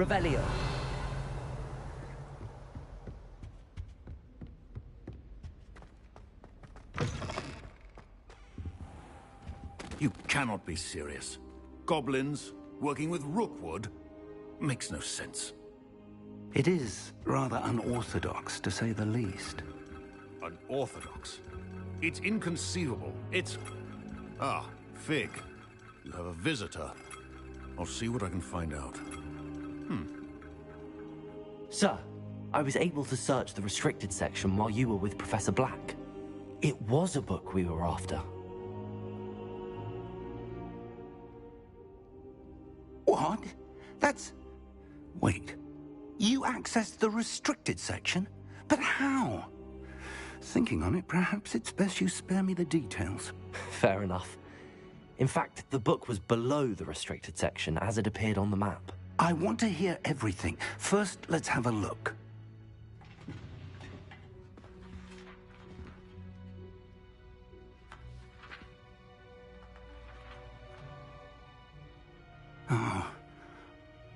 Revelio. You cannot be serious. Goblins working with Rookwood makes no sense. It is rather unorthodox, to say the least. Unorthodox? It's inconceivable. It's... Ah, Fig. You have a visitor. I'll see what I can find out. Sir, I was able to search the restricted section while you were with Professor Black. It was a book we were after. What? That's... Wait. You accessed the restricted section? But how? Thinking on it, perhaps it's best you spare me the details. Fair enough. In fact, the book was below the restricted section as it appeared on the map. I want to hear everything. First, let's have a look.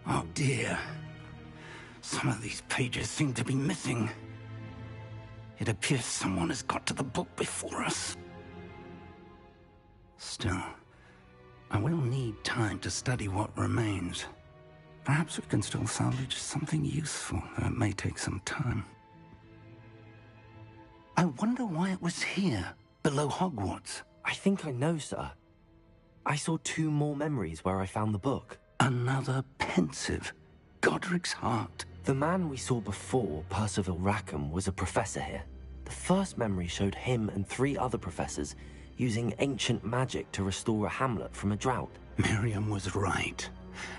Oh dear. Some of these pages seem to be missing. It appears someone has got to the book before us. Still, I will need time to study what remains. Perhaps we can still salvage something useful, though it may take some time. I wonder why it was here, below Hogwarts. I think I know, sir. I saw 2 more memories where I found the book. Another pensive. Godric's heart. The man we saw before, Percival Rackham, was a professor here. The first memory showed him and 3 other professors using ancient magic to restore a hamlet from a drought. Miriam was right.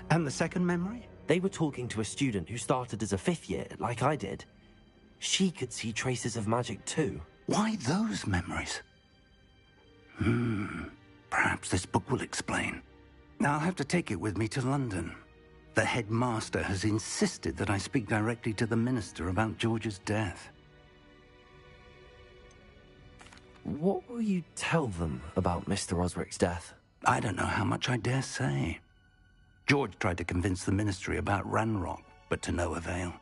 And the second memory? They were talking to a student who started as a 5th year, like I did. She could see traces of magic too. Why those memories? Perhaps this book will explain. I'll have to take it with me to London. The headmaster has insisted that I speak directly to the minister about George's death. What will you tell them about Mr. Osric's death? I don't know how much I dare say. George tried to convince the ministry about Ranrock, but to no avail.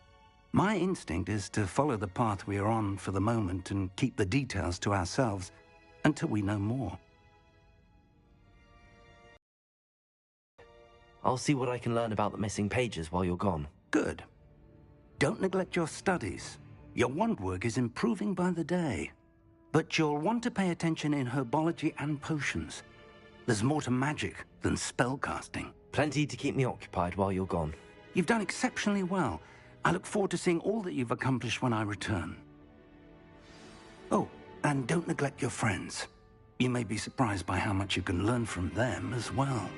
My instinct is to follow the path we are on for the moment and keep the details to ourselves until we know more. I'll see what I can learn about the missing pages while you're gone. Good. Don't neglect your studies. Your wand work is improving by the day. But you'll want to pay attention in herbology and potions. There's more to magic than spellcasting. Plenty to keep me occupied while you're gone. You've done exceptionally well. I look forward to seeing all that you've accomplished when I return. Oh, and don't neglect your friends. You may be surprised by how much you can learn from them as well.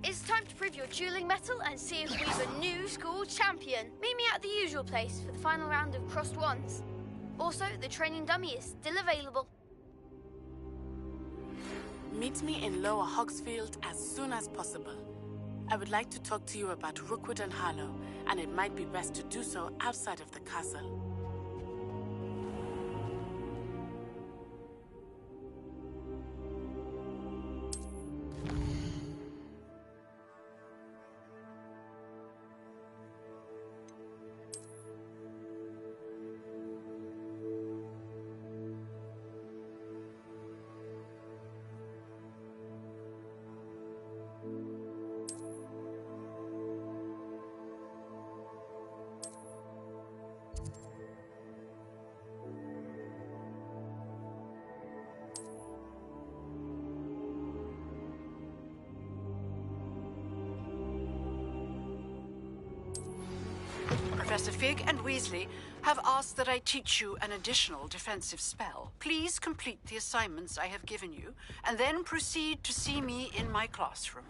It's time to prove your dueling mettle and see if we've a new school champion. Meet me at the usual place for the final round of crossed wands. Also, the training dummy is still available. Meet me in Lower Hogsfield as soon as possible. I would like to talk to you about Rookwood and Harlow, and it might be best to do so outside of the castle. Professor Fig and Weasley have asked that I teach you an additional defensive spell. Please complete the assignments I have given you, and then proceed to see me in my classroom.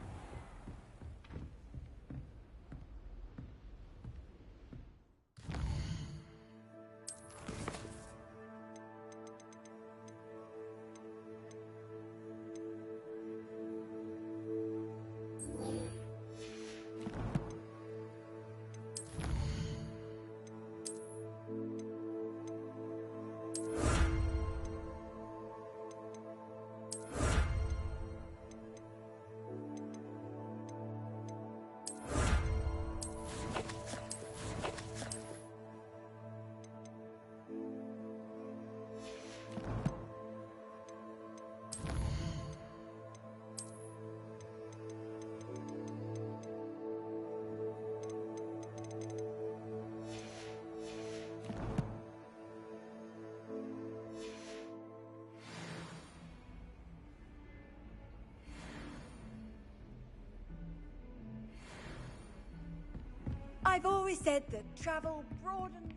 I've always said that travel broadens.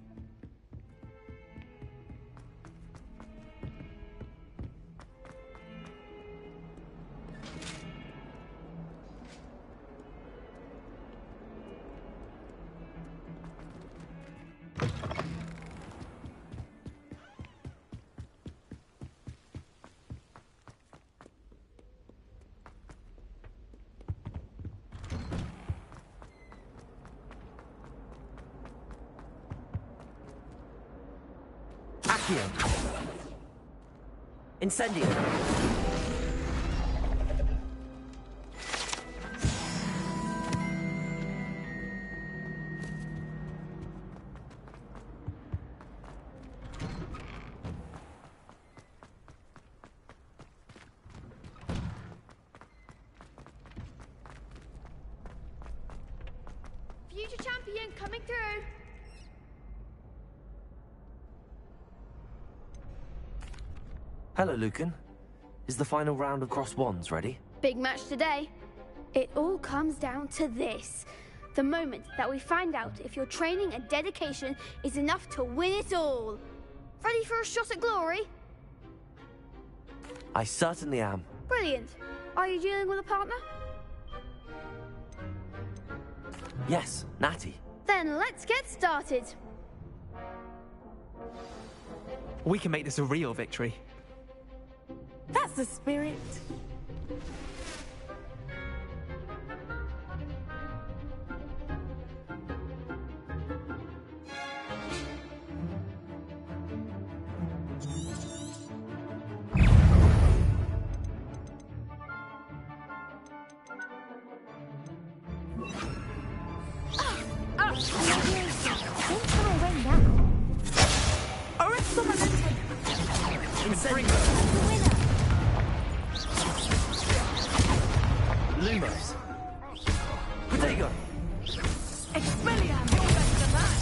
Accio. Incendio. Future champion coming through. Hello, Lucan. Is the final round of Cross Wands ready? Big match today. It all comes down to this. The moment that we find out if your training and dedication is enough to win it all. Ready for a shot at glory? I certainly am. Brilliant. Are you dealing with a partner? Yes, Natty. Then let's get started. We can make this a real victory. That's the spirit. Lumos. Protego. Expelliarmus. You're better than that.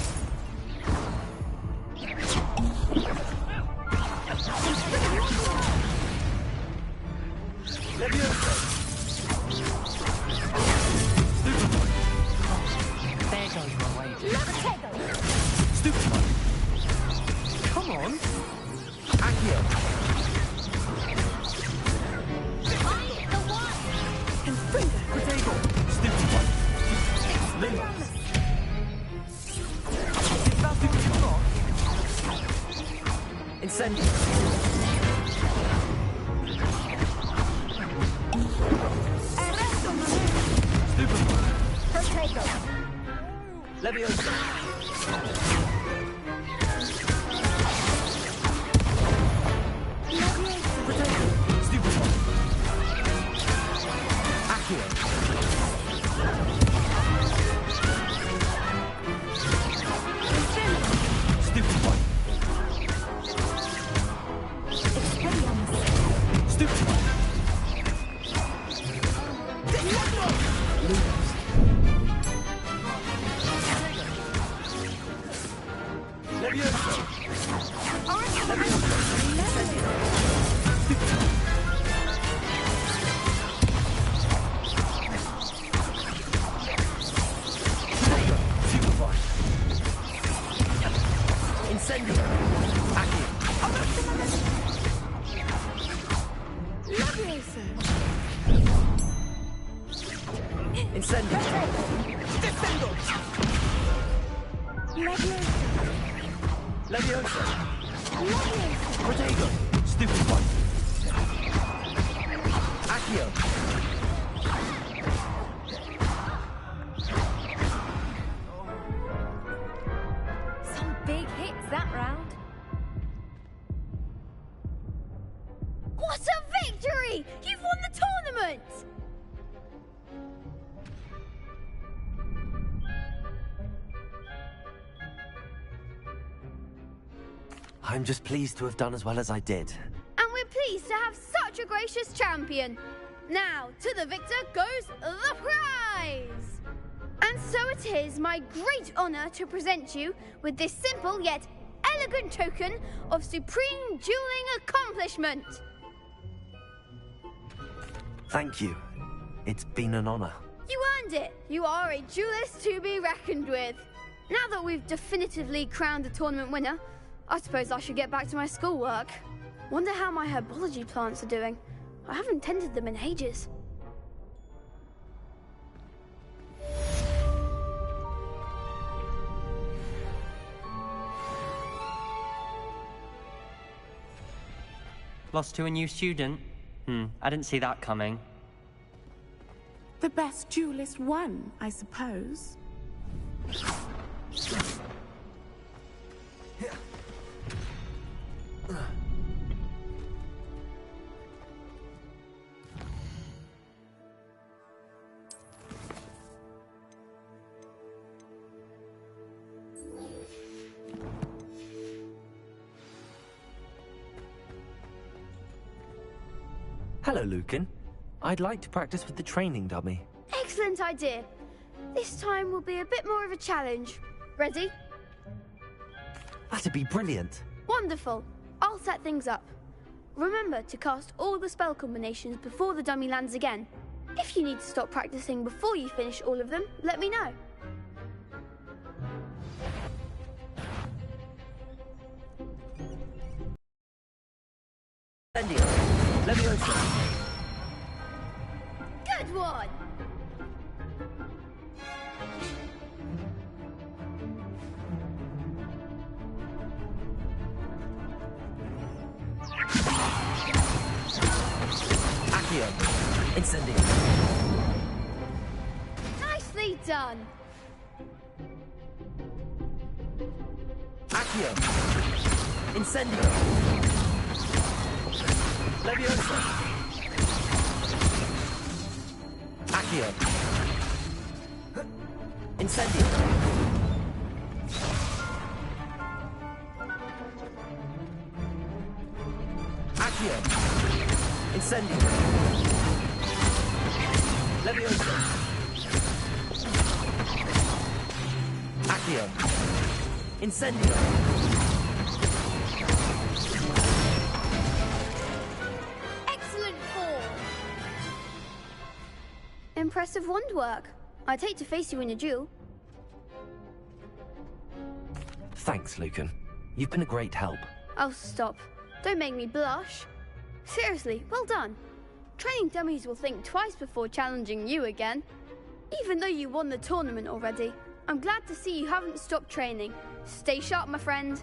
Levioso. There goes my wages. Stupefy. Come on. Accio. Protego. Stupefy. Lumos. Incendio. Stupefy. Protego. Levioso. Protego. Stupefy. Accio. Stupefy. Stupefy. Lumos. Levioso. Incendio. Accio. Incendio. Defendo. Levioso. Protego. Stupefy. Accio. Some big hits that round. What a victory! You've won the tournament! I'm just pleased to have done as well as I did. And we're pleased to have such a gracious champion. Now, to the victor goes the prize! And so it is my great honor to present you with this simple yet elegant token of supreme dueling accomplishment. Thank you. It's been an honor. You earned it. You are a duelist to be reckoned with. Now that we've definitively crowned the tournament winner, I suppose I should get back to my schoolwork. Wonder how my herbology plants are doing. I haven't tended them in ages. Lost to a new student? I didn't see that coming. The best duelist won, I suppose. Hello, Lucan. I'd like to practice with the training dummy. Excellent idea. This time will be a bit more of a challenge. Ready? That'd be brilliant. Wonderful. I'll set things up. Remember to cast all the spell combinations before the dummy lands again. If you need to stop practicing before you finish all of them, let me know. Good one! Accio. Incendio. Nicely done! Accio. Incendio. Leviosa. Accio. Incendio. Accio. Incendio. Leviosa. Accio. Incendio. Excellent form! Impressive wand work. I'd hate to face you in a duel. Thanks, Lucan. You've been a great help. Oh, stop. Don't make me blush. Seriously, well done. Training dummies will think twice before challenging you again. Even though you won the tournament already, I'm glad to see you haven't stopped training. Stay sharp, my friend.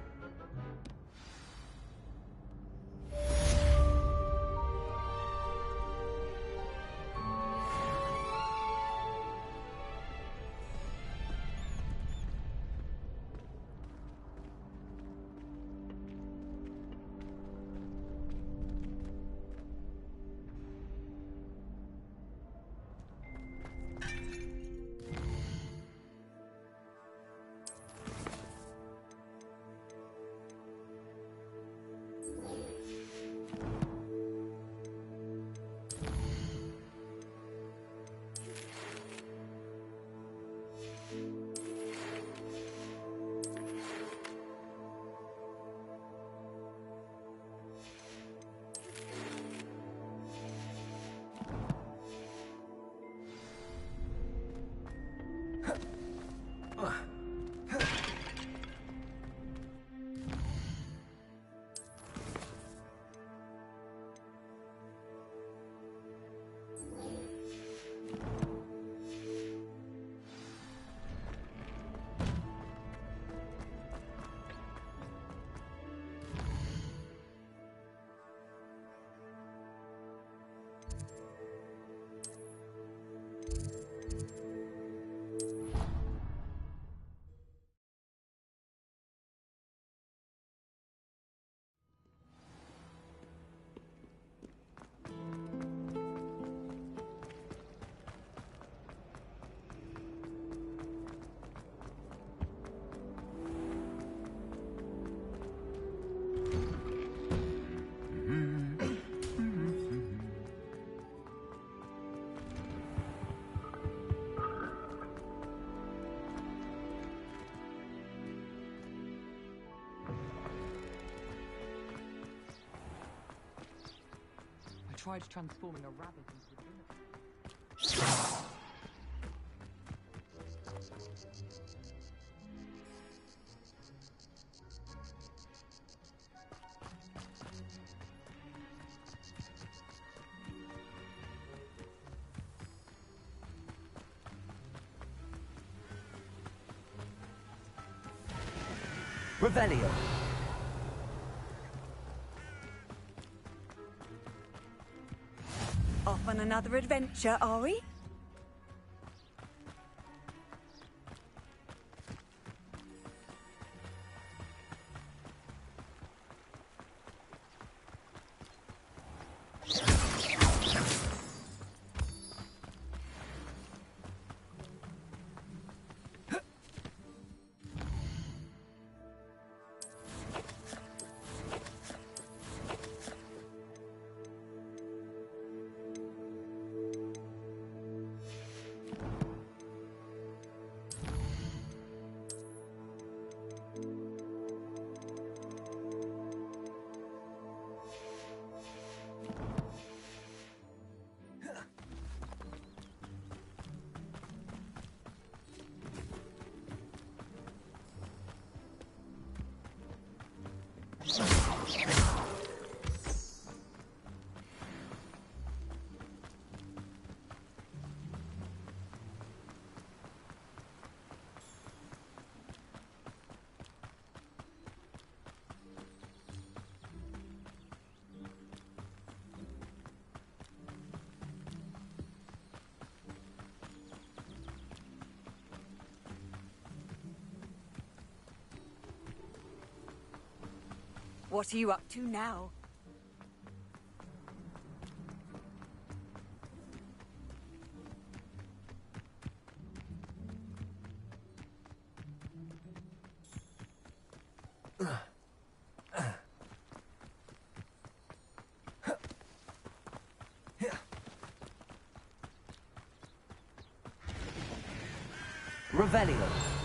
Tried transforming a rabbit into a Revelio. Off on another adventure, are we? What are you up to now? Revelio.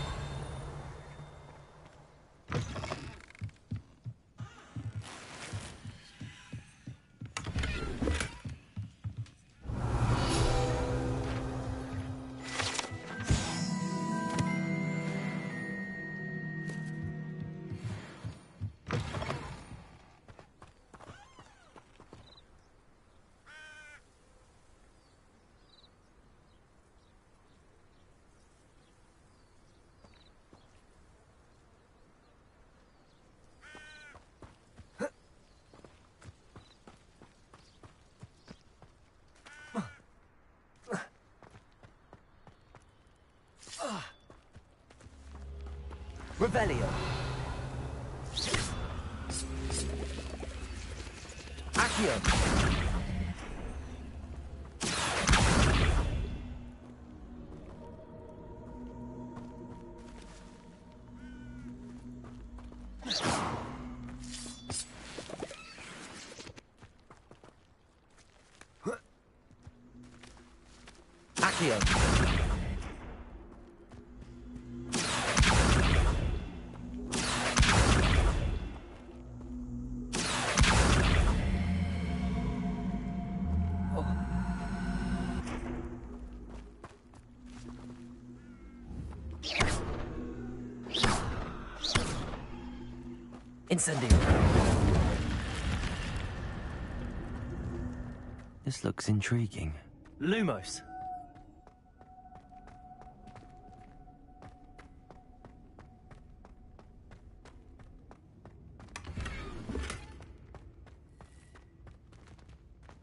Revelio. Accio. Accio. Incendio. This looks intriguing. Lumos.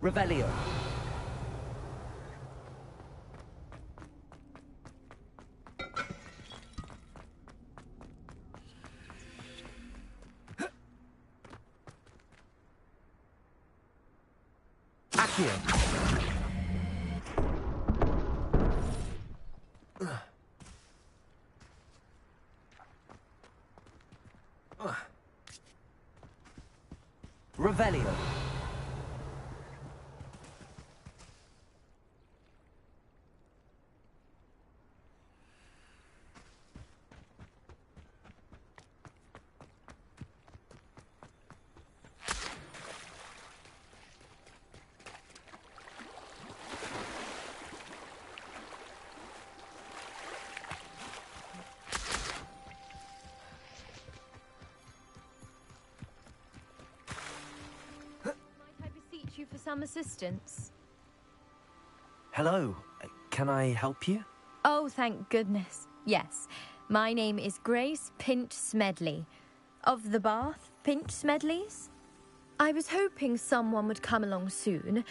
Revelio. Accio. Revelio. You for some assistance? Hello. Can I help you? Oh, thank goodness. Yes. My name is Grace Pint Smedley. Of the bath, pinch Smedleys? I was hoping someone would come along soon.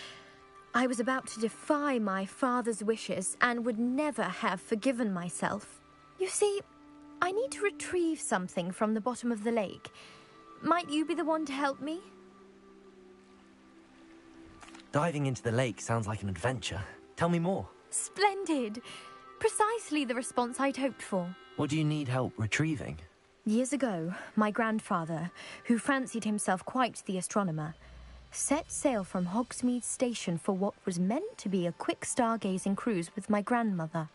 I was about to defy my father's wishes and would never have forgiven myself. You see, I need to retrieve something from the bottom of the lake. Might you be the one to help me? Diving into the lake sounds like an adventure. Tell me more. Splendid! Precisely the response I'd hoped for. What do you need help retrieving? Years ago, my grandfather, who fancied himself quite the astronomer, set sail from Hogsmeade Station for what was meant to be a quick stargazing cruise with my grandmother.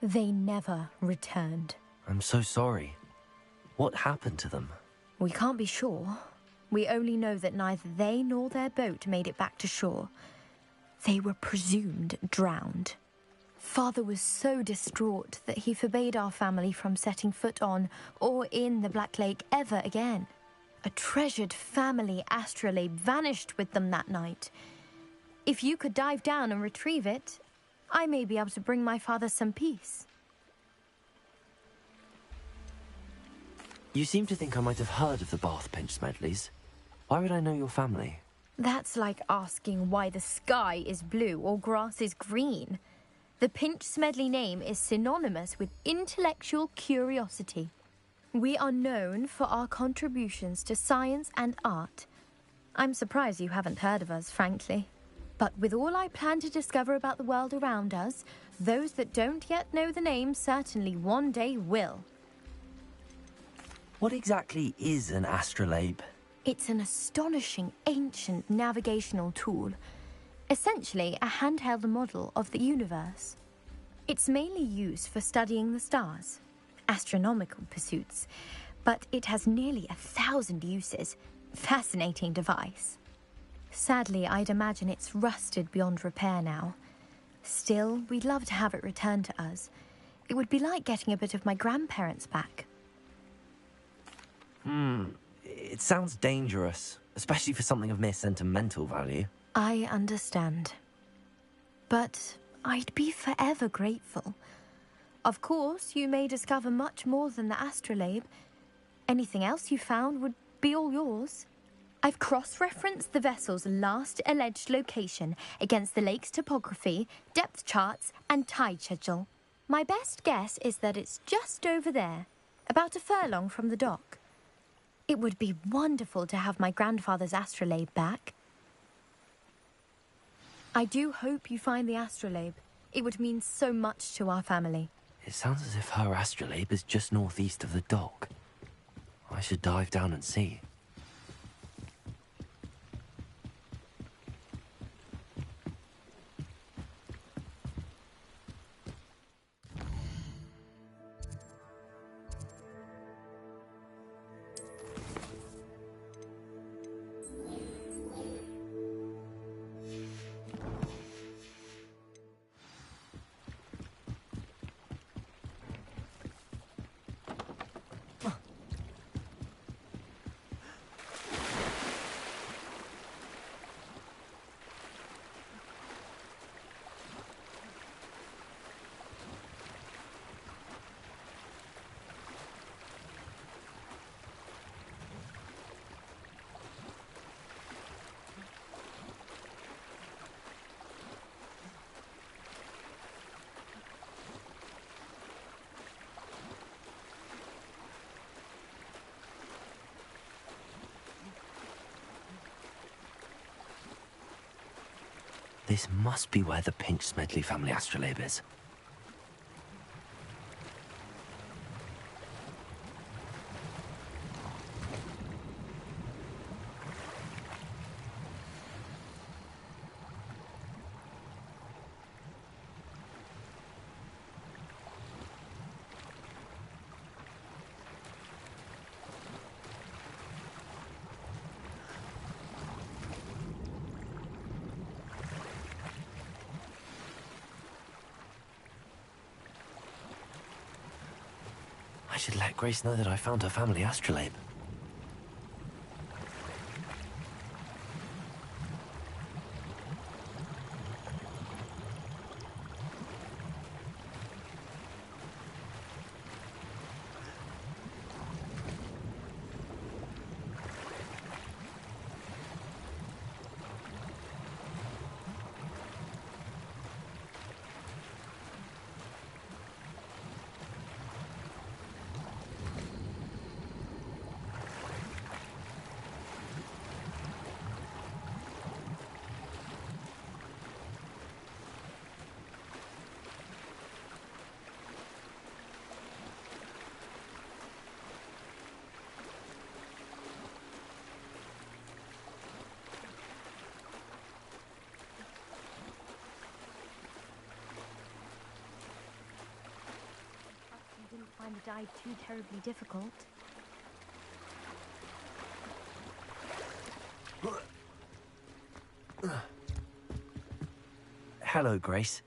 They never returned. I'm so sorry. What happened to them? We can't be sure. We only know that neither they nor their boat made it back to shore. They were presumed drowned. Father was so distraught that he forbade our family from setting foot on or in the Black Lake ever again. A treasured family astrolabe vanished with them that night. If you could dive down and retrieve it, I may be able to bring my father some peace. You seem to think I might have heard of the Bath Pinch Smedleys. Why would I know your family? That's like asking why the sky is blue or grass is green. The Pinch Smedley name is synonymous with intellectual curiosity. We are known for our contributions to science and art. I'm surprised you haven't heard of us, frankly. But with all I plan to discover about the world around us, those that don't yet know the name certainly one day will. What exactly is an astrolabe? It's an astonishing ancient navigational tool. Essentially, a handheld model of the universe. It's mainly used for studying the stars, astronomical pursuits, but it has nearly 1,000 uses. Fascinating device. Sadly, I'd imagine it's rusted beyond repair now. Still, we'd love to have it returned to us. It would be like getting a bit of my grandparents back. It sounds dangerous, especially for something of mere sentimental value. I understand. But I'd be forever grateful. Of course, you may discover much more than the astrolabe. Anything else you found would be all yours. I've cross-referenced the vessel's last alleged location against the lake's topography, depth charts, and tide schedule. My best guess is that it's just over there, about a furlong from the dock. It would be wonderful to have my grandfather's astrolabe back. I do hope you find the astrolabe. It would mean so much to our family. It sounds as if her astrolabe is just northeast of the dock. I should dive down and see. This must be where the Pinch Smedley family astrolabe is. I should let Grace know that I found her family astrolabe. find the dive too terribly difficult. Hello, Grace.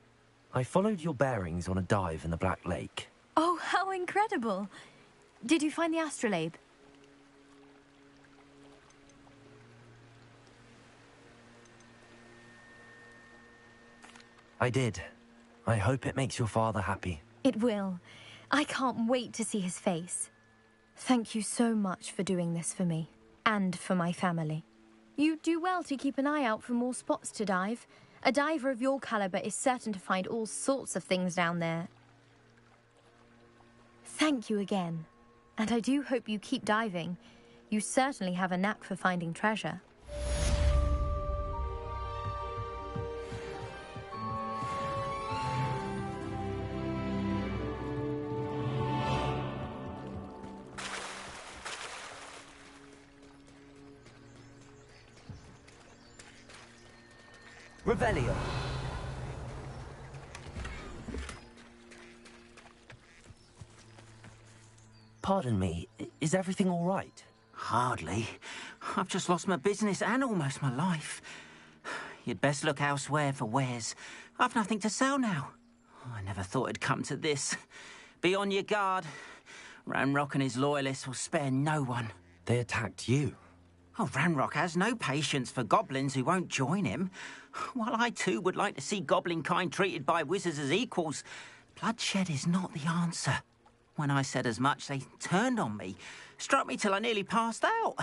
I followed your bearings on a dive in the Black Lake. Oh, how incredible! Did you find the astrolabe? I did. I hope it makes your father happy. It will. I can't wait to see his face. Thank you so much for doing this for me, and for my family. You do well to keep an eye out for more spots to dive. A diver of your caliber is certain to find all sorts of things down there. Thank you again. And I do hope you keep diving. You certainly have a knack for finding treasure. Revelio. Pardon me, is everything all right? Hardly. I've just lost my business and almost my life. You'd best look elsewhere for wares. I've nothing to sell now. I never thought it'd come to this. Be on your guard. Ranrock and his loyalists will spare no one. They attacked you. Oh, Ranrock has no patience for goblins who won't join him. While I too would like to see goblin kind treated by wizards as equals, bloodshed is not the answer. When I said as much, they turned on me, struck me till I nearly passed out.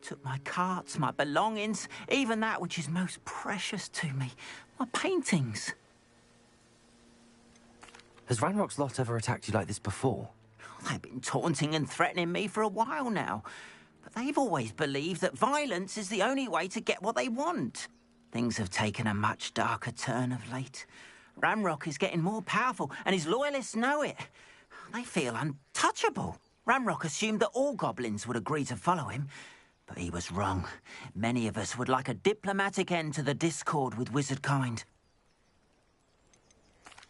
Took my carts, my belongings, even that which is most precious to me, my paintings. Has Ranrock's lot ever attacked you like this before? They've been taunting and threatening me for a while now. But they've always believed that violence is the only way to get what they want. Things have taken a much darker turn of late. Ranrock is getting more powerful, and his loyalists know it. They feel untouchable. Ranrock assumed that all goblins would agree to follow him, but he was wrong. Many of us would like a diplomatic end to the discord with wizard kind.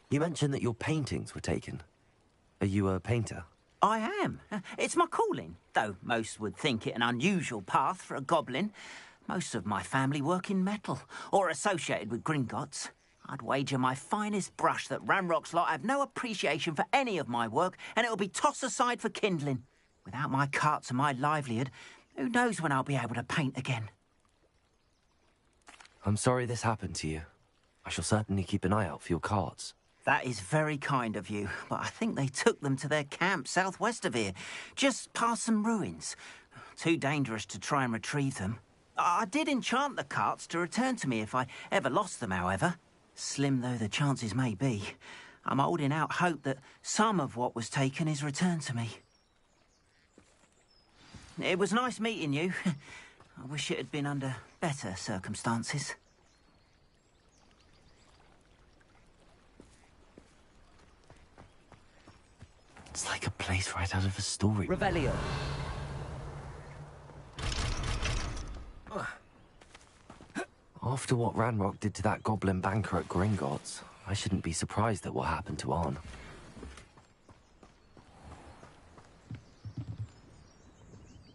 You mentioned that your paintings were taken. Are you a painter? I am. It's my calling, though most would think it an unusual path for a goblin. Most of my family work in metal, or associated with Gringotts. I'd wager my finest brush that Ranrock's lot have no appreciation for any of my work, and it'll be tossed aside for kindling. Without my carts and my livelihood, who knows when I'll be able to paint again? I'm sorry this happened to you. I shall certainly keep an eye out for your carts. That is very kind of you, but I think they took them to their camp southwest of here, just past some ruins. Too dangerous to try and retrieve them. I did enchant the carts to return to me if I ever lost them, however. Slim though the chances may be, I'm holding out hope that some of what was taken is returned to me. It was nice meeting you. I wish it had been under better circumstances. It's like a place right out of a story. Revelio. After what Ranrock did to that goblin banker at Gringotts, I shouldn't be surprised at what happened to Arn.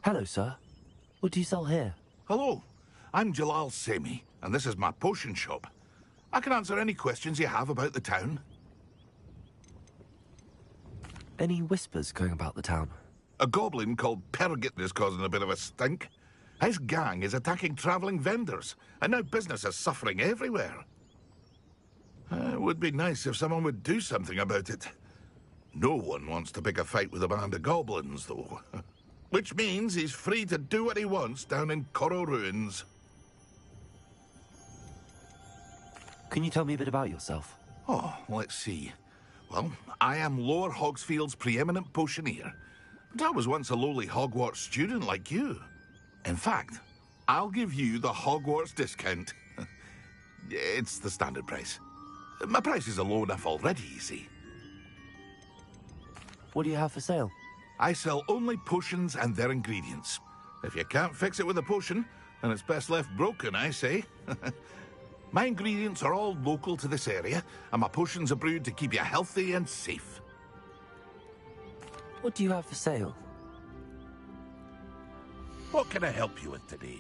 Hello, sir. What do you sell here? Hello, I'm Jalal Semi, and this is my potion shop. I can answer any questions you have about the town. Any whispers going about the town? A goblin called Pergit is causing a bit of a stink. His gang is attacking travelling vendors, and now business is suffering everywhere. It would be nice if someone would do something about it. No one wants to pick a fight with a band of goblins, though. Which means he's free to do what he wants down in Corro Ruins. Can you tell me a bit about yourself? Oh, let's see. Well, I am Lower Hogsfield's preeminent potioneer. But I was once a lowly Hogwarts student like you. In fact, I'll give you the Hogwarts discount. It's the standard price. My prices are low enough already, you see. What do you have for sale? I sell only potions and their ingredients. If you can't fix it with a potion, then it's best left broken, I say. My ingredients are all local to this area, and my potions are brewed to keep you healthy and safe. What do you have for sale? What can I help you with today?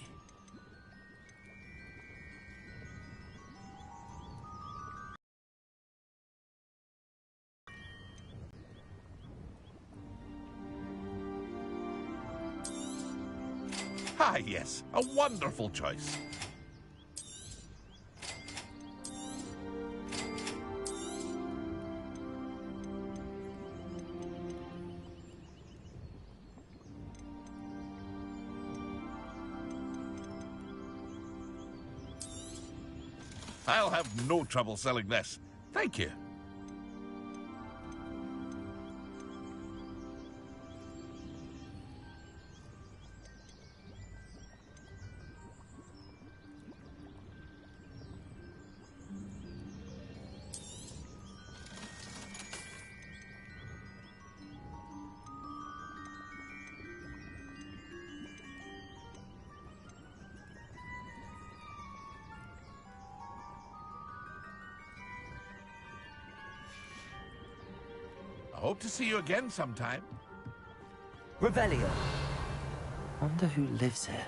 Ah, yes, a wonderful choice. I'll have no trouble selling this. Thank you. I hope to see you again sometime. Revelio. Wonder who lives here.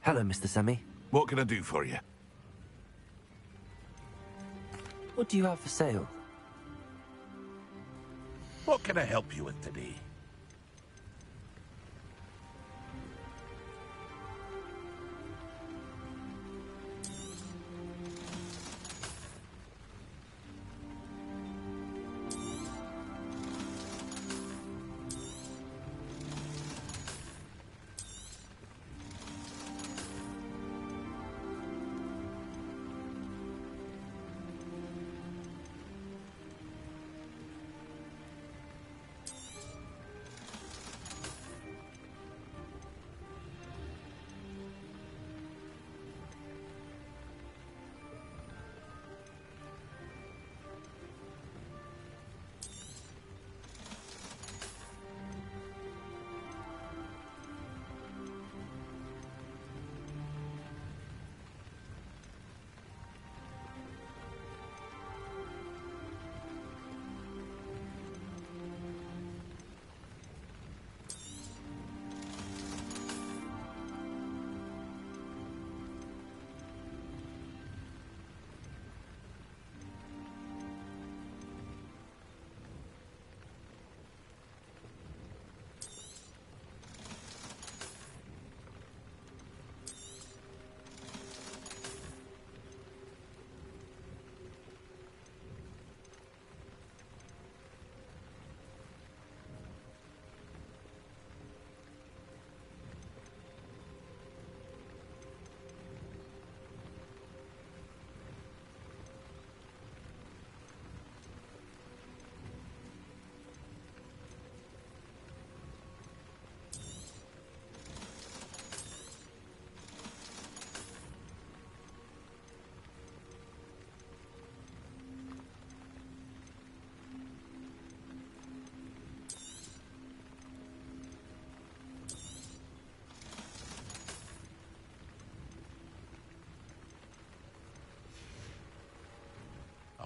Hello, Mr. Semi. What can I do for you? What do you have for sale? What can I help you with today?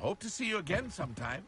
Hope to see you again sometime.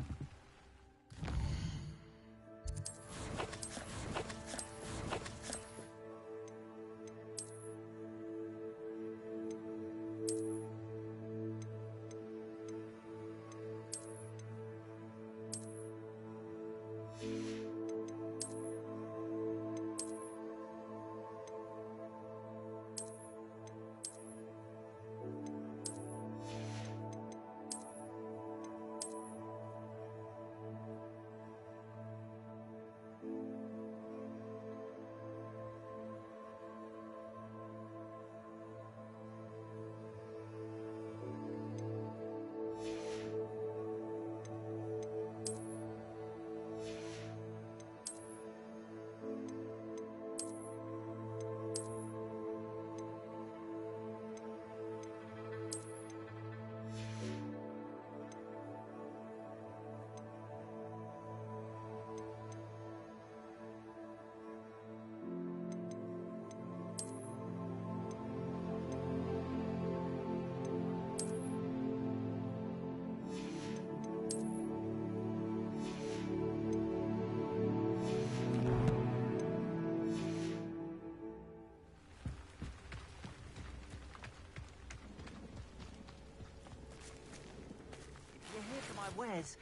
Wares,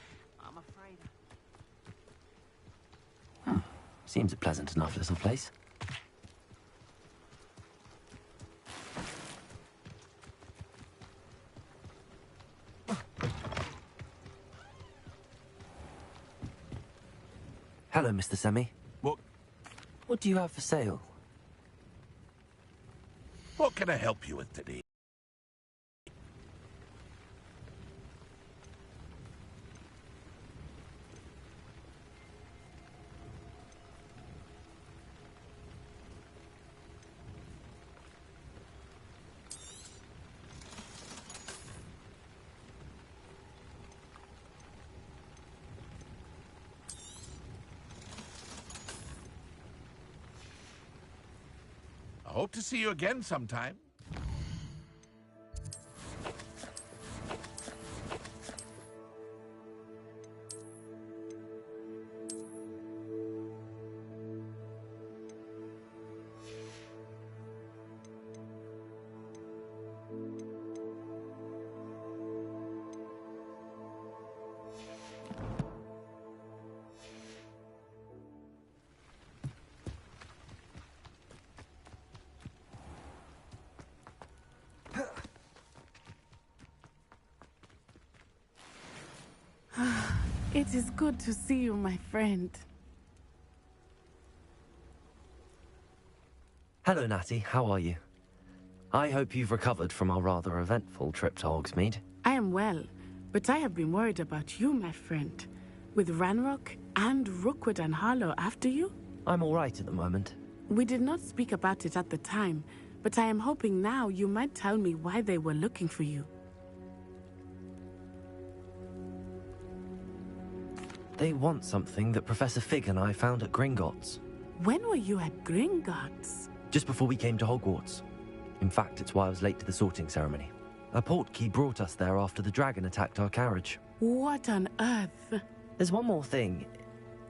I'm afraid. Seems a pleasant enough little place. Hello, Mr. Semi. What do you have for sale? What can I help you with today? I hope to see you again sometime. It is good to see you, my friend. Hello, Natty. How are you? I hope you've recovered from our rather eventful trip to Hogsmeade. I am well, but I have been worried about you, my friend. With Ranrock and Rookwood and Harlow after you? I'm all right at the moment. We did not speak about it at the time, but I am hoping now you might tell me why they were looking for you. They want something that Professor Fig and I found at Gringotts. When were you at Gringotts? Just before we came to Hogwarts. In fact, it's why I was late to the sorting ceremony. A portkey brought us there after the dragon attacked our carriage. What on earth? There's one more thing.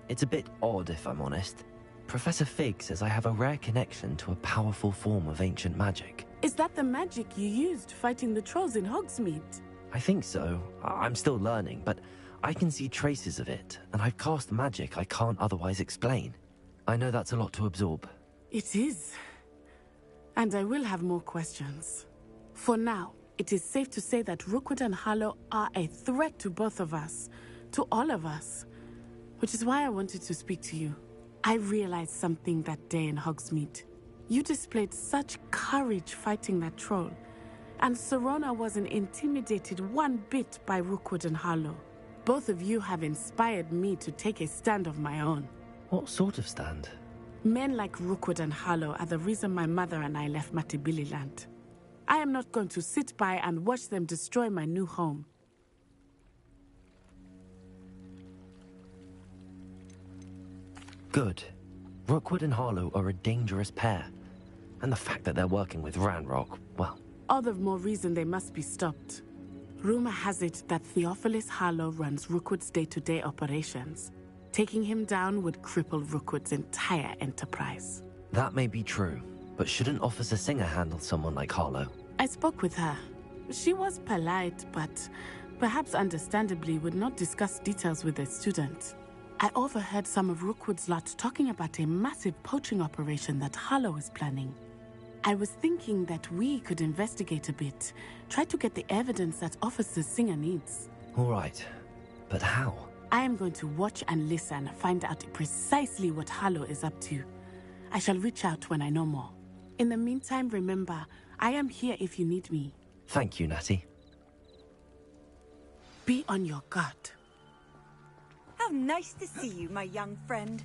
It's a bit odd, if I'm honest. Professor Fig says I have a rare connection to a powerful form of ancient magic. Is that the magic you used fighting the trolls in Hogsmeade? I think so. I'm still learning, but I can see traces of it, and I've cast magic I can't otherwise explain. I know that's a lot to absorb. It is. And I will have more questions. For now, it is safe to say that Rookwood and Harlow are a threat to both of us, to all of us, which is why I wanted to speak to you. I realized something that day in Hogsmeade. You displayed such courage fighting that troll, and Serona wasn't intimidated one bit by Rookwood and Harlow. Both of you have inspired me to take a stand of my own. What sort of stand? Men like Rookwood and Harlow are the reason my mother and I left Matabeleland. I am not going to sit by and watch them destroy my new home. Good. Rookwood and Harlow are a dangerous pair. And the fact that they're working with Ranrock, well... All the more reason they must be stopped. Rumor has it that Theophilus Harlow runs Rookwood's day-to-day operations. Taking him down would cripple Rookwood's entire enterprise. That may be true, but shouldn't Officer Singer handle someone like Harlow? I spoke with her. She was polite, but perhaps understandably would not discuss details with a student. I overheard some of Rookwood's lot talking about a massive poaching operation that Harlow is planning. I was thinking that we could investigate a bit, try to get the evidence that Officer Singer needs. All right, but how? I am going to watch and listen, find out precisely what Harlow is up to. I shall reach out when I know more. In the meantime, remember, I am here if you need me. Thank you, Natty. Be on your guard. How nice to see you, my young friend.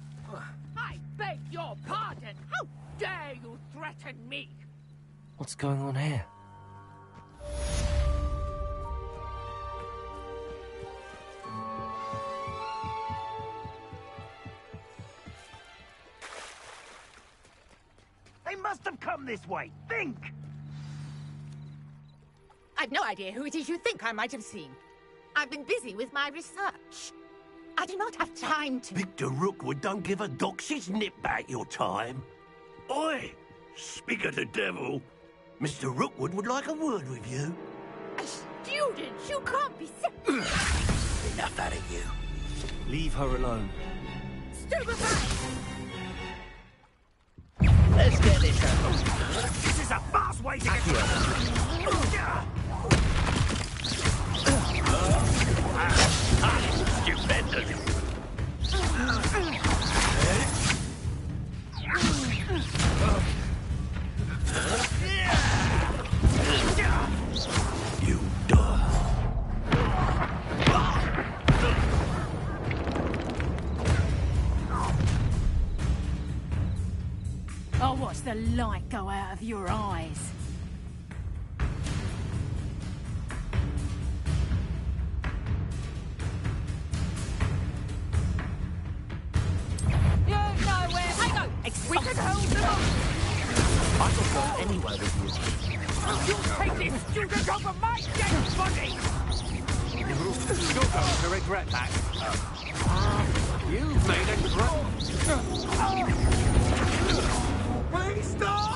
I beg your pardon. How dare you threaten me? What's going on here? They must have come this way. Think! I've no idea who it is you think I might have seen. I've been busy with my research. I do not have time to... Victor Rookwood don't give a doxy's nip back your time. Oi! Speak of the devil. Mr. Rookwood would like a word with you. A student? You can't be Enough out of you. Leave her alone. Stupefy! Let's get this out. This is a fast way to get... Stupendous. You done. I'll watch the light go out of your eyes. You know where they go. We can hold them up. I could go anywhere with you. You'll take this student over my dead body. You're going to regret that. You've made a Please stop!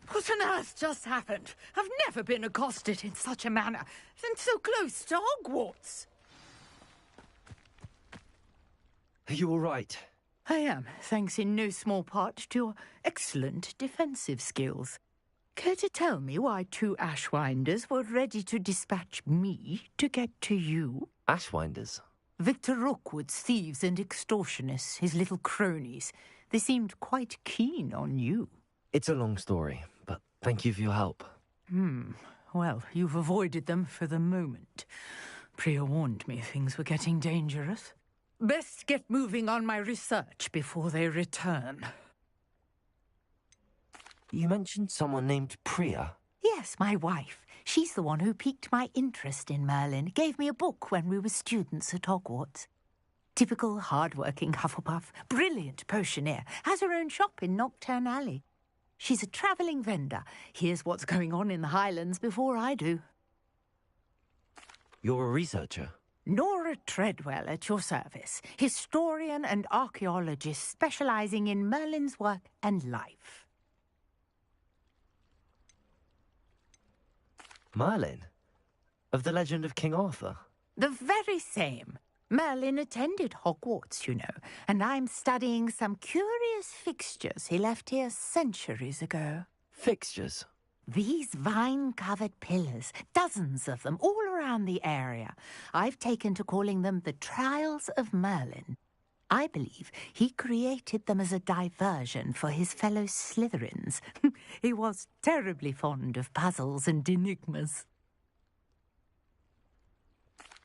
What on earth just happened? I've never been accosted in such a manner, and so close to Hogwarts. Are you all right? I am, thanks in no small part to your excellent defensive skills. Care to tell me why two Ashwinders were ready to dispatch me to get to you? Ashwinders? Victor Rookwood's thieves and extortionists, his little cronies. They seemed quite keen on you. It's a long story, but thank you for your help. Well, you've avoided them for the moment. Priya warned me things were getting dangerous. Best get moving on my research before they return. You mentioned someone named Priya. Yes, my wife. She's the one who piqued my interest in Merlin. Gave me a book when we were students at Hogwarts. Typical hard-working Hufflepuff. Brilliant potioneer. Has her own shop in Knockturn Alley. She's a travelling vendor. Hears what's going on in the Highlands before I do. You're a researcher? Nora Treadwell at your service. Historian and archaeologist specialising in Merlin's work and life. Merlin? Of the legend of King Arthur? The very same. Merlin attended Hogwarts, you know, and I'm studying some curious fixtures he left here centuries ago. Fixtures? These vine-covered pillars, dozens of them, all around the area. I've taken to calling them the Trials of Merlin. I believe he created them as a diversion for his fellow Slytherins. He was terribly fond of puzzles and enigmas.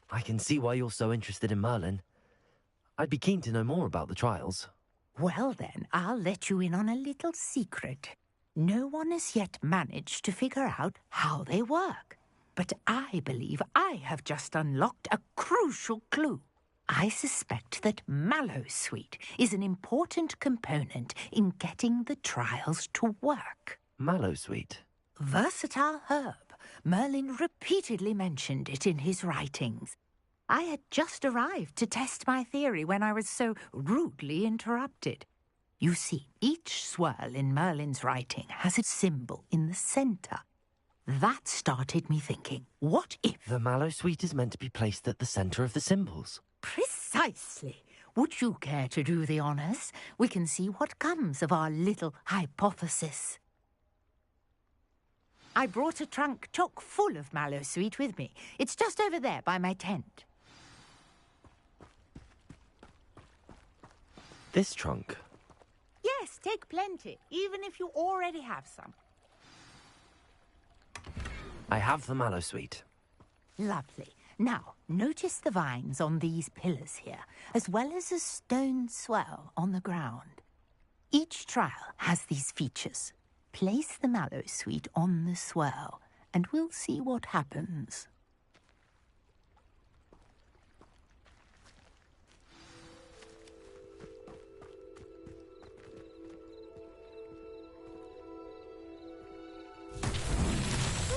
I can see why you're so interested in Merlin. I'd be keen to know more about the trials. Well then, I'll let you in on a little secret. No one has yet managed to figure out how they work. But I believe I have just unlocked a crucial clue. I suspect that mallowsweet is an important component in getting the trials to work. Mallowsweet? Versatile herb. Merlin repeatedly mentioned it in his writings. I had just arrived to test my theory when I was so rudely interrupted. You see, each swirl in Merlin's writing has a symbol in the centre. That started me thinking, what if... The mallowsweet is meant to be placed at the centre of the symbols. Precisely. Would you care to do the honours? We can see what comes of our little hypothesis. I brought a trunk chock full of mallowsweet with me. It's just over there by my tent. This trunk? Yes, take plenty, even if you already have some. I have the mallowsweet. Lovely. Now, notice the vines on these pillars here, as well as a stone swell on the ground. Each trial has these features. Place the mallowsweet on the swirl, and we'll see what happens.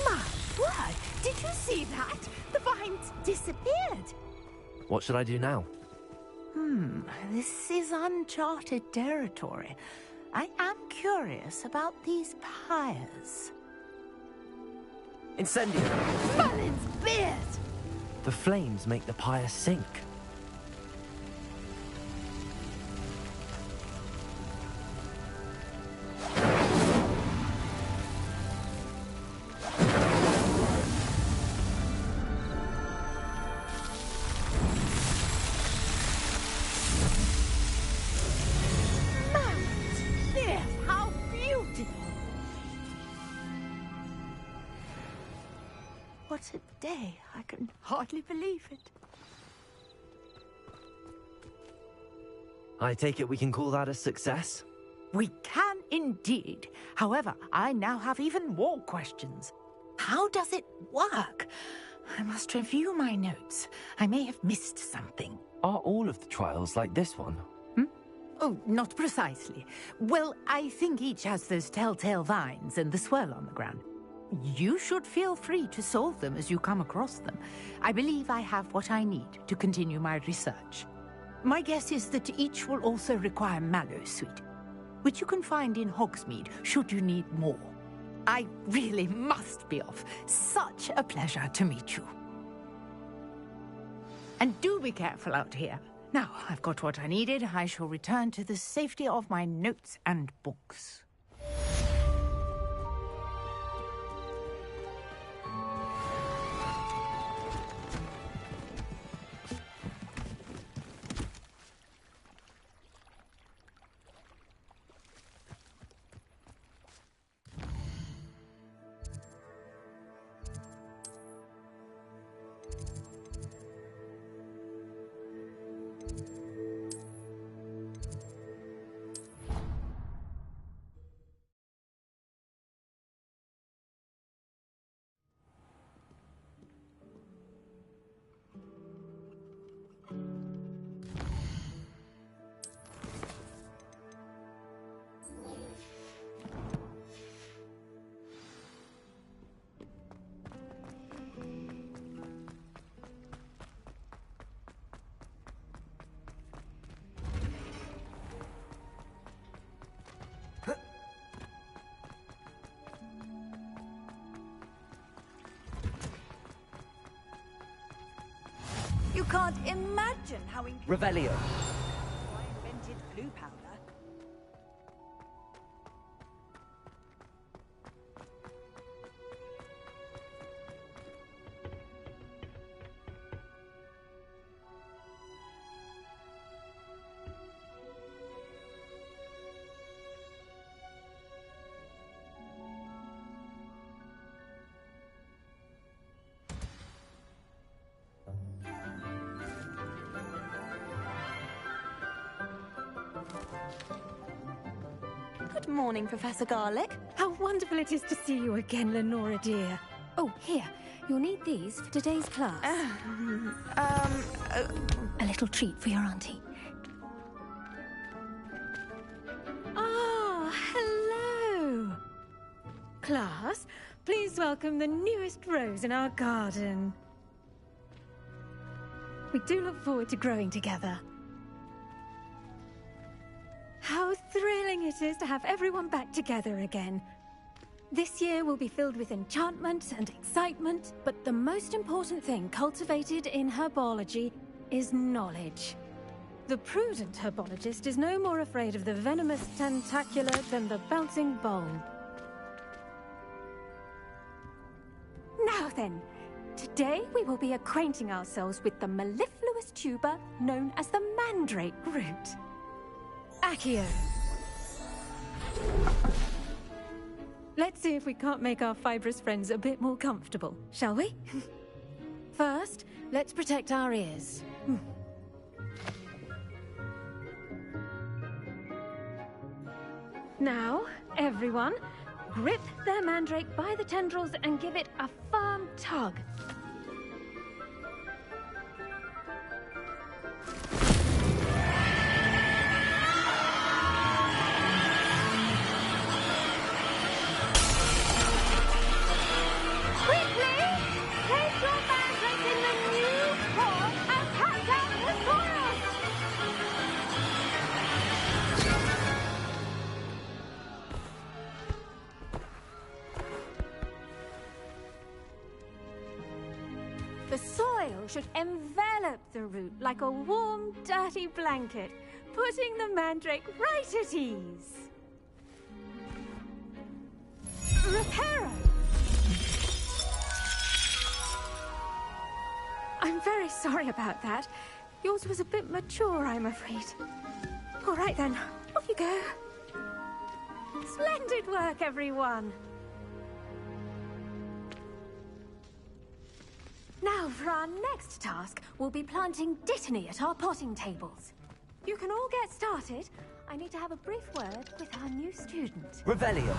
My word! Did you see that? The vines disappeared. What should I do now? This is uncharted territory. I am curious about these pyres. Incendio! Merlin's beard! The flames make the pyre sink. What a day. I can hardly believe it. I take it we can call that a success? We can indeed. However, I now have even more questions. How does it work? I must review my notes. I may have missed something. Are all of the trials like this one? Oh, not precisely. Well, I think each has those telltale vines and the swirl on the ground. You should feel free to solve them as you come across them. I believe I have what I need to continue my research. My guess is that each will also require mallowsweet, which you can find in Hogsmeade should you need more. I really must be off. Such a pleasure to meet you. And do be careful out here. Now, I've got what I needed. I shall return to the safety of my notes and books. You can't imagine how Revelio. I invented blue powder. Good morning, Professor Garlick. How wonderful it is to see you again, Lenora dear. Oh, here. You'll need these for today's class. A little treat for your auntie. Ah, hello! Class, please welcome the newest rose in our garden. We do look forward to growing together. How thrilling it is to have everyone back together again. This year will be filled with enchantment and excitement, but the most important thing cultivated in herbology is knowledge. The prudent herbologist is no more afraid of the venomous tentacular than the bouncing bulb. Now then, today we will be acquainting ourselves with the mellifluous tuber known as the mandrake root. Accio. Let's see if we can't make our fibrous friends a bit more comfortable, shall we? First, let's protect our ears. Now, everyone, grip their mandrake by the tendrils and give it a firm tug. The soil should envelop the root like a warm, dirty blanket, putting the mandrake right at ease. Reparo! I'm very sorry about that. Yours was a bit mature, I'm afraid. All right then, off you go. Splendid work, everyone! Now, for our next task, we'll be planting dittany at our potting tables. You can all get started. I need to have a brief word with our new student. Revelio.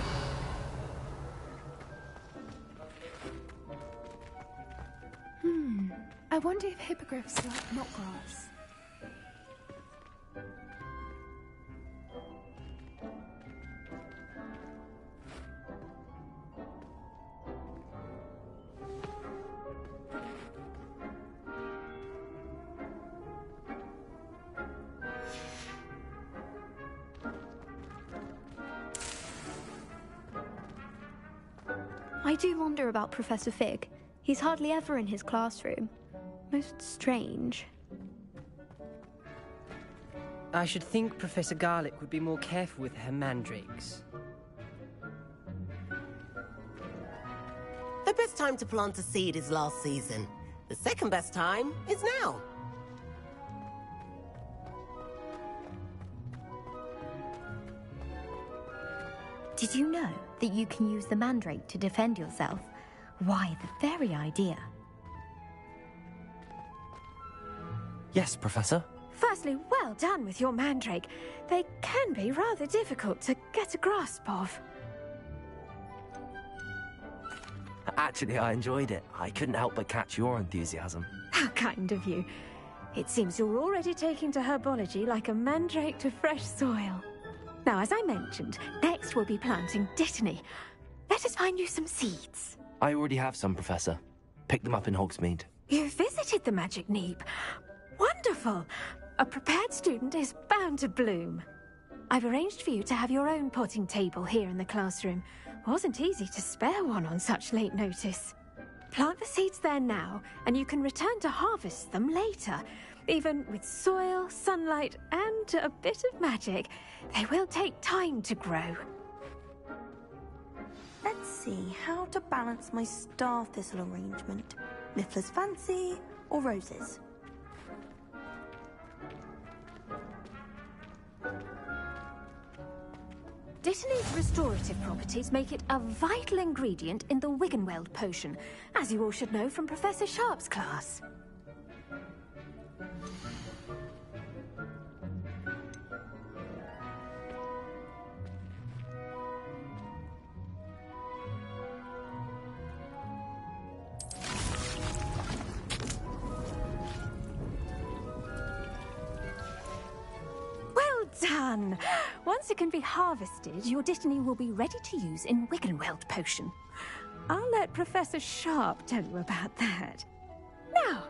I wonder if hippogriffs like knotgrass. I do wonder about Professor Fig. He's hardly ever in his classroom. Most strange. I should think Professor Garlick would be more careful with her mandrakes. The best time to plant a seed is last season. The second best time is now. Did you know that you can use the mandrake to defend yourself? Why, the very idea. Yes, Professor. Firstly, well done with your mandrake. They can be rather difficult to get a grasp of. Actually, I enjoyed it. I couldn't help but catch your enthusiasm. How kind of you. It seems you're already taking to herbology like a mandrake to fresh soil. Now, as I mentioned, next we'll be planting dittany. Let us find you some seeds. I already have some, Professor. Picked them up in Hogsmeade. You visited the Magic Neep. Wonderful! A prepared student is bound to bloom. I've arranged for you to have your own potting table here in the classroom. Wasn't easy to spare one on such late notice. Plant the seeds there now, and you can return to harvest them later. Even with soil, sunlight, and a bit of magic, they will take time to grow. Let's see how to balance my star thistle arrangement. Miffler's Fancy or roses? Dittany's restorative properties make it a vital ingredient in the Wiggenweld potion, as you all should know from Professor Sharp's class. fun. Once it can be harvested, your Dittany will be ready to use in Wiggenweld potion. I'll let Professor Sharp tell you about that. Now,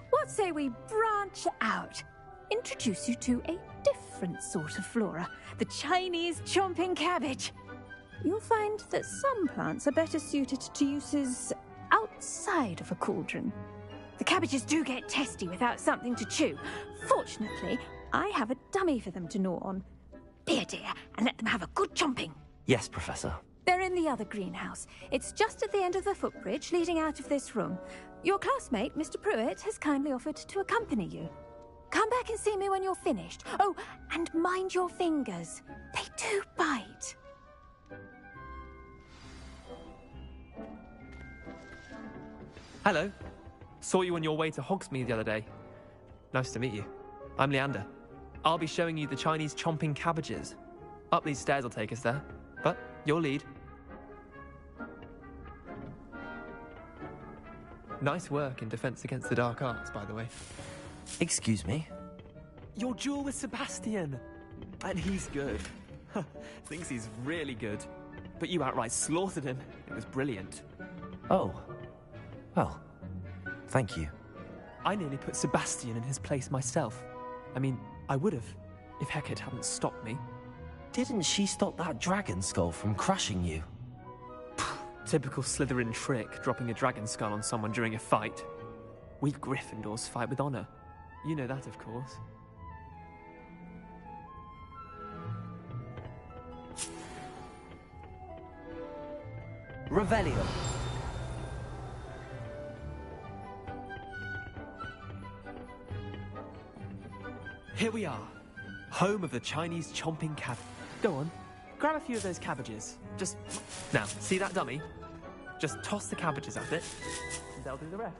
what say we branch out? Introduce you to a different sort of flora, the Chinese chomping cabbage. You'll find that some plants are better suited to uses outside of a cauldron. The cabbages do get testy without something to chew. Fortunately, I have a dummy for them to gnaw on. Be a dear and let them have a good chomping. Yes, Professor. They're in the other greenhouse. It's just at the end of the footbridge leading out of this room. Your classmate, Mr. Pruitt, has kindly offered to accompany you. Come back and see me when you're finished. Oh, and mind your fingers. They do bite. Hello. Saw you on your way to Hogsmeade the other day. Nice to meet you. I'm Leander. I'll be showing you the Chinese chomping cabbages. Up these stairs will take us there, but you'll lead. Nice work in Defense Against the Dark Arts, by the way. Excuse me? Your duel with Sebastian! And he's good. Thinks he's really good. But you outright slaughtered him. It was brilliant. Oh. Well, thank you. I nearly put Sebastian in his place myself. I mean, I would have, if Hecate hadn't stopped me. Didn't she stop that dragon skull from crushing you? Typical Slytherin trick, dropping a dragon skull on someone during a fight. We Gryffindors fight with honor. You know that, of course. Revelio. Here we are, home of the Chinese chomping cabbage. Go on, grab a few of those cabbages. Just, now, see that dummy? Just toss the cabbages at it, and they'll do the rest.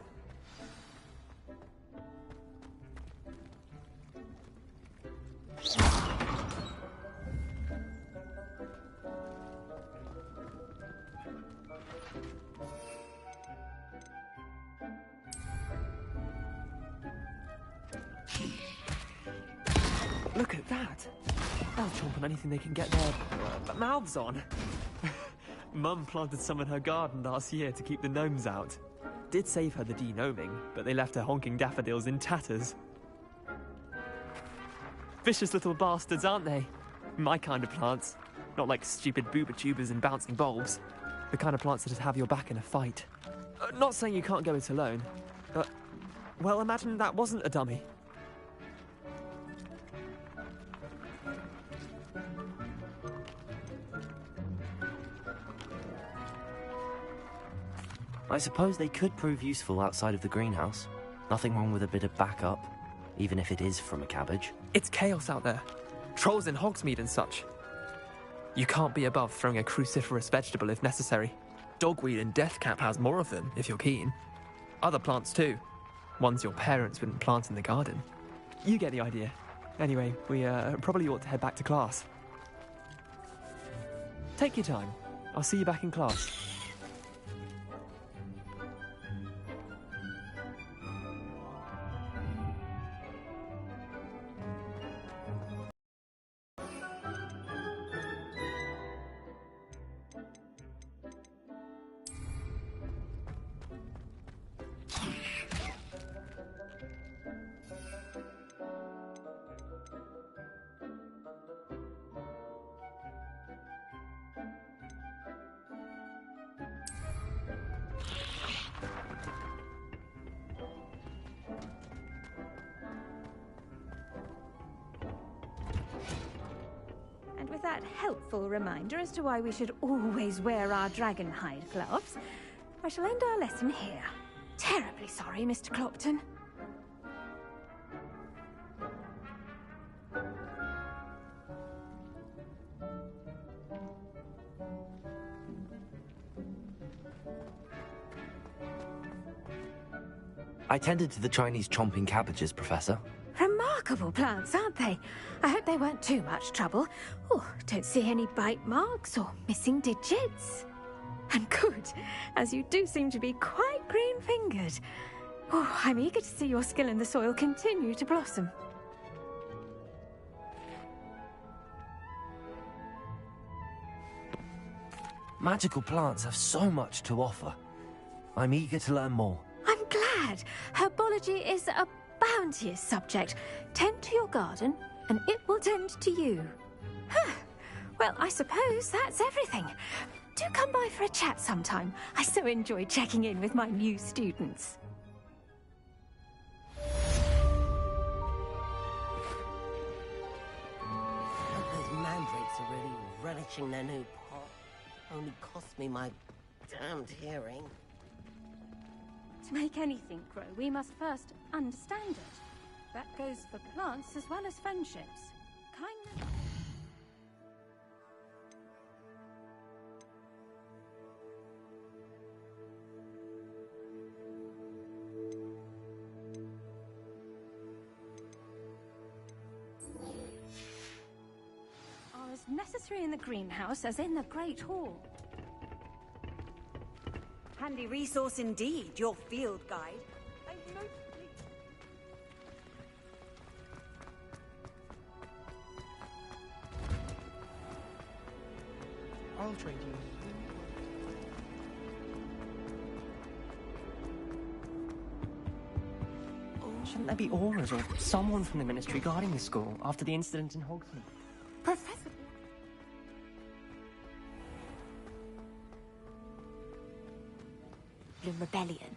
Look at that! They'll chomp on anything they can get their mouths on. Mum planted some in her garden last year to keep the gnomes out. Did save her the de-gnoming, but they left her honking daffodils in tatters. Vicious little bastards, aren't they? My kind of plants. Not like stupid booba tubers and bouncing bulbs. The kind of plants that'd have your back in a fight. Not saying you can't go it alone, but, well, imagine that wasn't a dummy. I suppose they could prove useful outside of the greenhouse. Nothing wrong with a bit of backup, even if it is from a cabbage. It's chaos out there. Trolls in Hogsmeade and such. You can't be above throwing a cruciferous vegetable if necessary. Dogweed and deathcap has more of them, if you're keen. Other plants too. Ones your parents wouldn't plant in the garden. You get the idea. Anyway, we probably ought to head back to class. Take your time. I'll see you back in class. With that helpful reminder as to why we should always wear our dragon hide gloves, I shall end our lesson here. Terribly sorry, Mr. Clopton. I tended to the Chinese chomping cabbages, Professor. Remarkable plants, aren't they? I hope they weren't too much trouble. Oh, don't see any bite marks or missing digits. And good, as you do seem to be quite green-fingered. Oh, I'm eager to see your skill in the soil continue to blossom. Magical plants have so much to offer. I'm eager to learn more. I'm glad. Herbology is a bounteous subject. Tend to your garden, and it will tend to you. Huh. Well, I suppose that's everything. Do come by for a chat sometime. I so enjoy checking in with my new students. Those mandrakes are really relishing their new pot. Only cost me my damned hearing. To make anything grow, we must first understand it. That goes for plants as well as friendships. Kindness... are as necessary in the greenhouse as in the Great Hall. Handy resource indeed, your field guide. I'll trade you. Shouldn't there be auras or someone from the Ministry guarding the school after the incident in Hogsmeade? Professor... The rebellion.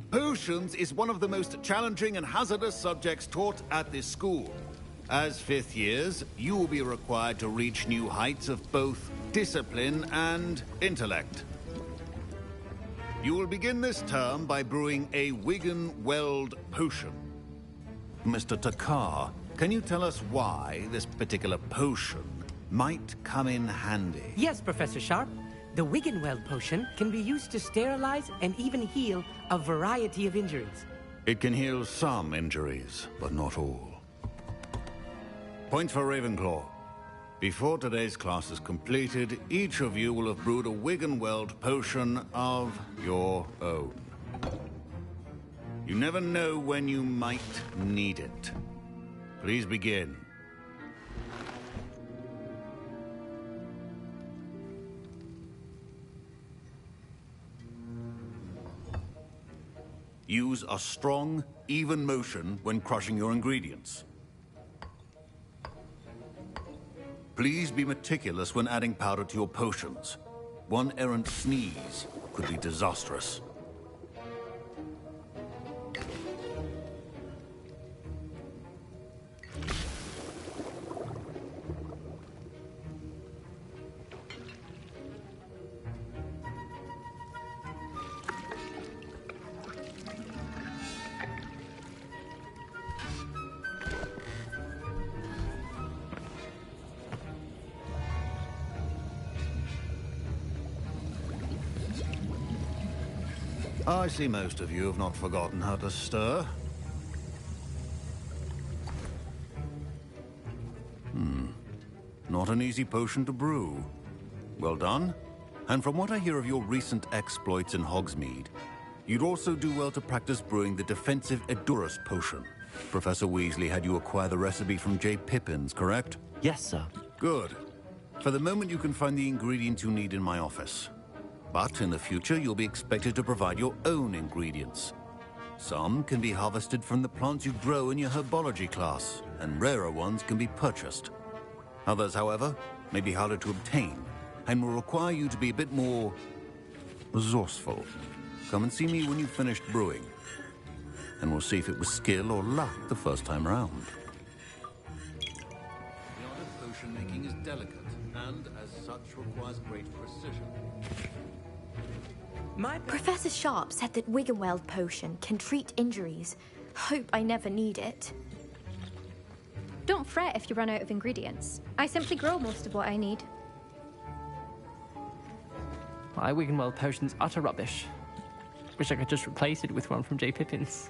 Potions is one of the most challenging and hazardous subjects taught at this school. As fifth years, you will be required to reach new heights of both discipline and intellect. You will begin this term by brewing a Wiggenweld potion. Mr. Takar, can you tell us why this particular potion might come in handy? Yes, Professor Sharp. The Wiggenweld potion can be used to sterilize and even heal a variety of injuries. It can heal some injuries, but not all. Points for Ravenclaw. Before today's class is completed, each of you will have brewed a Wiggenweld potion of your own. You never know when you might need it. Please begin. Use a strong, even motion when crushing your ingredients. Please be meticulous when adding powder to your potions. One errant sneeze could be disastrous. I see most of you have not forgotten how to stir. Not an easy potion to brew. Well done. And from what I hear of your recent exploits in Hogsmeade, you'd also do well to practice brewing the defensive Edurus potion. Professor Weasley had you acquire the recipe from J. Pippin's, correct? Yes, sir. Good. For the moment, you can find the ingredients you need in my office. But in the future, you'll be expected to provide your own ingredients. Some can be harvested from the plants you grow in your herbology class, and rarer ones can be purchased. Others, however, may be harder to obtain, and will require you to be a bit more resourceful. Come and see me when you've finished brewing, and we'll see if it was skill or luck the first time round. The art of potion making is delicate, and as such requires great precision. Professor Sharp said that Wiggenweld potion can treat injuries. Hope I never need it. Don't fret if you run out of ingredients. I simply grow most of what I need. My Wiggenweld potion's utter rubbish. Wish I could just replace it with one from J. Pippin's.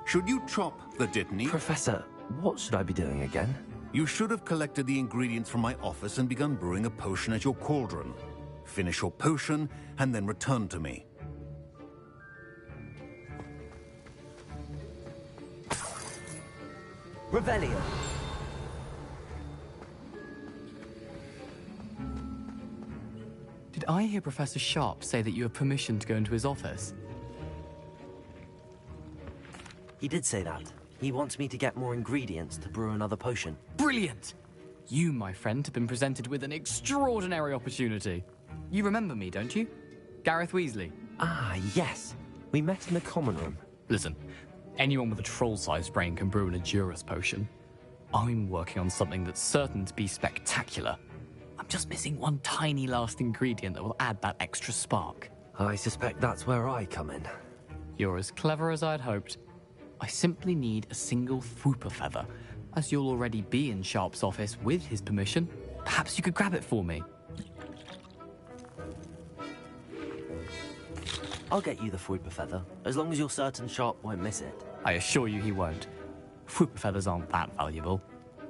Should you chop the Dittany? Professor, what should I be doing again? You should have collected the ingredients from my office and begun brewing a potion at your cauldron. Finish your potion, and then return to me. Revelio. Did I hear Professor Sharp say that you have permission to go into his office? He did say that. He wants me to get more ingredients to brew another potion. Brilliant! You, my friend, have been presented with an extraordinary opportunity. You remember me, don't you? Gareth Weasley. Ah, yes. We met in the common room. Listen, anyone with a troll-sized brain can brew an Edurus potion. I'm working on something that's certain to be spectacular. I'm just missing one tiny last ingredient that will add that extra spark. I suspect that's where I come in. You're as clever as I'd hoped. I simply need a single Fwooper feather. As you'll already be in Sharp's office with his permission, perhaps you could grab it for me. I'll get you the Fwooper feather, as long as you're certain Sharp won't miss it. I assure you he won't. Fwooper feathers aren't that valuable.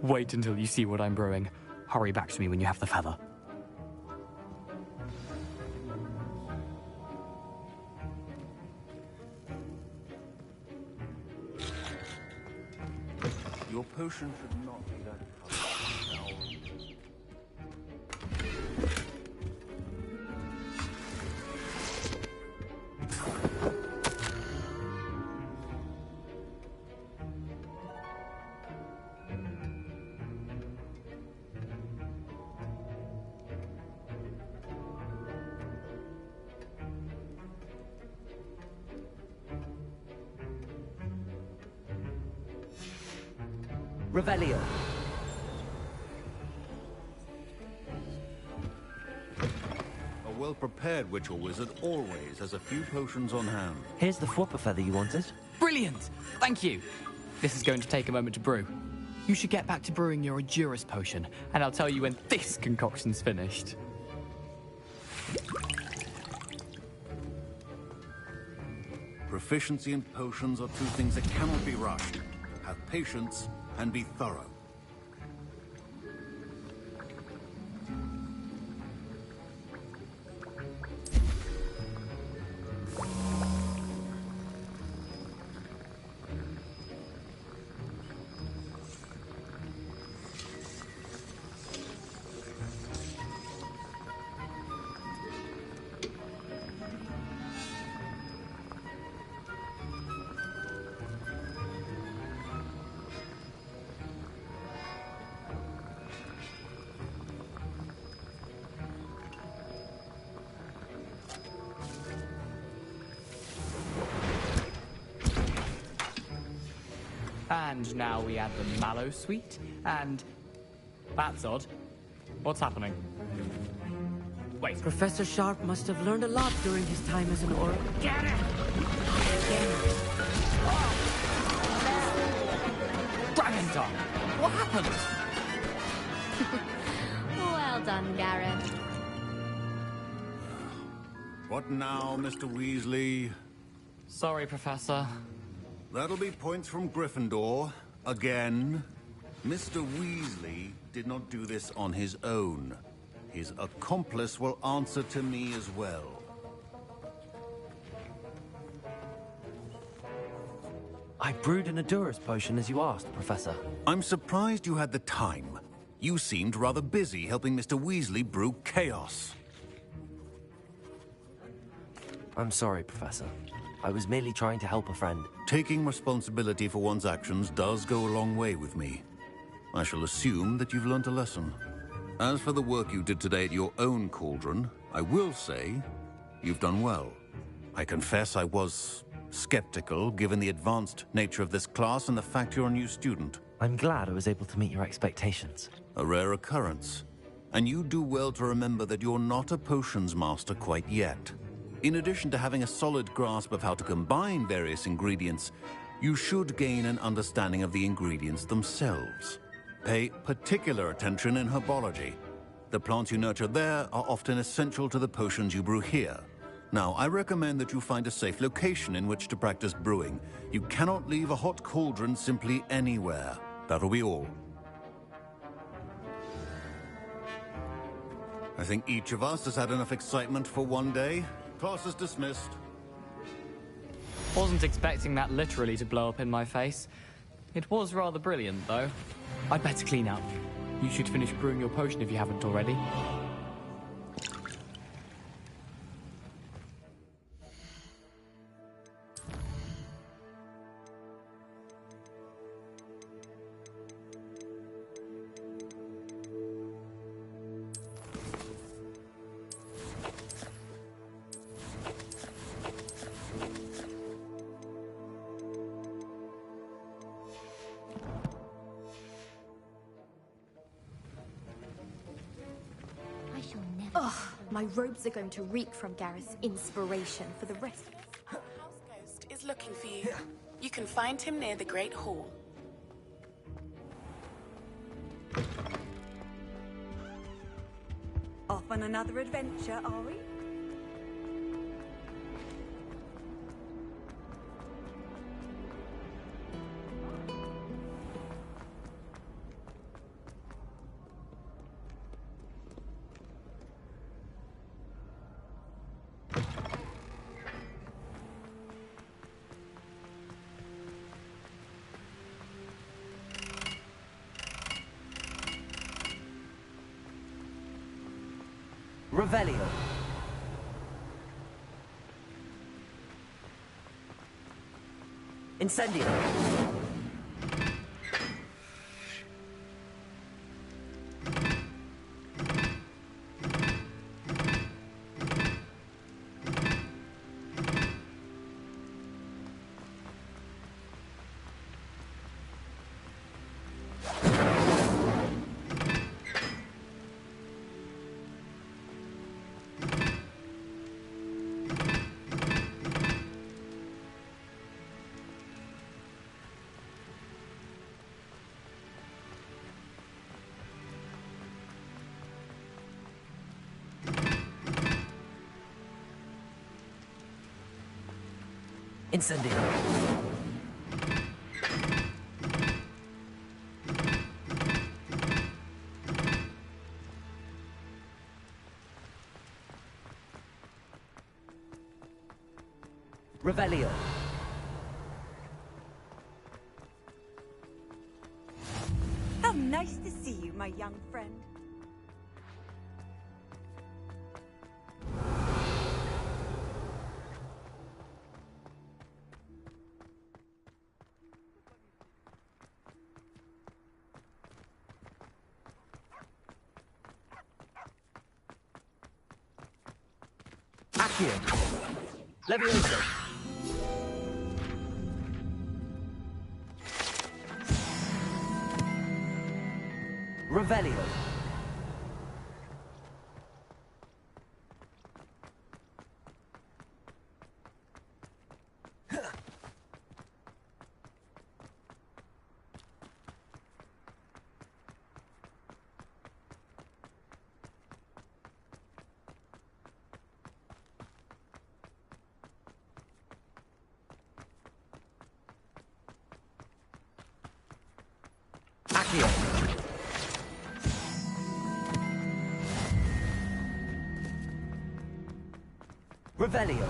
Wait until you see what I'm brewing. Hurry back to me when you have the feather. Your potion should not be that costly. Revelio. A well-prepared witch or wizard always has a few potions on hand. Here's the Fwooper feather you wanted. Brilliant! Thank you. This is going to take a moment to brew. You should get back to brewing your Edurus potion, and I'll tell you when this concoction's finished. Proficiency in potions are two things that cannot be rushed. Have patience and be thorough. And now we add the mallow sweet, and... That's odd. What's happening? Wait. Professor Sharp must have learned a lot during his time as an oracle. Get it! Dragon tongue! What happened? Well done, Gareth. What now, Mr. Weasley? Sorry, Professor. That'll be points from Gryffindor. Again. Mr. Weasley did not do this on his own. His accomplice will answer to me as well. I brewed an Edurus potion as you asked, Professor. I'm surprised you had the time. You seemed rather busy helping Mr. Weasley brew chaos. I'm sorry, Professor. I was merely trying to help a friend. Taking responsibility for one's actions does go a long way with me. I shall assume that you've learnt a lesson. As for the work you did today at your own cauldron, I will say you've done well. I confess I was skeptical, given the advanced nature of this class and the fact you're a new student. I'm glad I was able to meet your expectations. A rare occurrence. And you do well to remember that you're not a potions master quite yet. In addition to having a solid grasp of how to combine various ingredients, you should gain an understanding of the ingredients themselves. Pay particular attention in herbology. The plants you nurture there are often essential to the potions you brew here. Now, I recommend that you find a safe location in which to practice brewing. You cannot leave a hot cauldron simply anywhere. That'll be all. I think each of us has had enough excitement for one day. Class is dismissed. Wasn't expecting that literally to blow up in my face. It was rather brilliant, though. I'd better clean up. You should finish brewing your potion if you haven't already. Ugh, my robes are going to reek from Gareth's inspiration for the rest. House Ghost is looking for you. You can find him near the Great Hall. Off on another adventure, are we? Revelio. Incendio. Incendio. Revelio. How nice to see you, my young friend. Accio. Levioso. Revelio. Accio. Revelio.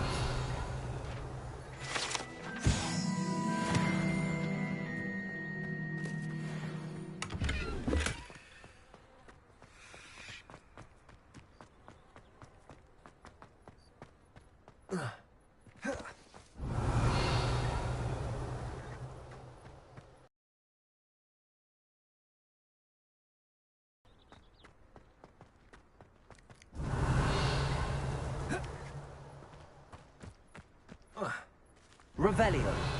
Revelio.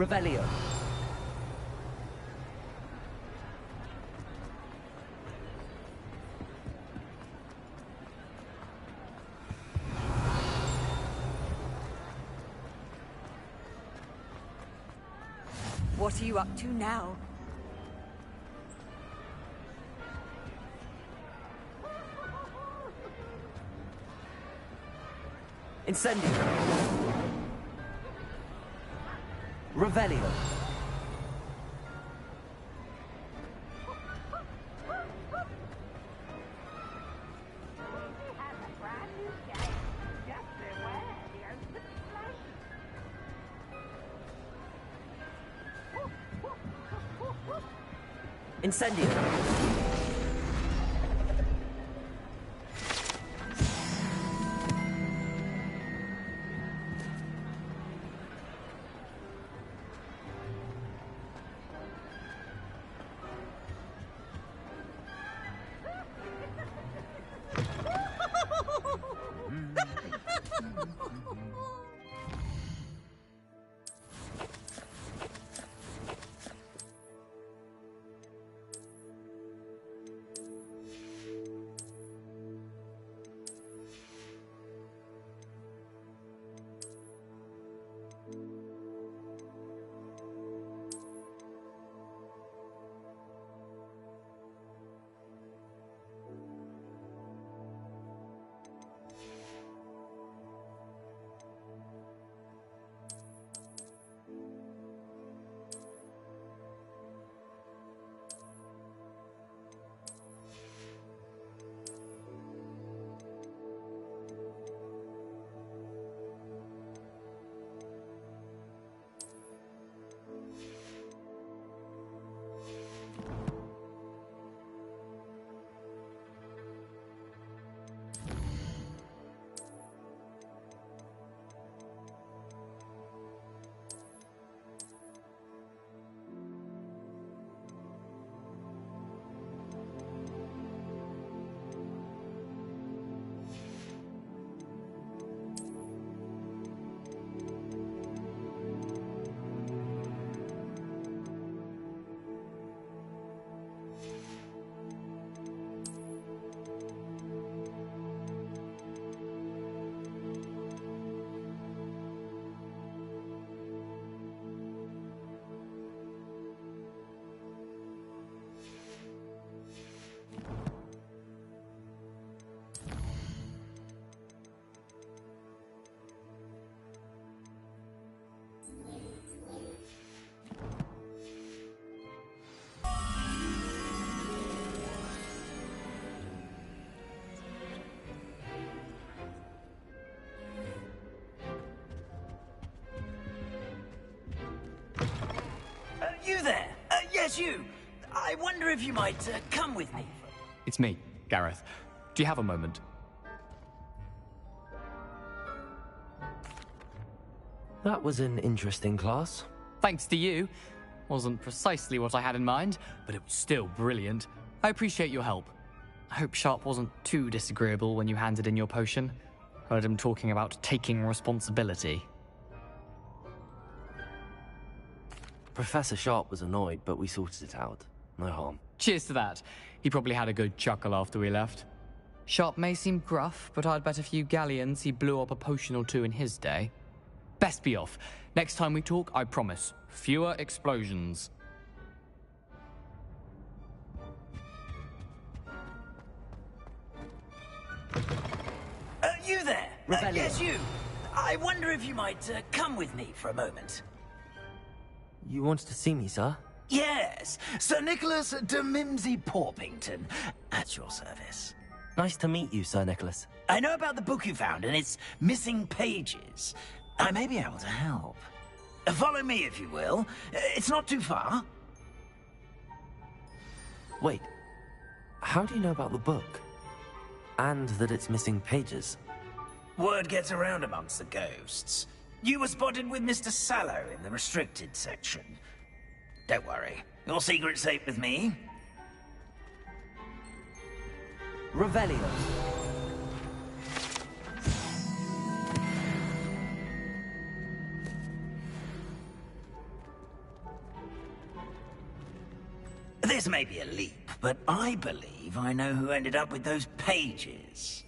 Revelio. What are you up to now? Incendio. Revelio. Incendio. You there? Yes, you. I wonder if you might come with me. It's me, Gareth. Do you have a moment? That was an interesting class. Thanks to you. Wasn't precisely what I had in mind, but it was still brilliant. I appreciate your help. I hope Sharp wasn't too disagreeable when you handed in your potion. Heard him talking about taking responsibility. Professor Sharp was annoyed, but we sorted it out. No harm. Cheers to that. He probably had a good chuckle after we left. Sharp may seem gruff, but I'd bet a few galleons he blew up a potion or two in his day. Best be off. Next time we talk, I promise, fewer explosions. You there? Yes, you. I wonder if you might come with me for a moment. You wanted to see me, sir? Yes, Sir Nicholas de Mimsy Porpington, at your service. Nice to meet you, Sir Nicholas. I know about the book you found and its missing pages. I may be able to help. Follow me, if you will. It's not too far. Wait, how do you know about the book? And that it's missing pages? Word gets around amongst the ghosts. You were spotted with Mr. Sallow in the restricted section. Don't worry, your secret's safe with me. Revelio. This may be a leap, but I believe I know who ended up with those pages.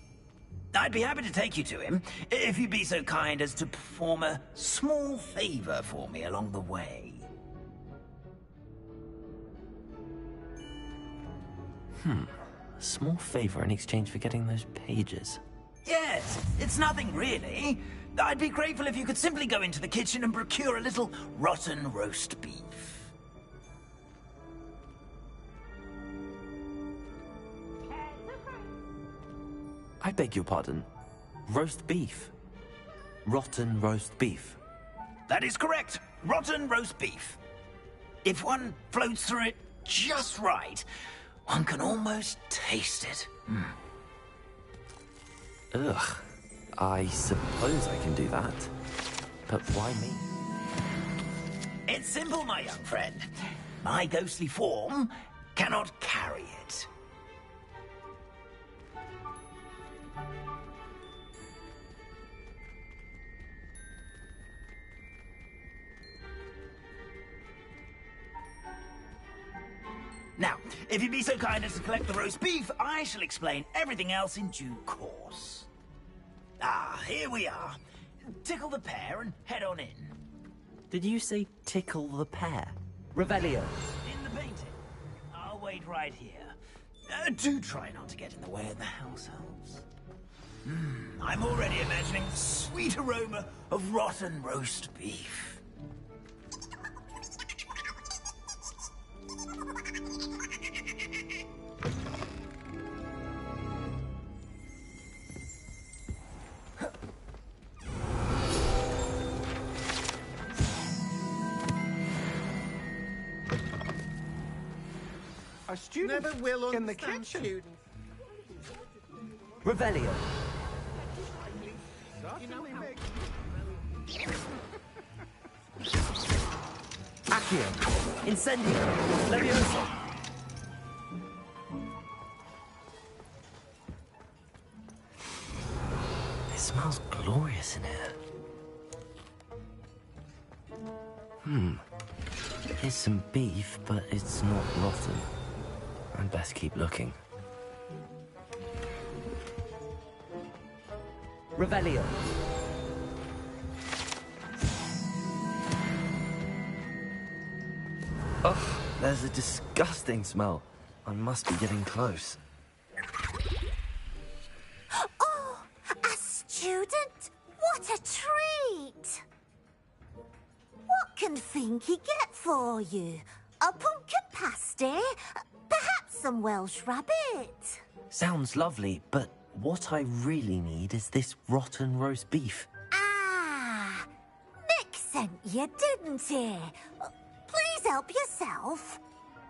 I'd be happy to take you to him, if you'd be so kind as to perform a small favor for me along the way. A small favor in exchange for getting those pages. Yes, it's nothing really. I'd be grateful if you could simply go into the kitchen and procure a little rotten roast beef. I beg your pardon. Roast beef. Rotten roast beef. That is correct. Rotten roast beef. If one floats through it just right, one can almost taste it. Ugh. I suppose I can do that. But why me? It's simple, my young friend. My ghostly form cannot carry it. Now, if you'd be so kind as to collect the roast beef, I shall explain everything else in due course. Ah, here we are. Tickle the pear and head on in. Did you say tickle the pear? Revelio. In the painting. I'll wait right here. Do try not to get in the way of the house elves. I'm already imagining the sweet aroma of rotten roast beef. A student Never will in the understand kitchen. students. Revelio. Accio. Incendio. Levioso. It smells glorious in here. Here's some beef, but it's not rotten. I'd best keep looking. Revelio. Ugh, there's a disgusting smell. I must be getting close. Oh, a student? What a treat! What can Finky get for you? A pumpkin pasty? Perhaps some Welsh rabbit? Sounds lovely, but what I really need is this rotten roast beef. Ah, Nick sent you, didn't he? Please help yourself.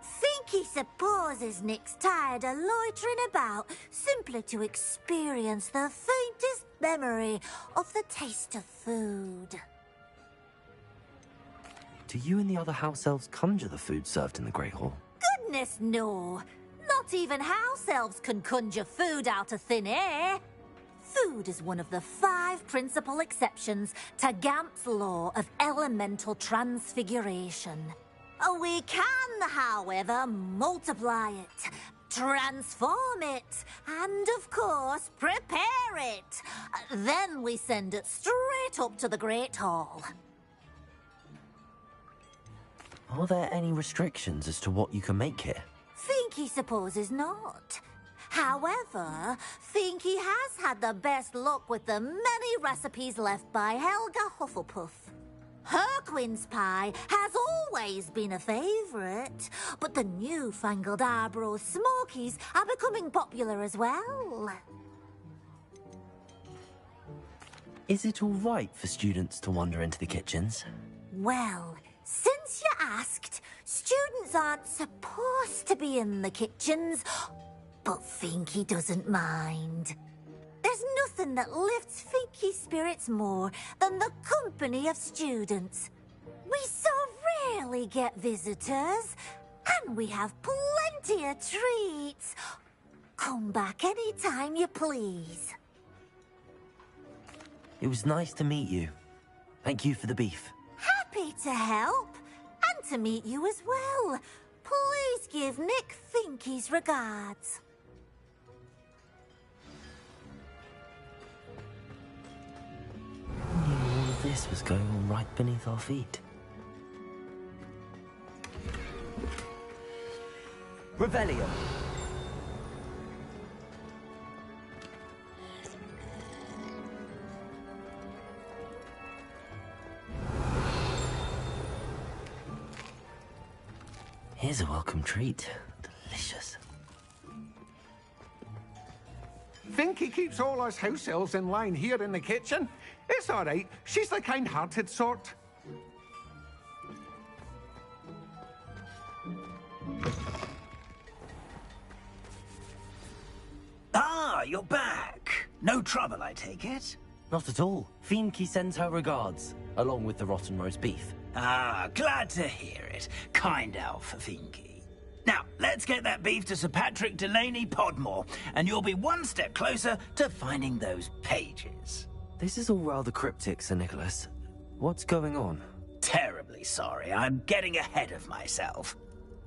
Finky supposes Nick's tired of loitering about simply to experience the faintest memory of the taste of food. Do you and the other house elves conjure the food served in the Great Hall? Goodness, no. Not even house elves can conjure food out of thin air. Food is one of the 5 principal exceptions to Gamp's law of elemental transfiguration. We can, however, multiply it, transform it, and, of course, prepare it. Then we send it straight up to the Great Hall. Are there any restrictions as to what you can make here? Finky supposes not. However, Finky has had the best luck with the many recipes left by Helga Hufflepuff. Her quince pie has always been a favourite, but the newfangled Arbroath Smokies are becoming popular as well. Is it all right for students to wander into the kitchens? Well, since you asked, students aren't supposed to be in the kitchens, but Finky doesn't mind. There's nothing that lifts Finky's spirits more than the company of students. We so rarely get visitors, and we have plenty of treats. Come back any time you please. It was nice to meet you. Thank you for the beef. Happy to help, and to meet you as well. Please give Nick Finky's regards. I knew all of this was going on right beneath our feet. Revelio. Here's a welcome treat. Delicious. Think he keeps all us house elves in line here in the kitchen? It's all right. She's the kind-hearted sort. Ah, you're back. No trouble, I take it? Not at all. Fienke sends her regards, along with the rotten roast beef. Ah, glad to hear it. Kind elf, Fienke. Now, let's get that beef to Sir Patrick Delaney Podmore, and you'll be one step closer to finding those pages. This is all rather cryptic, Sir Nicholas. What's going on? Terribly sorry, I'm getting ahead of myself.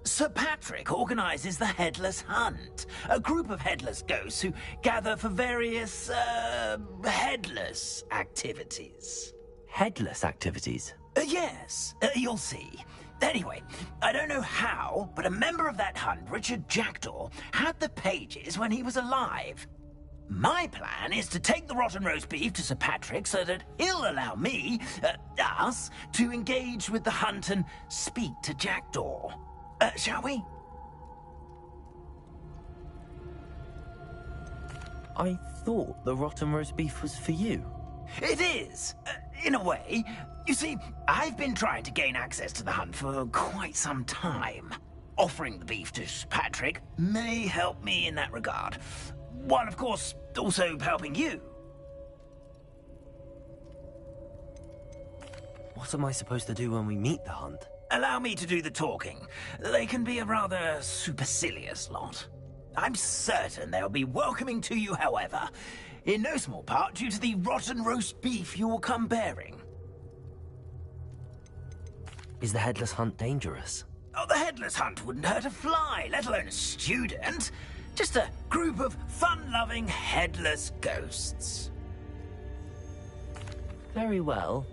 Sir Patrick organizes the Headless Hunt, a group of headless ghosts who gather for various, headless activities. Headless activities? Yes, you'll see. Anyway, I don't know how, but a member of that hunt, Richard Jackdaw, had the pages when he was alive. My plan is to take the rotten roast beef to Sir Patrick so that he'll allow me, us, to engage with the hunt and speak to Jackdaw. Shall we? I thought the rotten roast beef was for you. It is, in a way. You see, I've been trying to gain access to the hunt for quite some time. Offering the beef to Sir Patrick may help me in that regard. While, of course, also helping you. What am I supposed to do when we meet the hunt? Allow me to do the talking. They can be a rather supercilious lot. I'm certain they'll be welcoming to you, however, in no small part due to the rotten roast beef you will come bearing. Is the Headless Hunt dangerous? Oh, the Headless Hunt wouldn't hurt a fly, let alone a student. Just a group of fun-loving headless ghosts. Very well.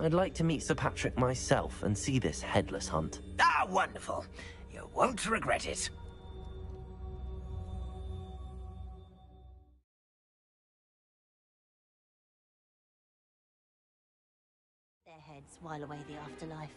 I'd like to meet Sir Patrick myself and see this Headless Hunt. Ah, wonderful. You won't regret it. Their heads while away the afterlife.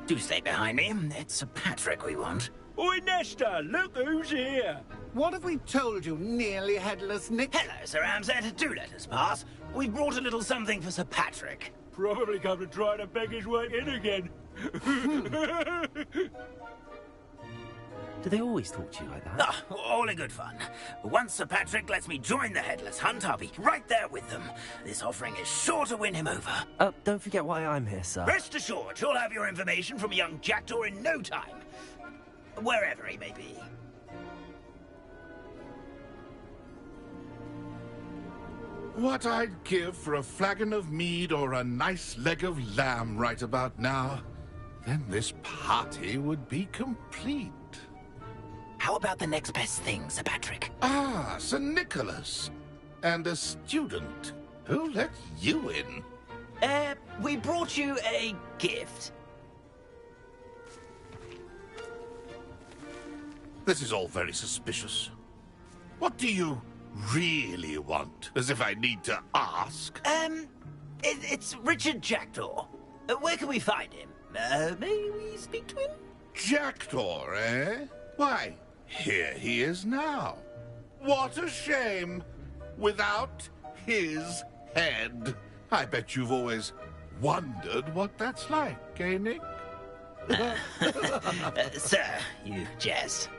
Do stay behind me. It's Sir Patrick we want. Oi, Nesta, look who's here. What have we told you, nearly headless Nick? Hello, Sir Ramsay. Do let us pass. We've brought a little something for Sir Patrick. Probably come to try to beg his way in again. Do they always talk to you like that? Ah, all in good fun. Once Sir Patrick lets me join the Headless Hunt, I'll be right there with them. This offering is sure to win him over. Don't forget why I'm here, sir. Rest assured, you'll have your information from a young Jackdaw in no time. Wherever he may be. What I'd give for a flagon of mead or a nice leg of lamb right about now. Then this party would be complete. How about the next best thing, Sir Patrick? Ah, Sir Nicholas. And a student. Who let you in? We brought you a gift. This is all very suspicious. What do you really want? As if I need to ask. It's Richard Jackdaw. Where can we find him? May we speak to him? Jackdaw, eh? Why, here he is now. What a shame. Without his head. I bet you've always wondered what that's like, eh, Nick? Sir, you jest.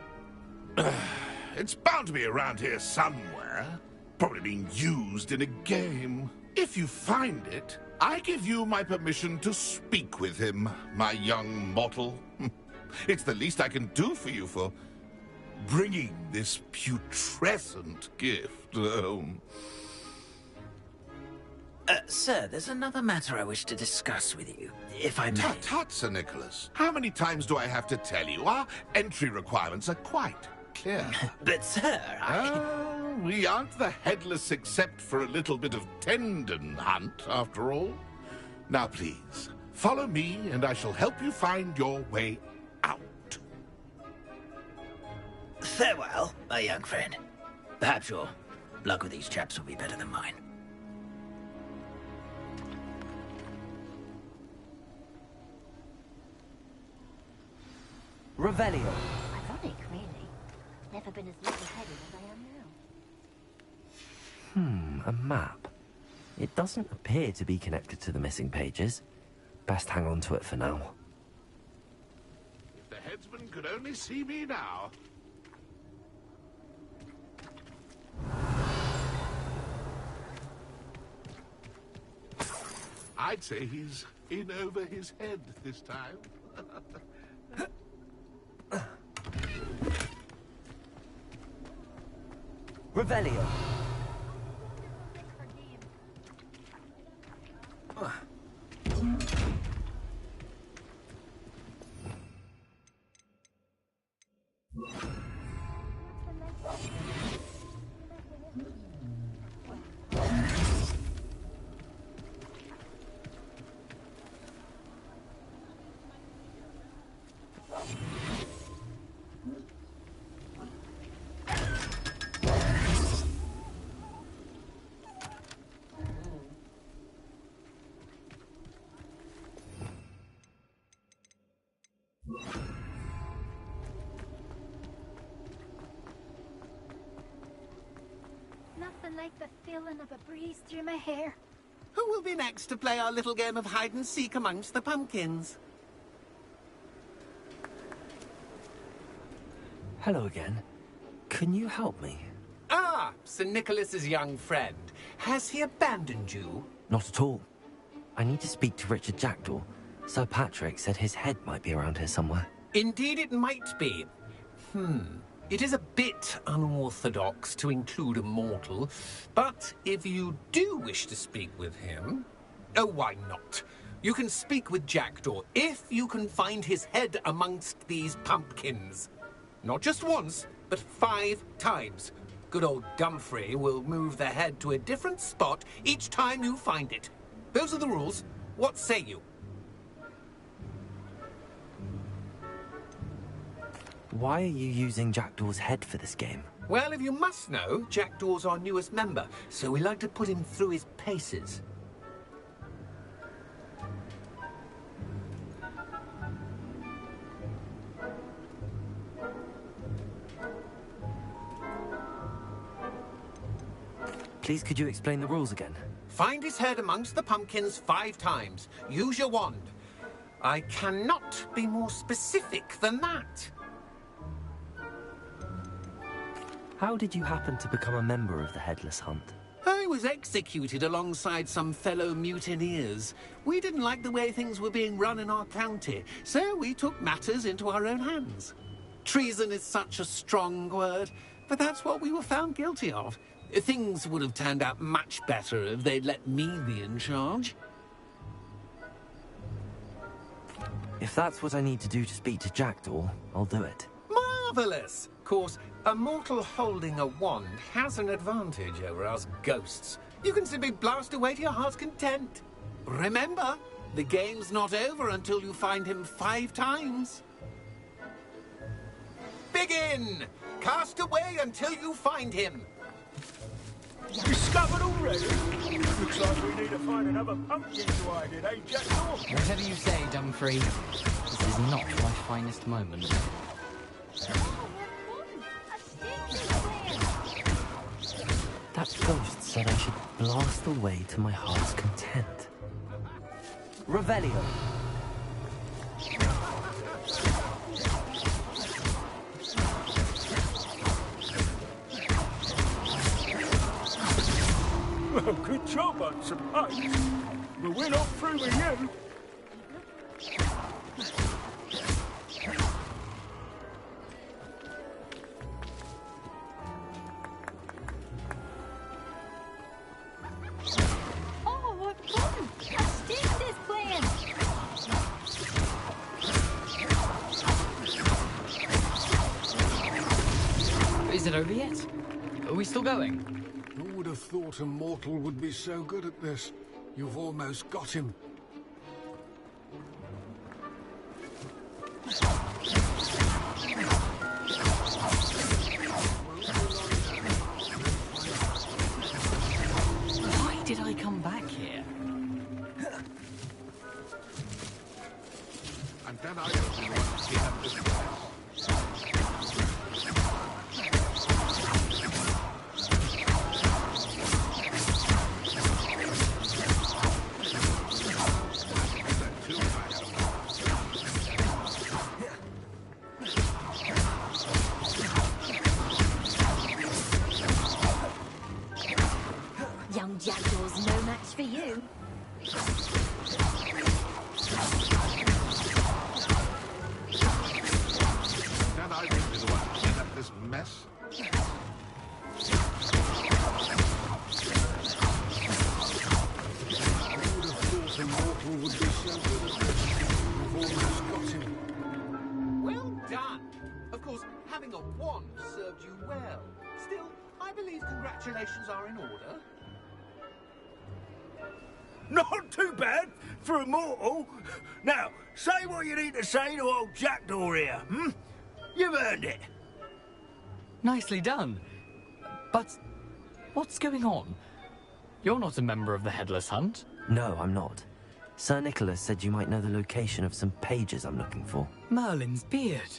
It's bound to be around here somewhere. Probably being used in a game. If you find it, I give you my permission to speak with him, my young mortal. It's the least I can do for you for bringing this putrescent gift home. Sir, there's another matter I wish to discuss with you, if I may. Tut, Sir Nicholas. How many times do I have to tell you? Our entry requirements are quite clear. But, sir, we aren't the headless except for a little bit of tendon hunt, after all. Now, please, follow me, and I shall help you find your way out. Farewell, my young friend. Perhaps your luck with these chaps will be better than mine. Revelio. Ironic, really. Never been as level-headed as I am now. A map. It doesn't appear to be connected to the missing pages. Best hang on to it for now. If the headsman could only see me now. I'd say he's in over his head this time. Revelio. Nothing like the feeling of a breeze through my hair. Who will be next to play our little game of hide-and-seek amongst the pumpkins? Hello again. Can you help me? Ah, Sir Nicholas's young friend. Has he abandoned you? Not at all. I need to speak to Richard Jackdaw. Sir Patrick said his head might be around here somewhere. Indeed it might be. It is a bit unorthodox to include a mortal, but if you do wish to speak with him... Oh, why not? You can speak with Jackdaw if you can find his head amongst these pumpkins. Not just once, but 5 times. Good old Dumfrey will move the head to a different spot each time you find it. Those are the rules. What say you? Why are you using Jackdaw's head for this game? Well, if you must know, Jackdaw's our newest member, so we like to put him through his paces. Please, could you explain the rules again? Find his head amongst the pumpkins 5 times. Use your wand. I cannot be more specific than that. How did you happen to become a member of the Headless Hunt? I was executed alongside some fellow mutineers. We didn't like the way things were being run in our county, so we took matters into our own hands. Treason is such a strong word, but that's what we were found guilty of. Things would have turned out much better if they'd let me be in charge. If that's what I need to do to speak to Jackdaw, I'll do it. Marvellous! Of course, a mortal holding a wand has an advantage over us ghosts. You can simply blast away to your heart's content. Remember, the game's not over until you find him 5 times. Begin! Cast away until you find him. Discovered already? Looks like we need to find another pumpkin to hide in, eh, Jackdaw? Whatever you say, Dumfrey. This is not my finest moment. That ghost said I should blast away to my heart's content. Revelio. Well, good job, I suppose. But we're not through with you. Oh, what fun! A stink is playing! Is it over yet? Are we still going? Who would have thought a mortal would be so good at this? You've almost got him. Why did I come back here? And then I don't want to see him this place. Young Jackdaw's no match for you. Can't I be the one to clean up this mess? I would have thought a mortal would be so good at this. You've almost got him. Well done. Of course, having a wand served you well. Still, I believe congratulations are in order. Not too bad for a mortal. Now, say what you need to say to old Jackdaw here, hmm? You've earned it. Nicely done. But what's going on? You're not a member of the Headless Hunt. No, I'm not. Sir Nicholas said you might know the location of some pages I'm looking for. Merlin's beard.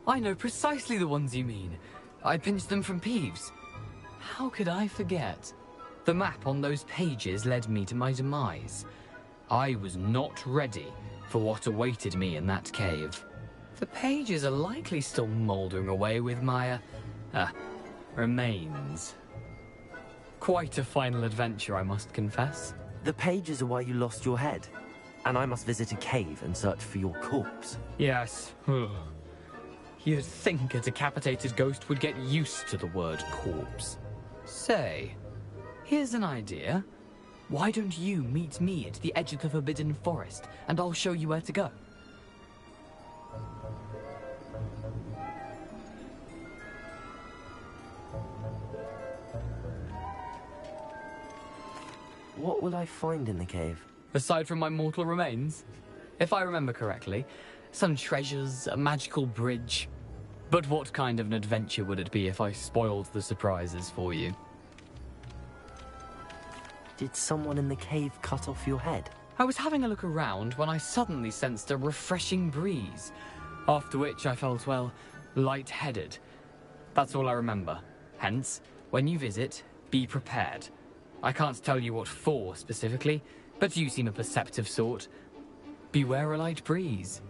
I know precisely the ones you mean. I pinched them from Peeves. How could I forget? The map on those pages led me to my demise. I was not ready for what awaited me in that cave. The pages are likely still mouldering away with my, remains. Quite a final adventure, I must confess. The pages are why you lost your head, and I must visit a cave and search for your corpse. Yes. You'd think a decapitated ghost would get used to the word corpse. Say, here's an idea. Why don't you meet me at the edge of the Forbidden Forest, and I'll show you where to go? What will I find in the cave? Aside from my mortal remains? If I remember correctly, some treasures, a magical bridge. But what kind of an adventure would it be if I spoiled the surprises for you? Did someone in the cave cut off your head? I was having a look around when I suddenly sensed a refreshing breeze, after which I felt, well, lightheaded. That's all I remember. Hence, when you visit, be prepared. I can't tell you what for specifically, but you seem a perceptive sort. Beware a light breeze.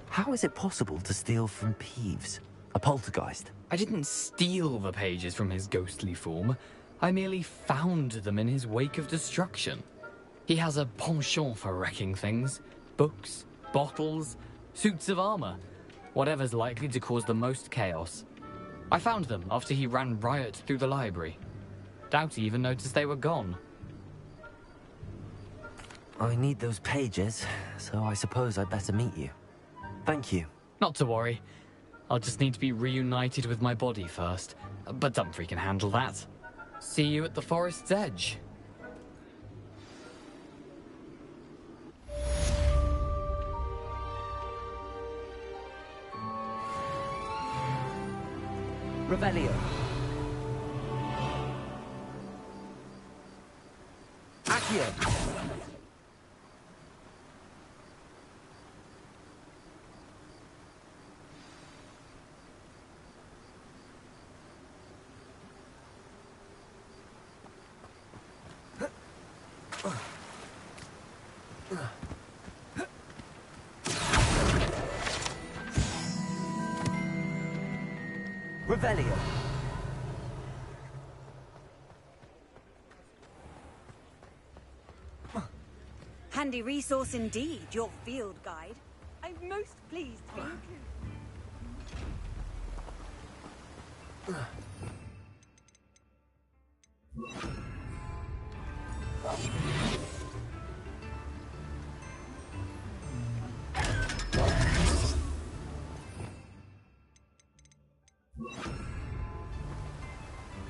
How is it possible to steal from Peeves, a poltergeist? I didn't steal the pages from his ghostly form. I merely found them in his wake of destruction. He has a penchant for wrecking things. Books, bottles, suits of armor. Whatever's likely to cause the most chaos. I found them after he ran riot through the library. Doubt he even noticed they were gone. I need those pages, so I suppose I'd better meet you. Thank you. Not to worry. I'll just need to be reunited with my body first. But Dumfries can handle that. See you at the forest's edge. Revelio. Accio. Revelio. Handy resource indeed, your field guide. I'm most pleased to be included.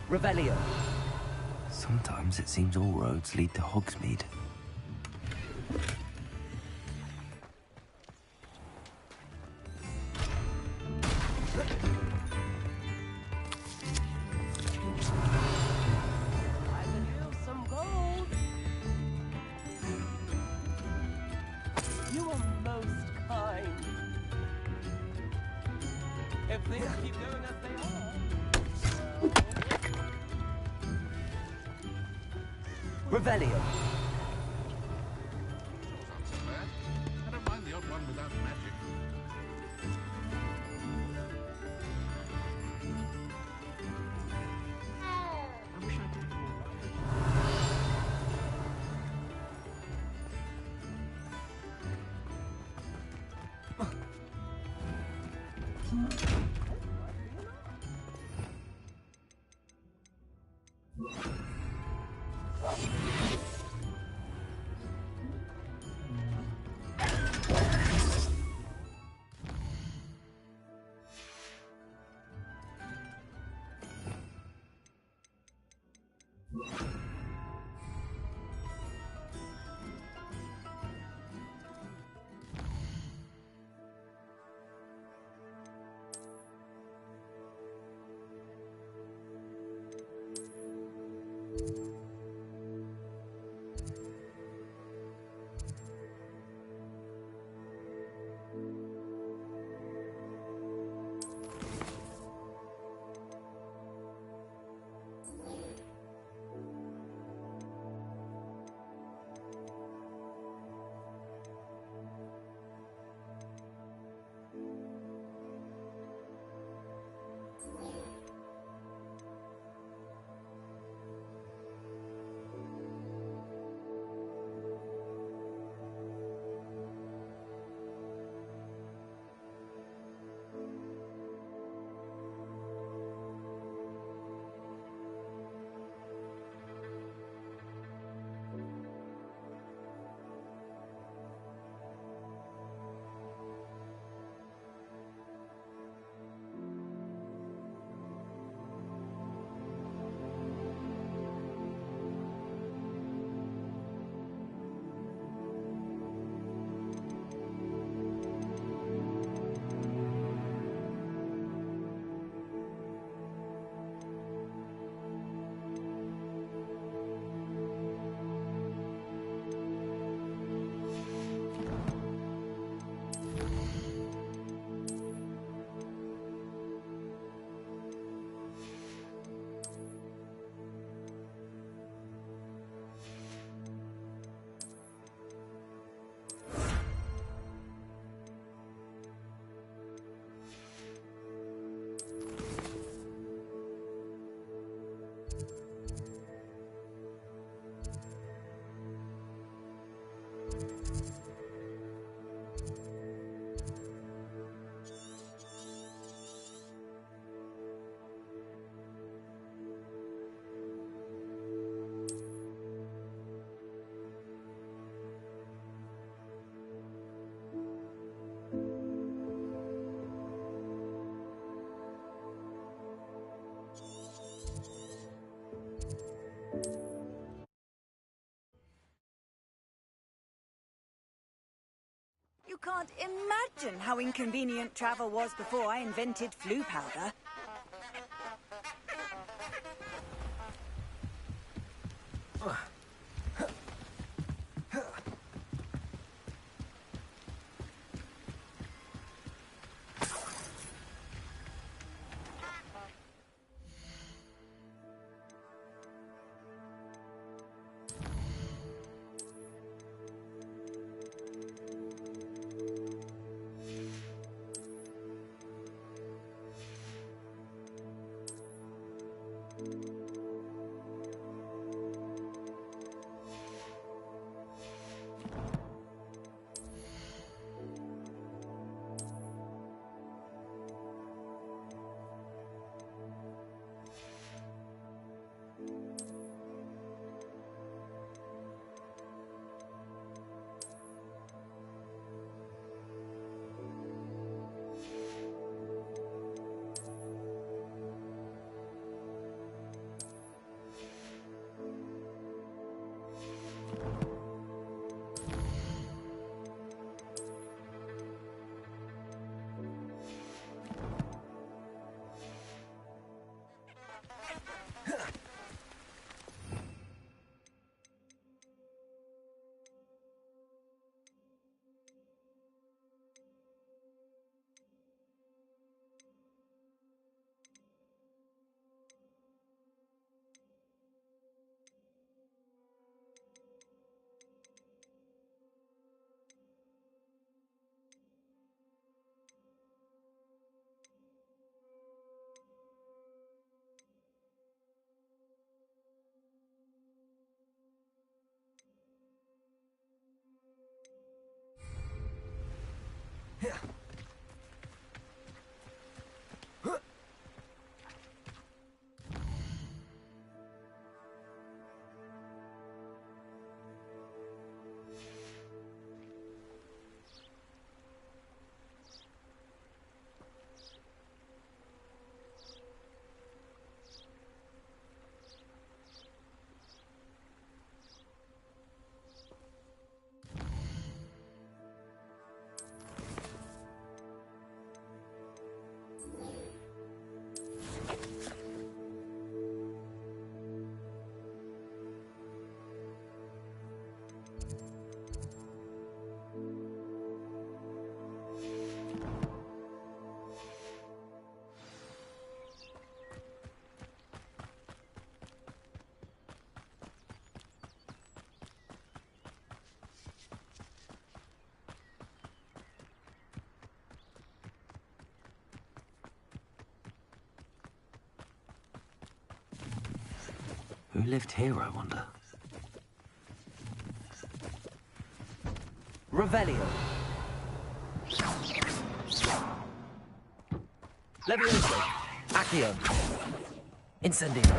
Revelio. Sometimes it seems all roads lead to Hogsmeade. If things keep going as they are... Revelio. I don't mind the odd one without magic. I wish I did You can't imagine how inconvenient travel was before I invented flu powder. Who lived here, I wonder? Revelio. Levioso. Accio. Incendio.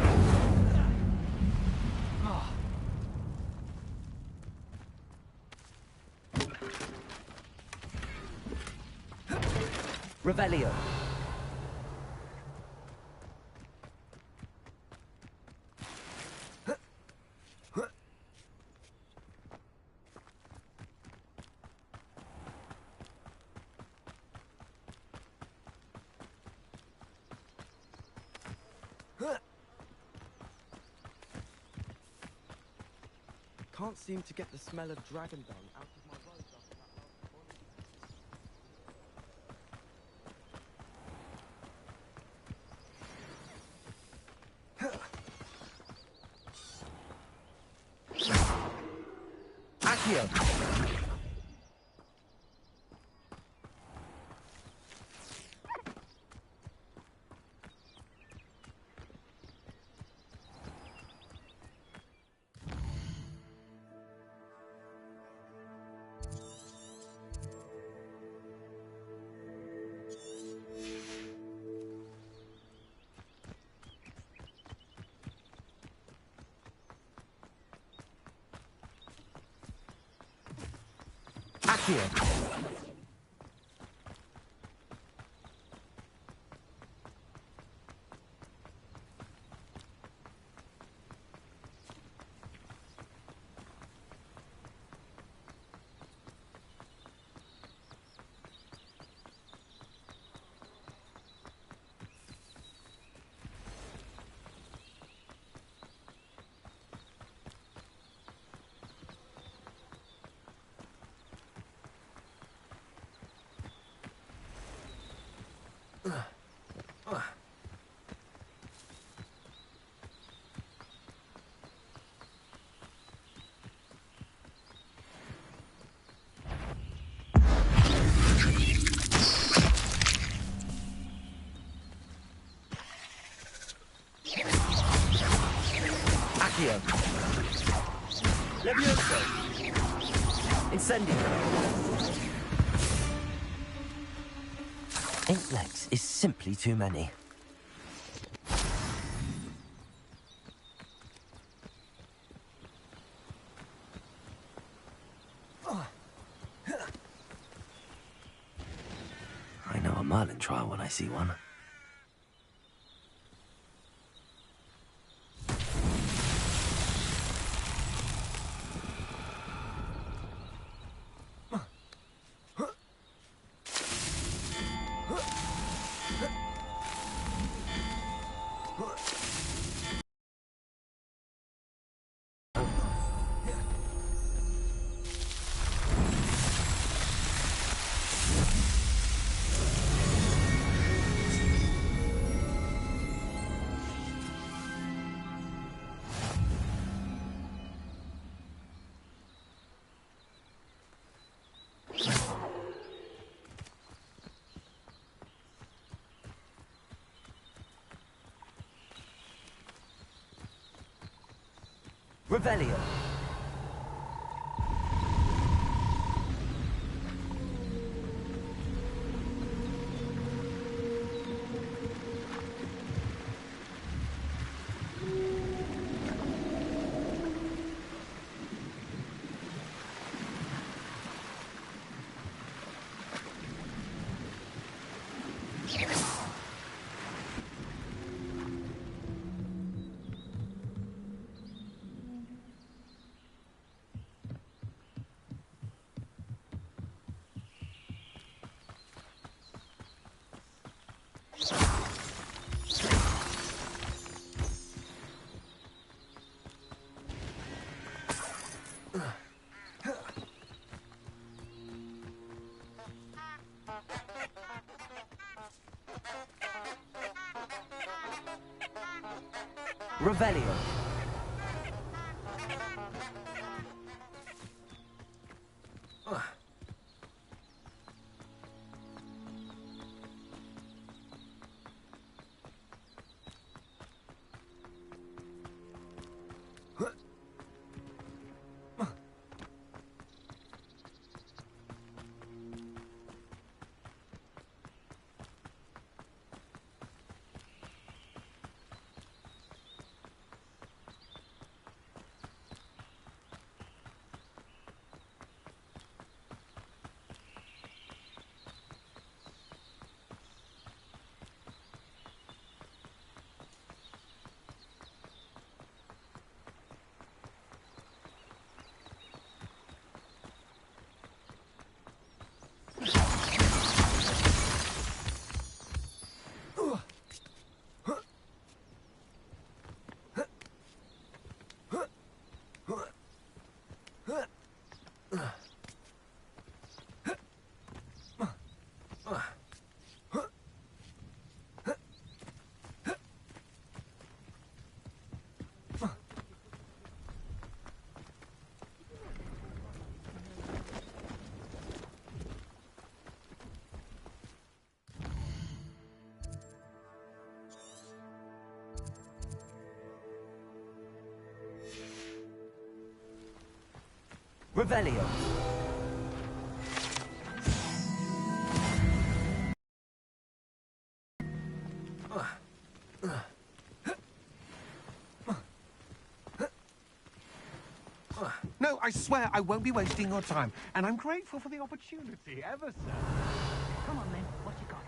Revelio. Can't seem to get the smell of dragon dung out of my robes after that. Accio. Accio. Accio. Levioso. Incendio. 8 legs is simply too many. I know a Merlin trial when I see one. Revelio. Revelio. Revelio. No, I swear I won't be wasting your time, and I'm grateful for the opportunity, ever so. Come on, then. What you got?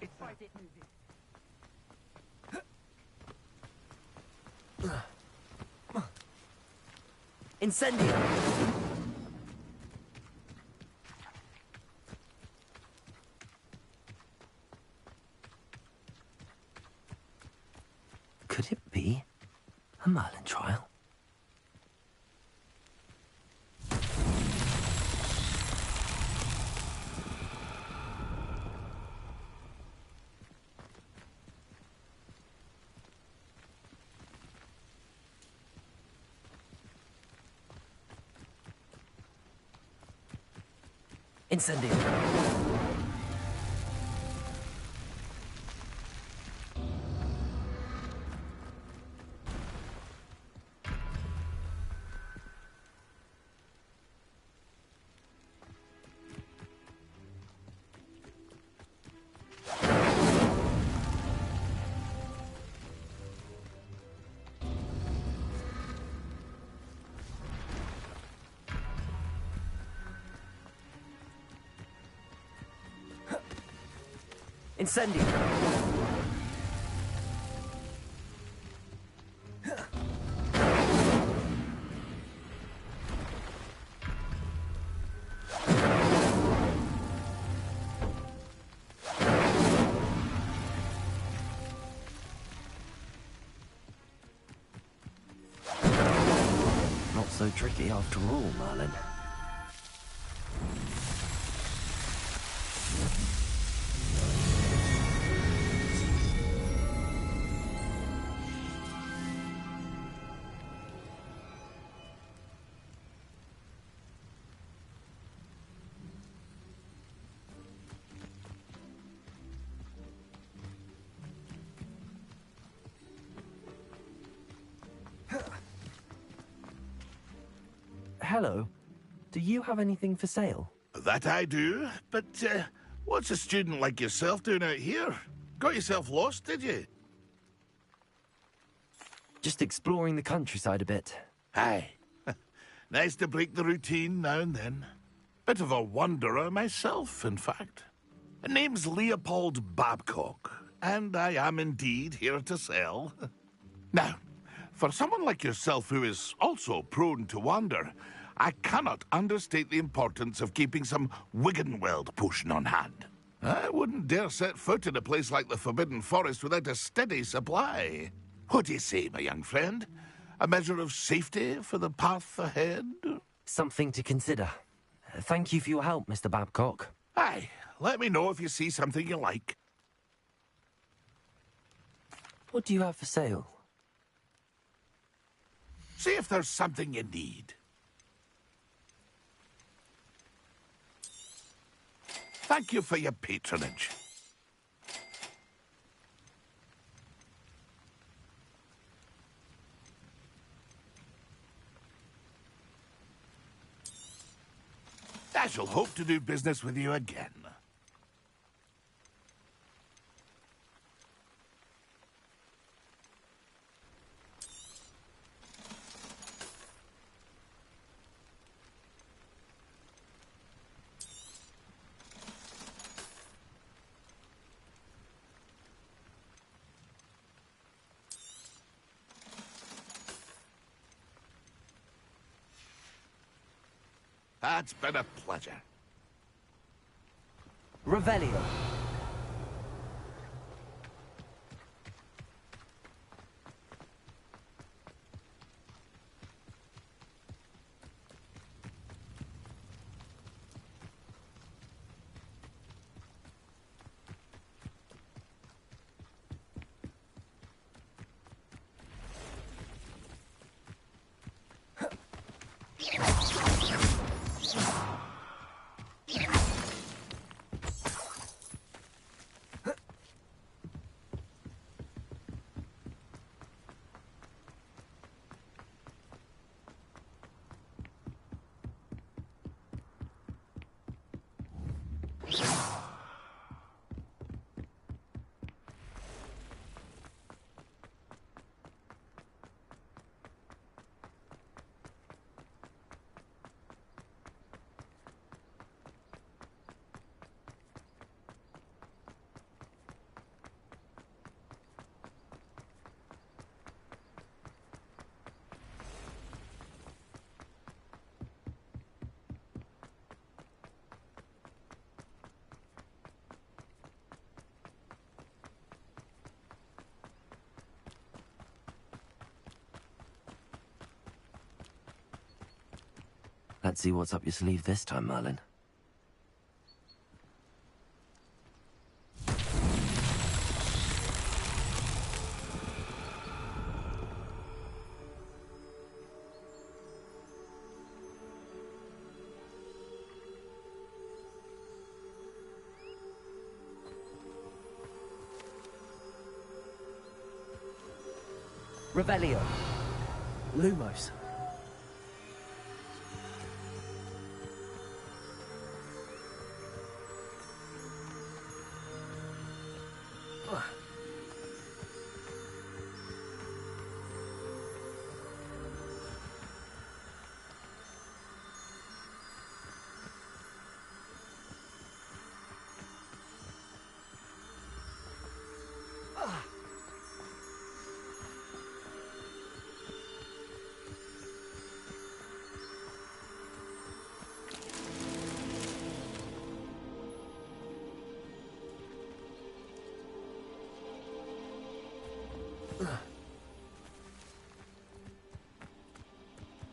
It's Why is it moving? Incendio. Could it be a Merlin trial? Incendio. Incendio. Not so tricky after all, Merlin. Hello. Do you have anything for sale? That I do, but what's a student like yourself doing out here? Got yourself lost, did you? Just exploring the countryside a bit. Aye. Nice to break the routine now and then. Bit of a wanderer myself, in fact. Name's Leopold Babcock, and I am indeed here to sell. Now, for someone like yourself who is also prone to wander, I cannot understate the importance of keeping some Wiggenweld potion on hand. I wouldn't dare set foot in a place like the Forbidden Forest without a steady supply. What do you say, my young friend? A measure of safety for the path ahead? Something to consider. Thank you for your help, Mr. Babcock. Aye, let me know if you see something you like. What do you have for sale? See if there's something you need. Thank you for your patronage. I shall hope to do business with you again. It's been a pleasure. Revelio. Let's see what's up your sleeve this time, Merlin. Revelio. Lumos.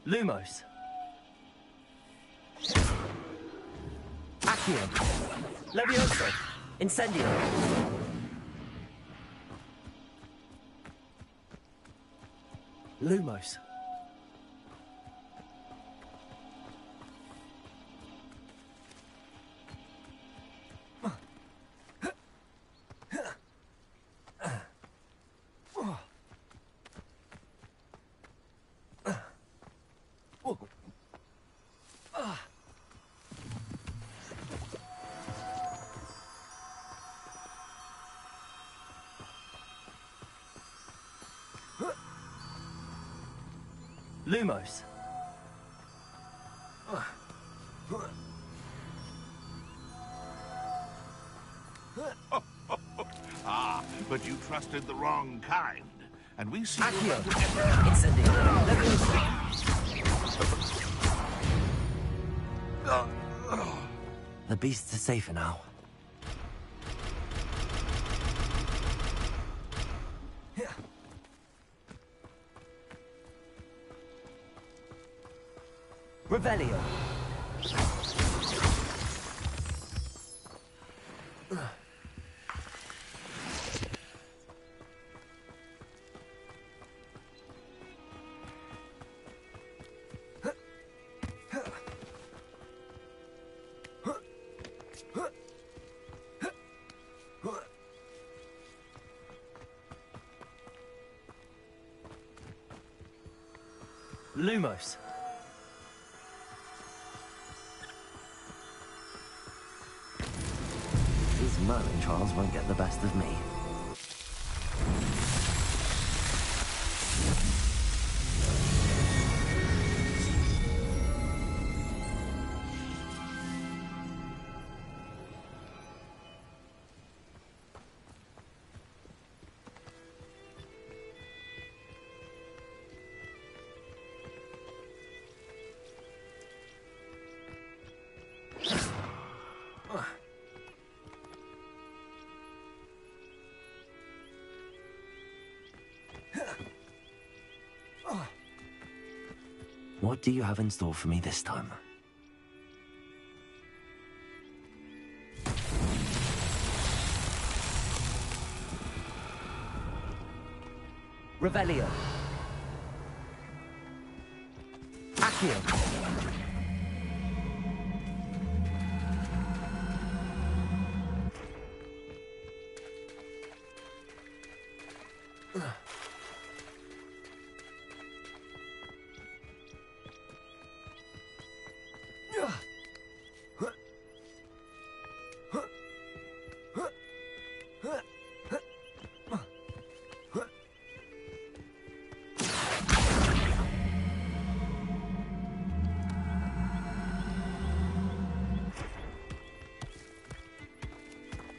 Lumos. Accio. Levioso. Incendio. Lumos. Lumos. Ah, but you trusted the wrong kind. And we see Accio. you... Incendio. The beasts are safer now. Revelio. Lumos. These Merlin trials won't get the best of me. What do you have in store for me this time? Revelio. Accio.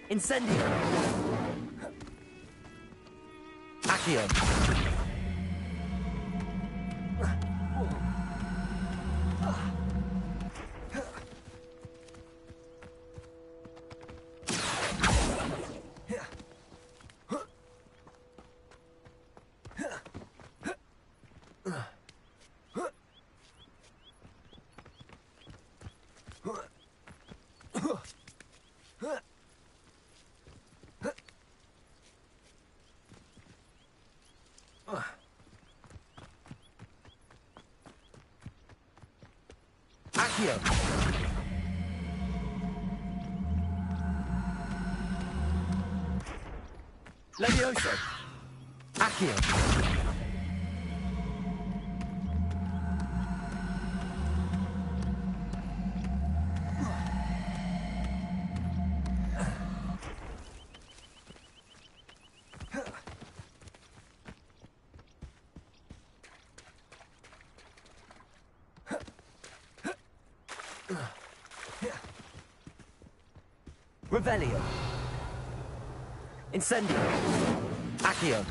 Incendio. Accio. Accio. Levioso. Accio. Revelio. Incendio. Accio.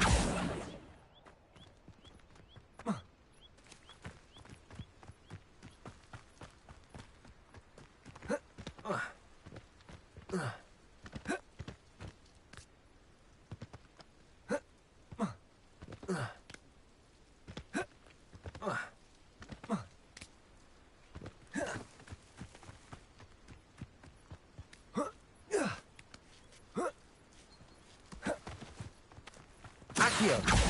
Accio.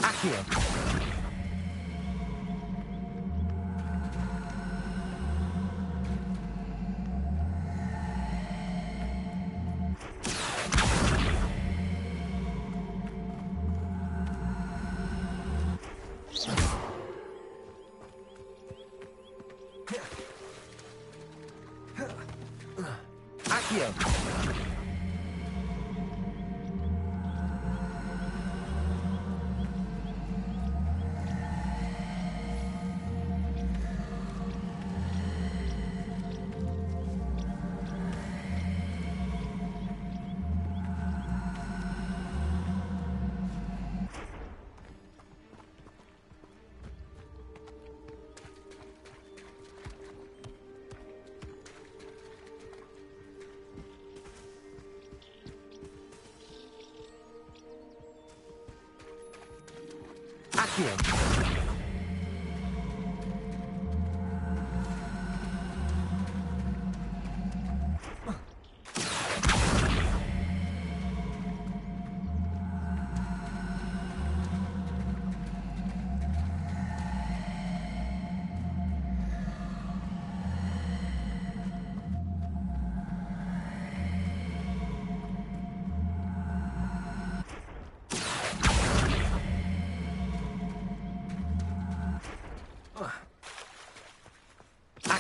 Accio. Accio. Accio.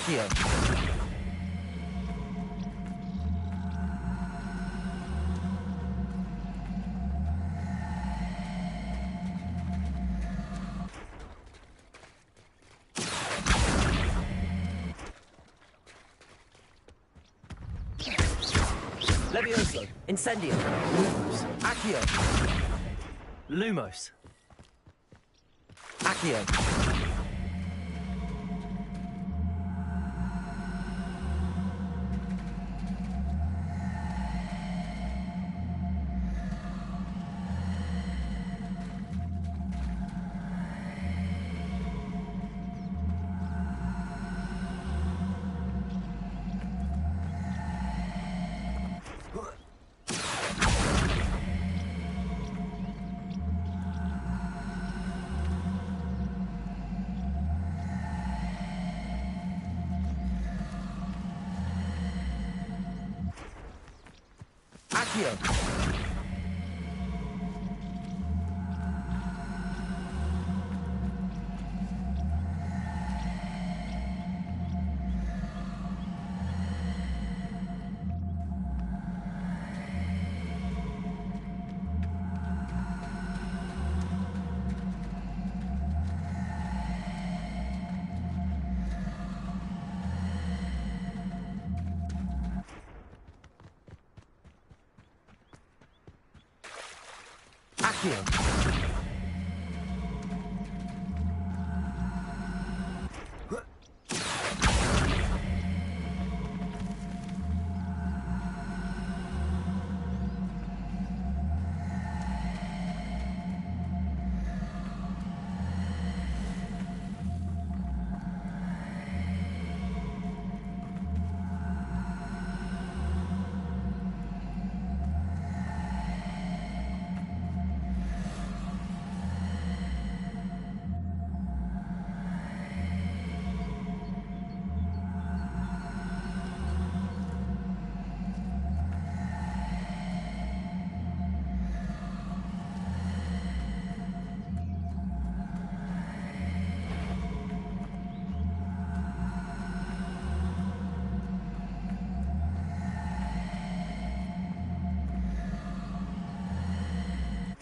Accio. Levioso. Incendio. Lumos. Accio. Lumos. Accio. Accio. Accio.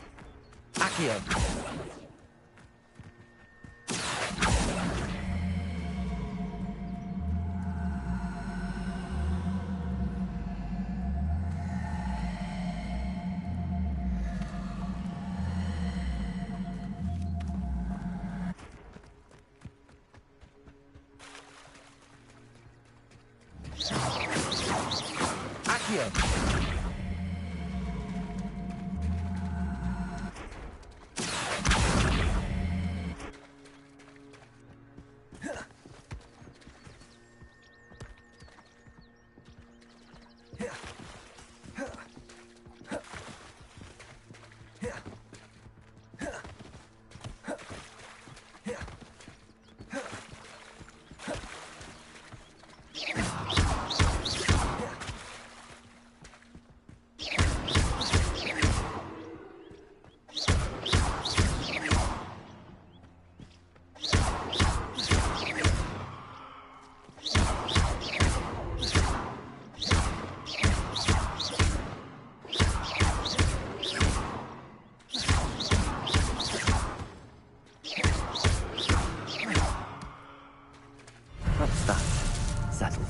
Accio. Accio. What's that? Settled.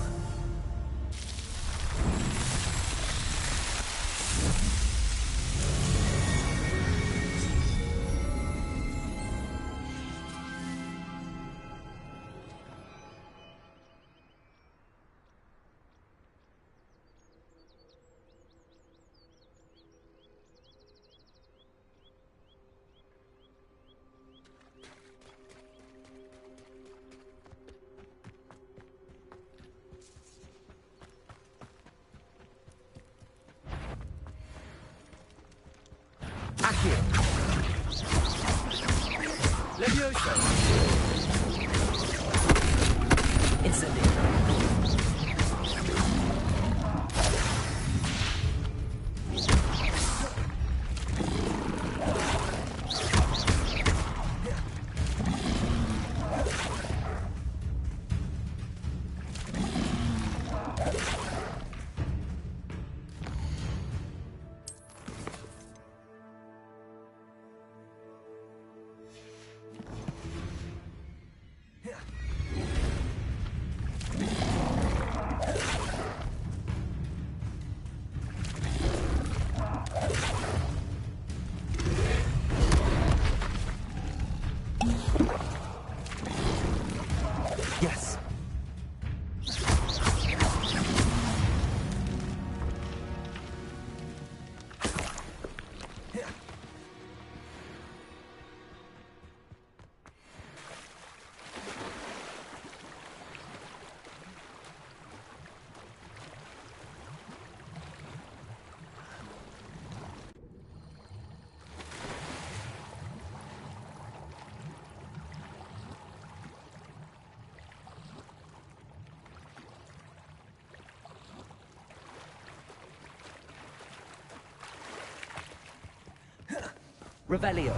Revelio.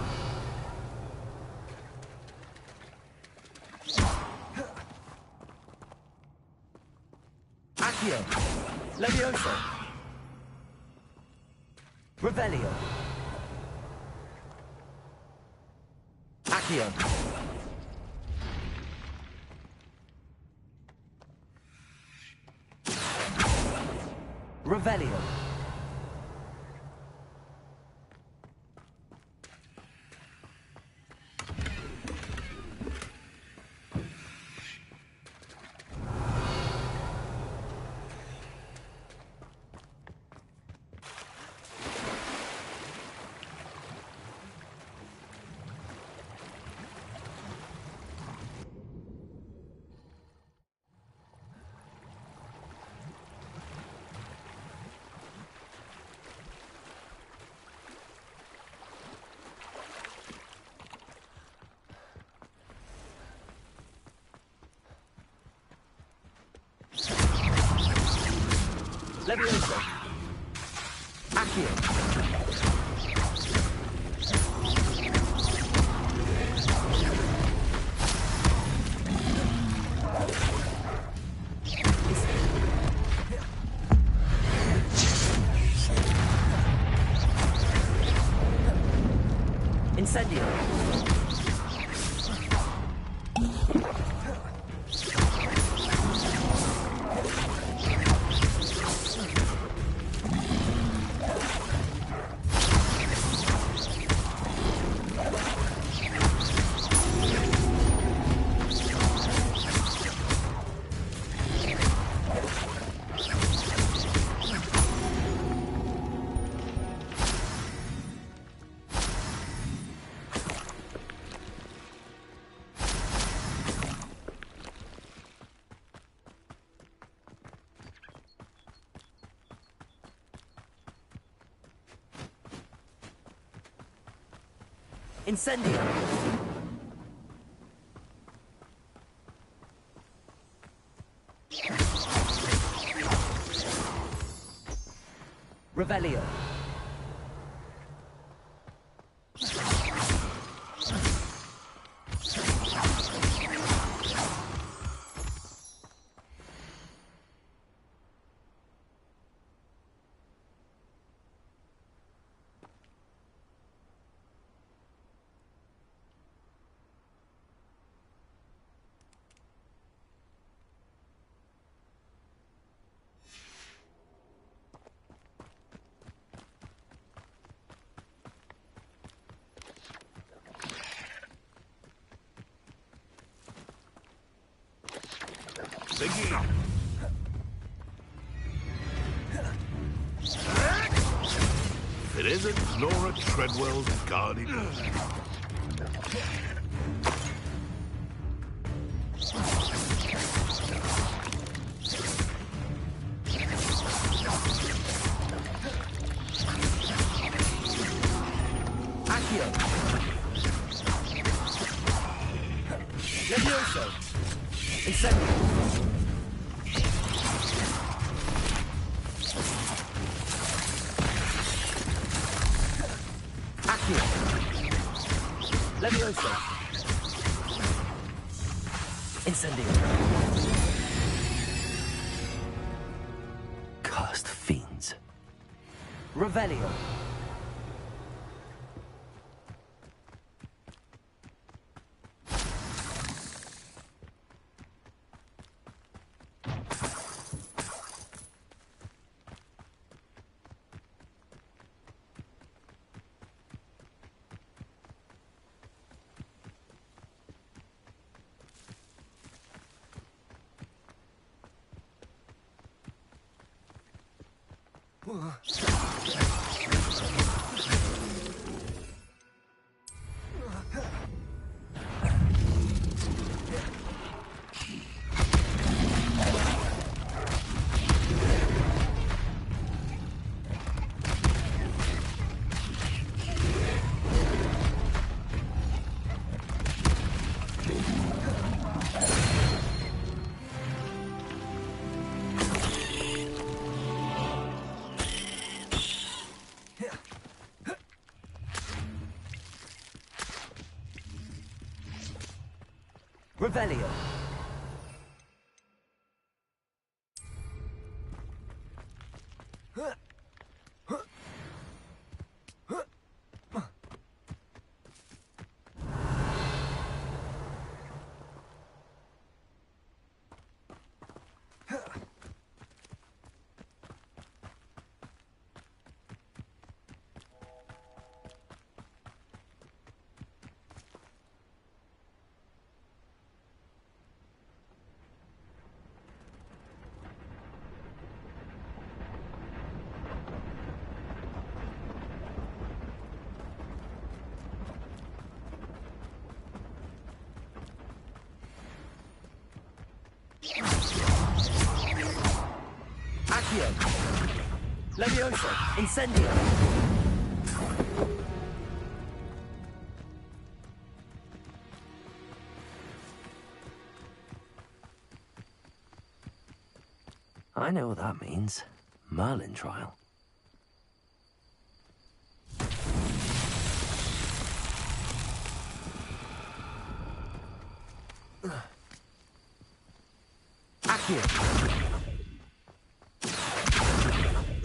Accio. Levioso. Revelio. Accio. Revelio. Levioso. Accio. Incendio. Incendio. Revelio. Begin. If it isn't Laura Treadwell's guardian. Accio. Levioso. Incendio. Levioso. Incendio. Cursed fiends. Revelio. Revelio. Accio. Levioso. Incendio. I know what that means. Merlin trial. Accio.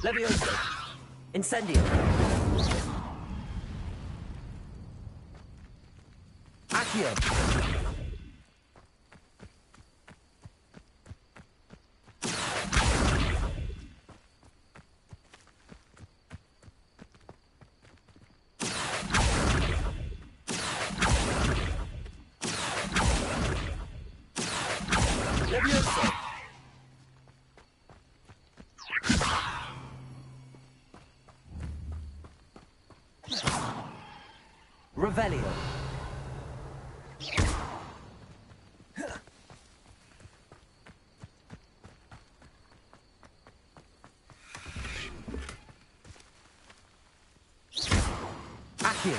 Levioso. Incendio. Accio. Levioso. Revelio. Accio.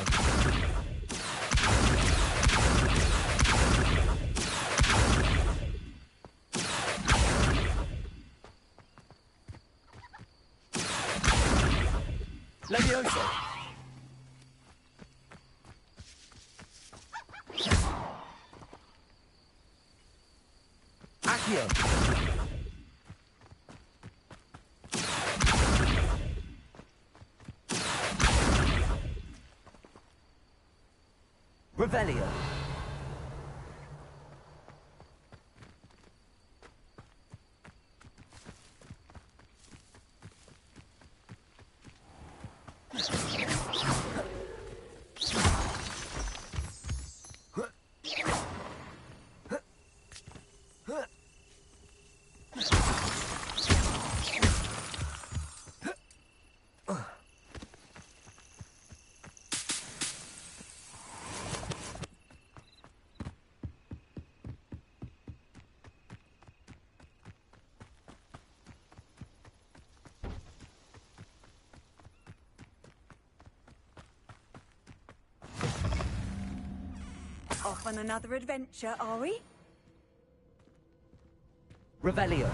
Levioso. Accio. Revelio. Off on another adventure, are we? Revelio.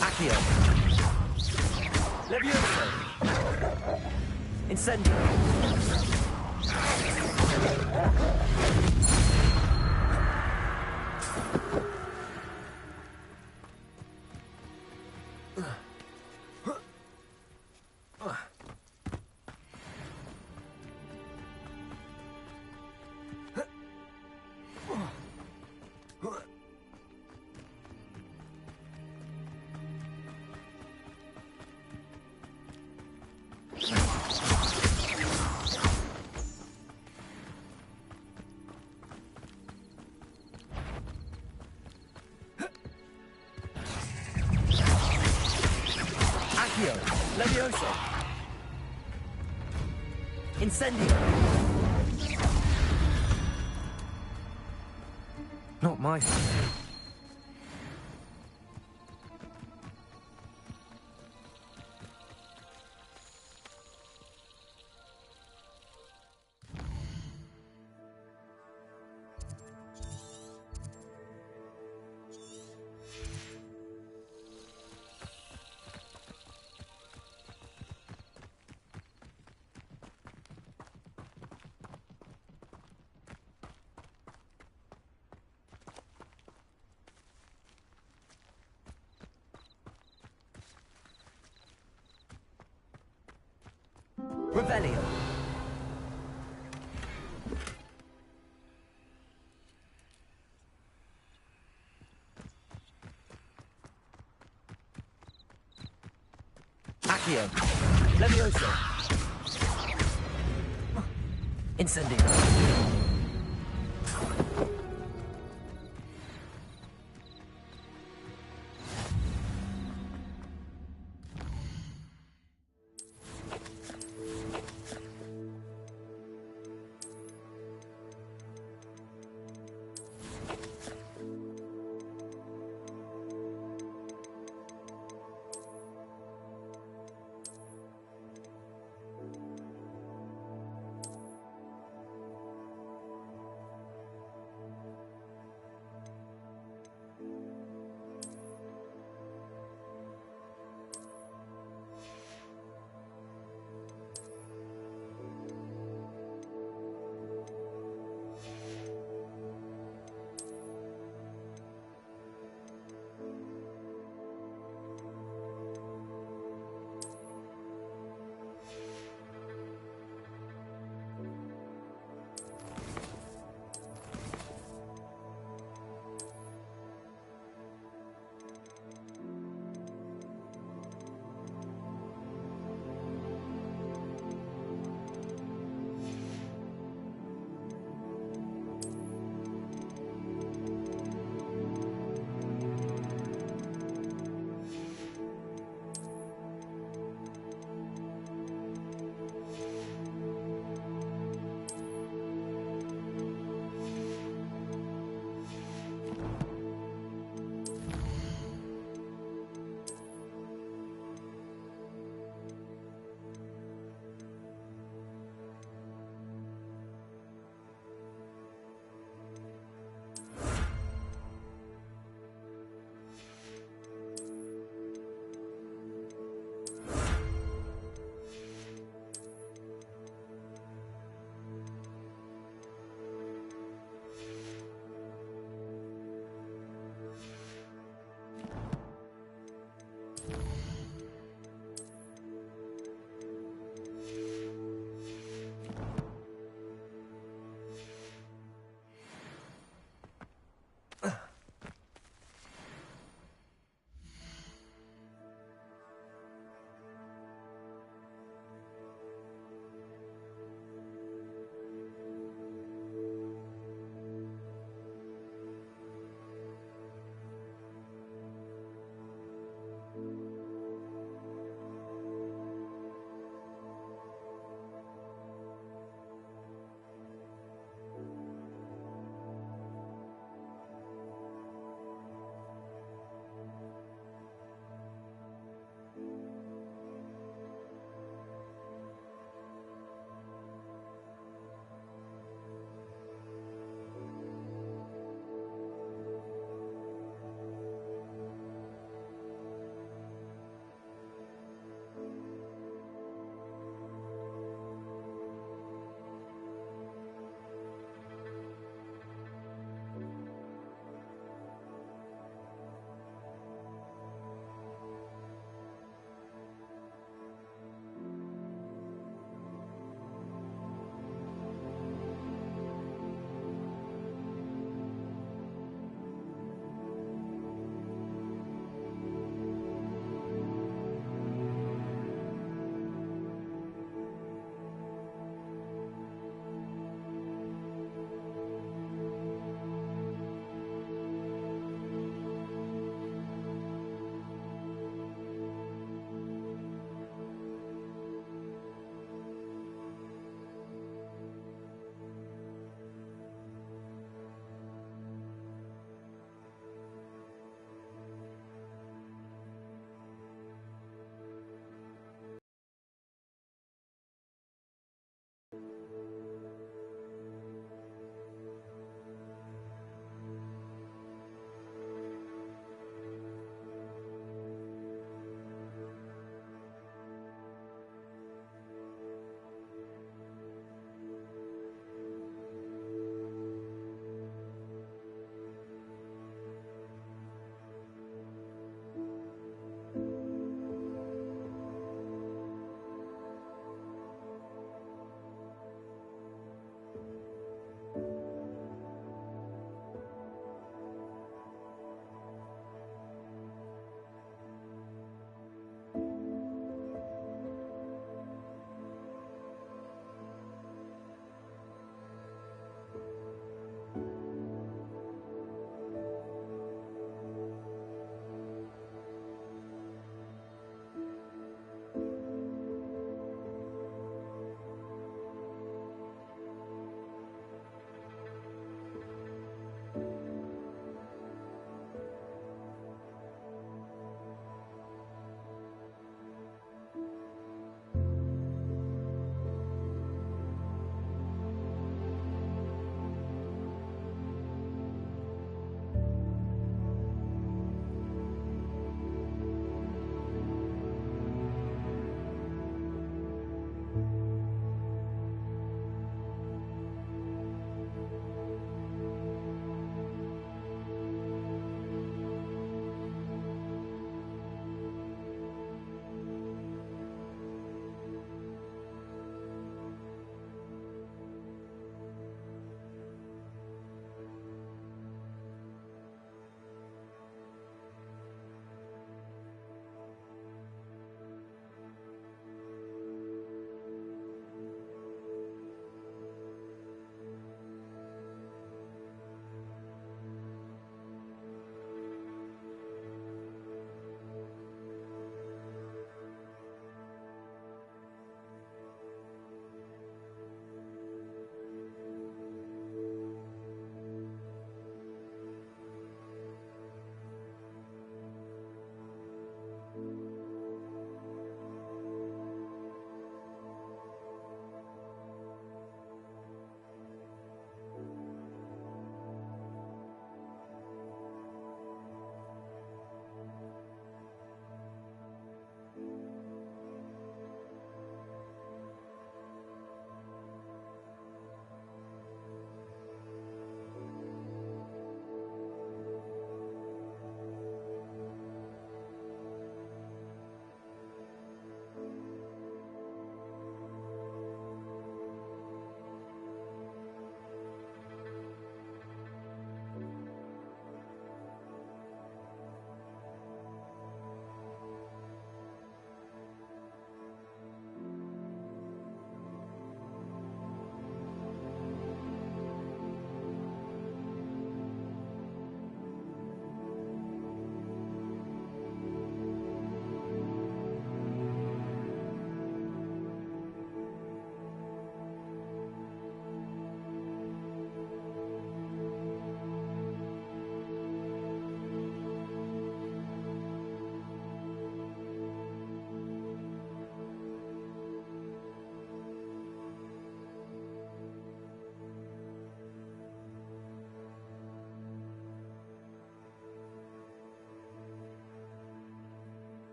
Accio. Levioso. Incendio. Accio. Levioso. Incendio. Not my fault. Revelio. Accio. Levioso. Incendio.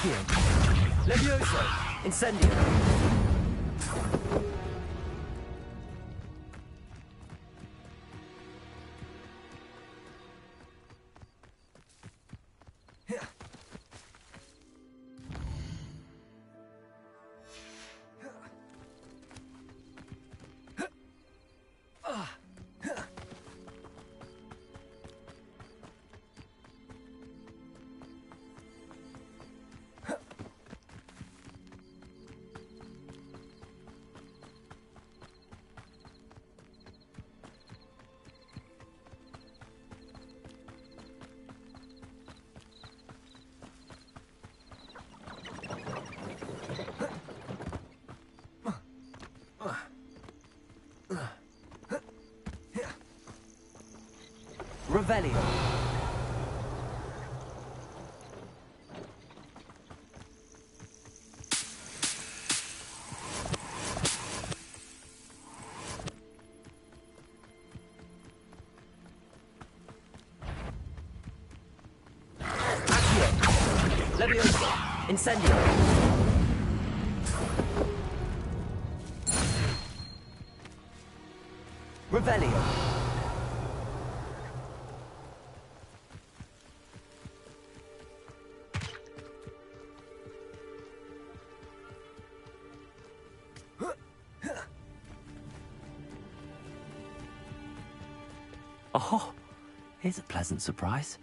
Accio. Levioso. Incendio. Revelio. Accio. Levioso. Incendio. Revelio. Oh, here's a pleasant surprise.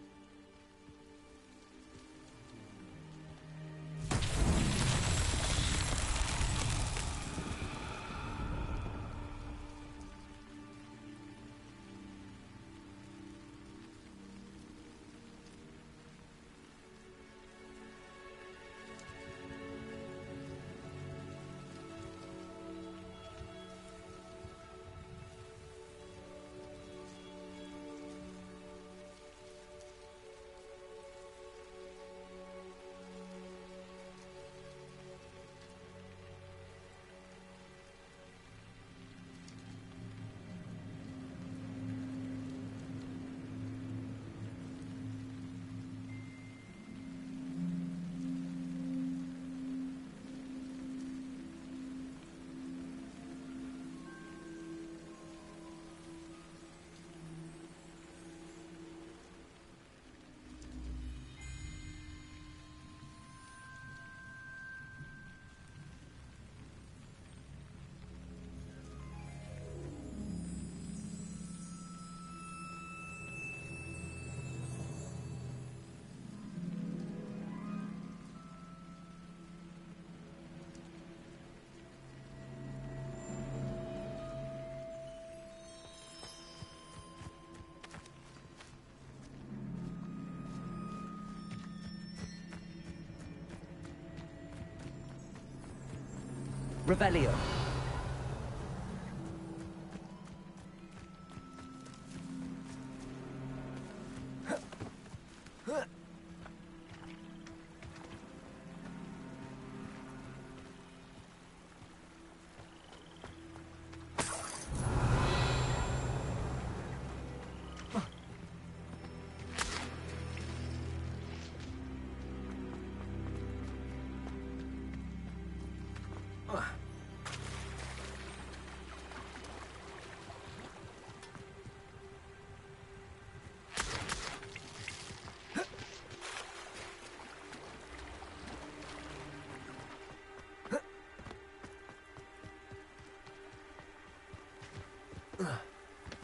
Revelio.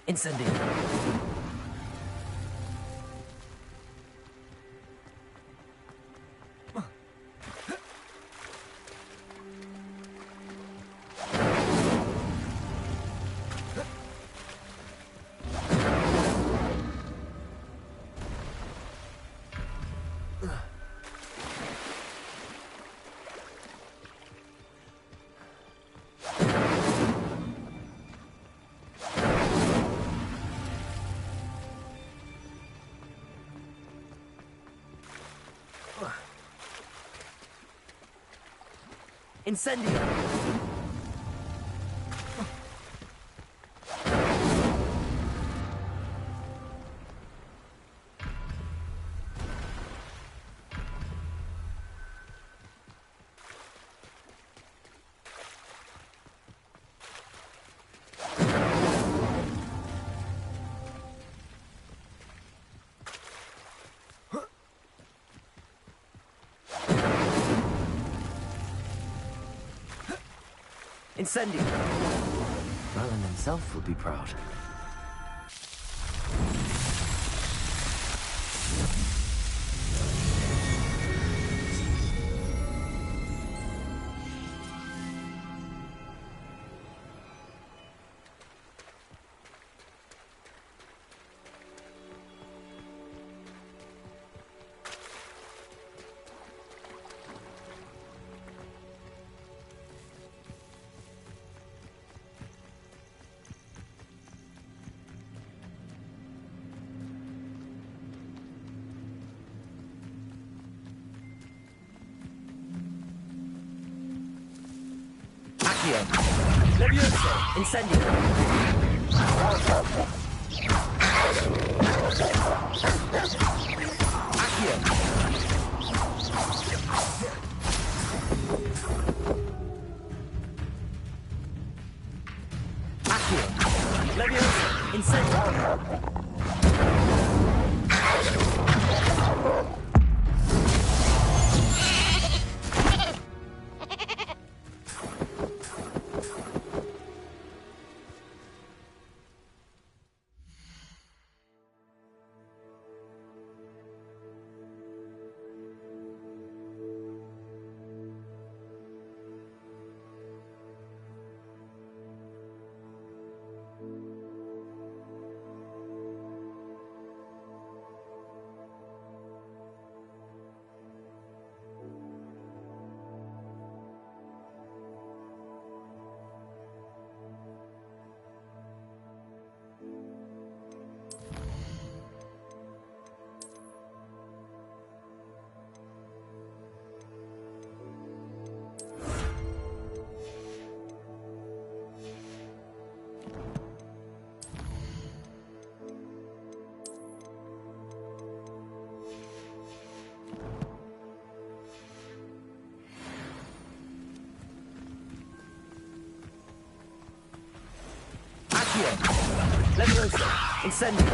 Incendio. Incendio. Incendio! Merlin himself would be proud. Levioso! Incendio! Accio! Accio! Levioso! Incendio!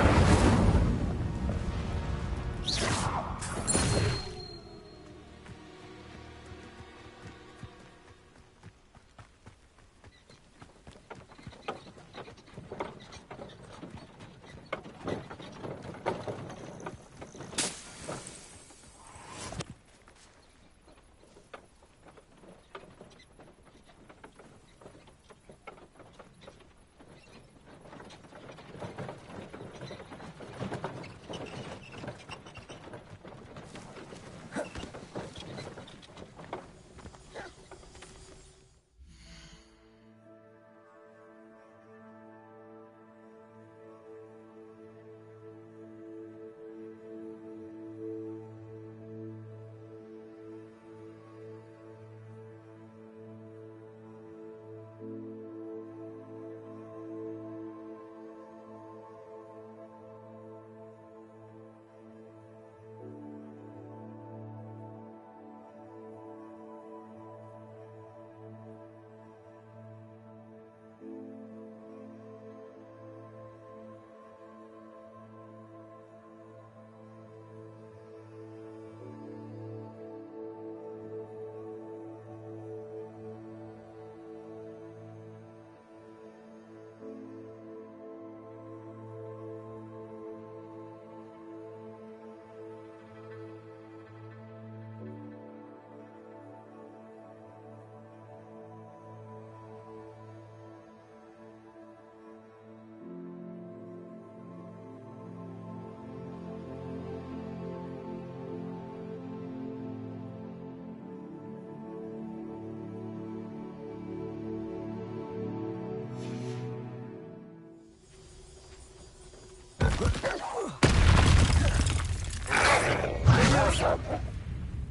Levioso!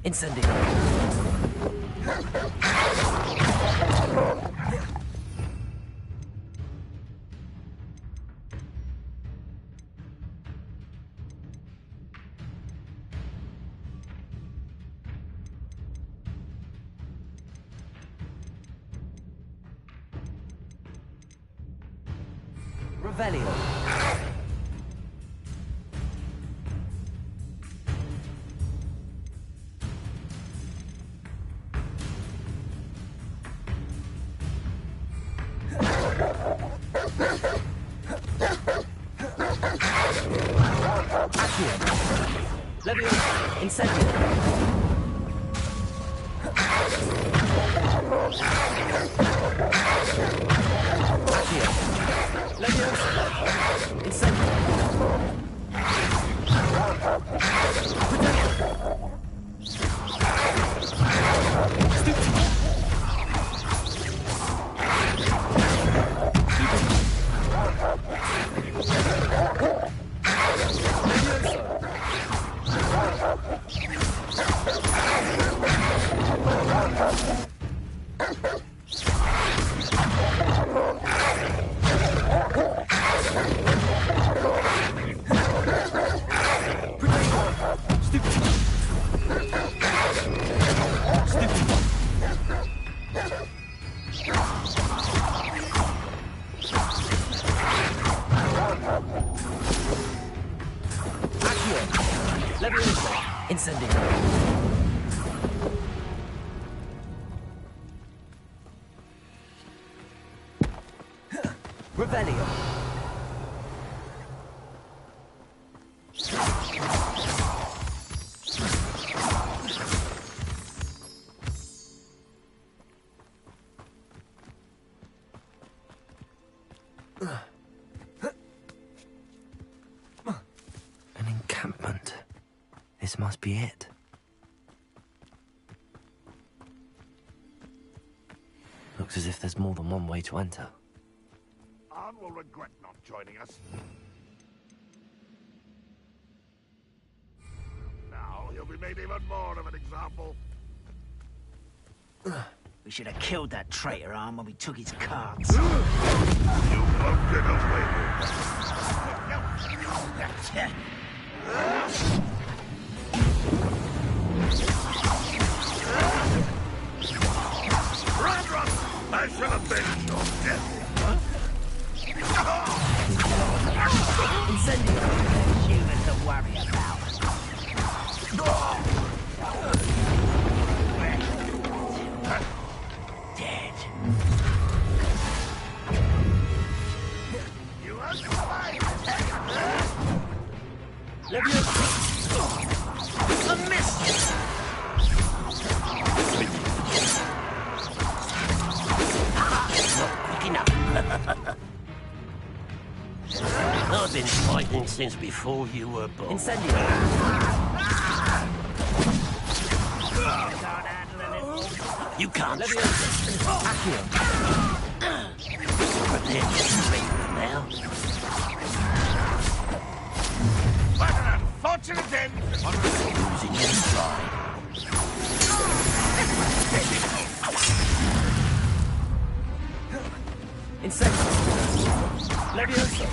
Incendio! Incendio! Revelio! Accio. Leviosa. Incendio. Accio. Leviosa. Incendio. Revelio. An encampment. This must be it. Looks as if there's more than one way to enter. Arn will regret not joining us. Now he'll be made even more of an example. We should have killed that traitor, Arn, when we took his cards. You won't get away Run! I shall avenge your death. Incendio. Humans to worry about. Dead. You won't survive. A miss. Not quick enough. I've been fighting since before you were born. Incendio. You can't stop it. Accio. Prepare to sleep now. What an unfortunate end. Losing inside. Incendio. Leviosa.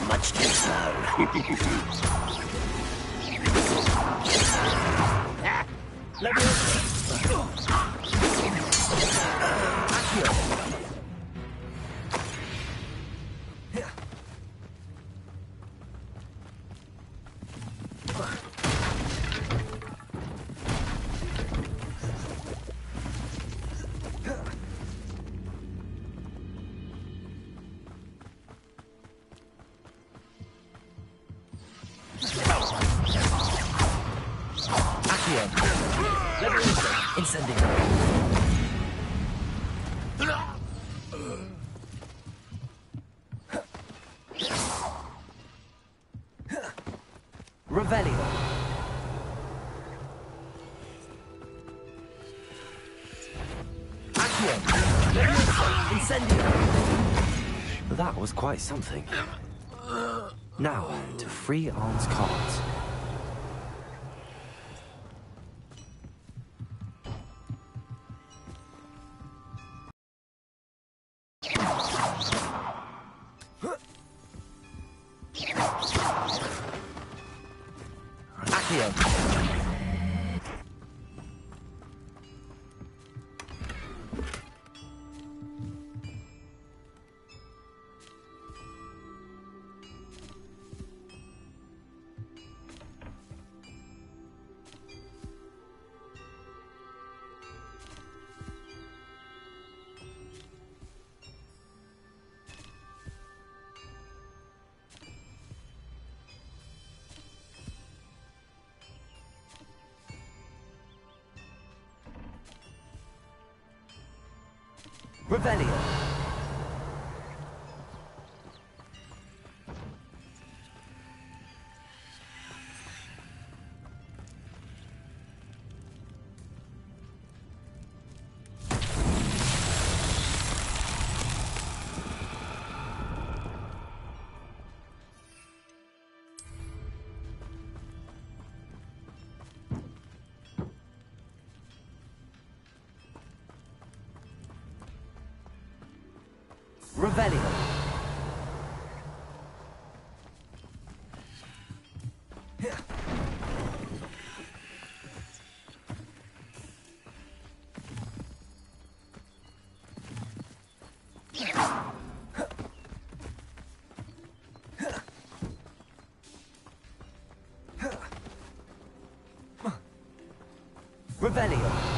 Much too slow. Revelio. Accio. Incendio. That was quite something. Now, to free Arn's cards. Revelio. Revelio. Revelio.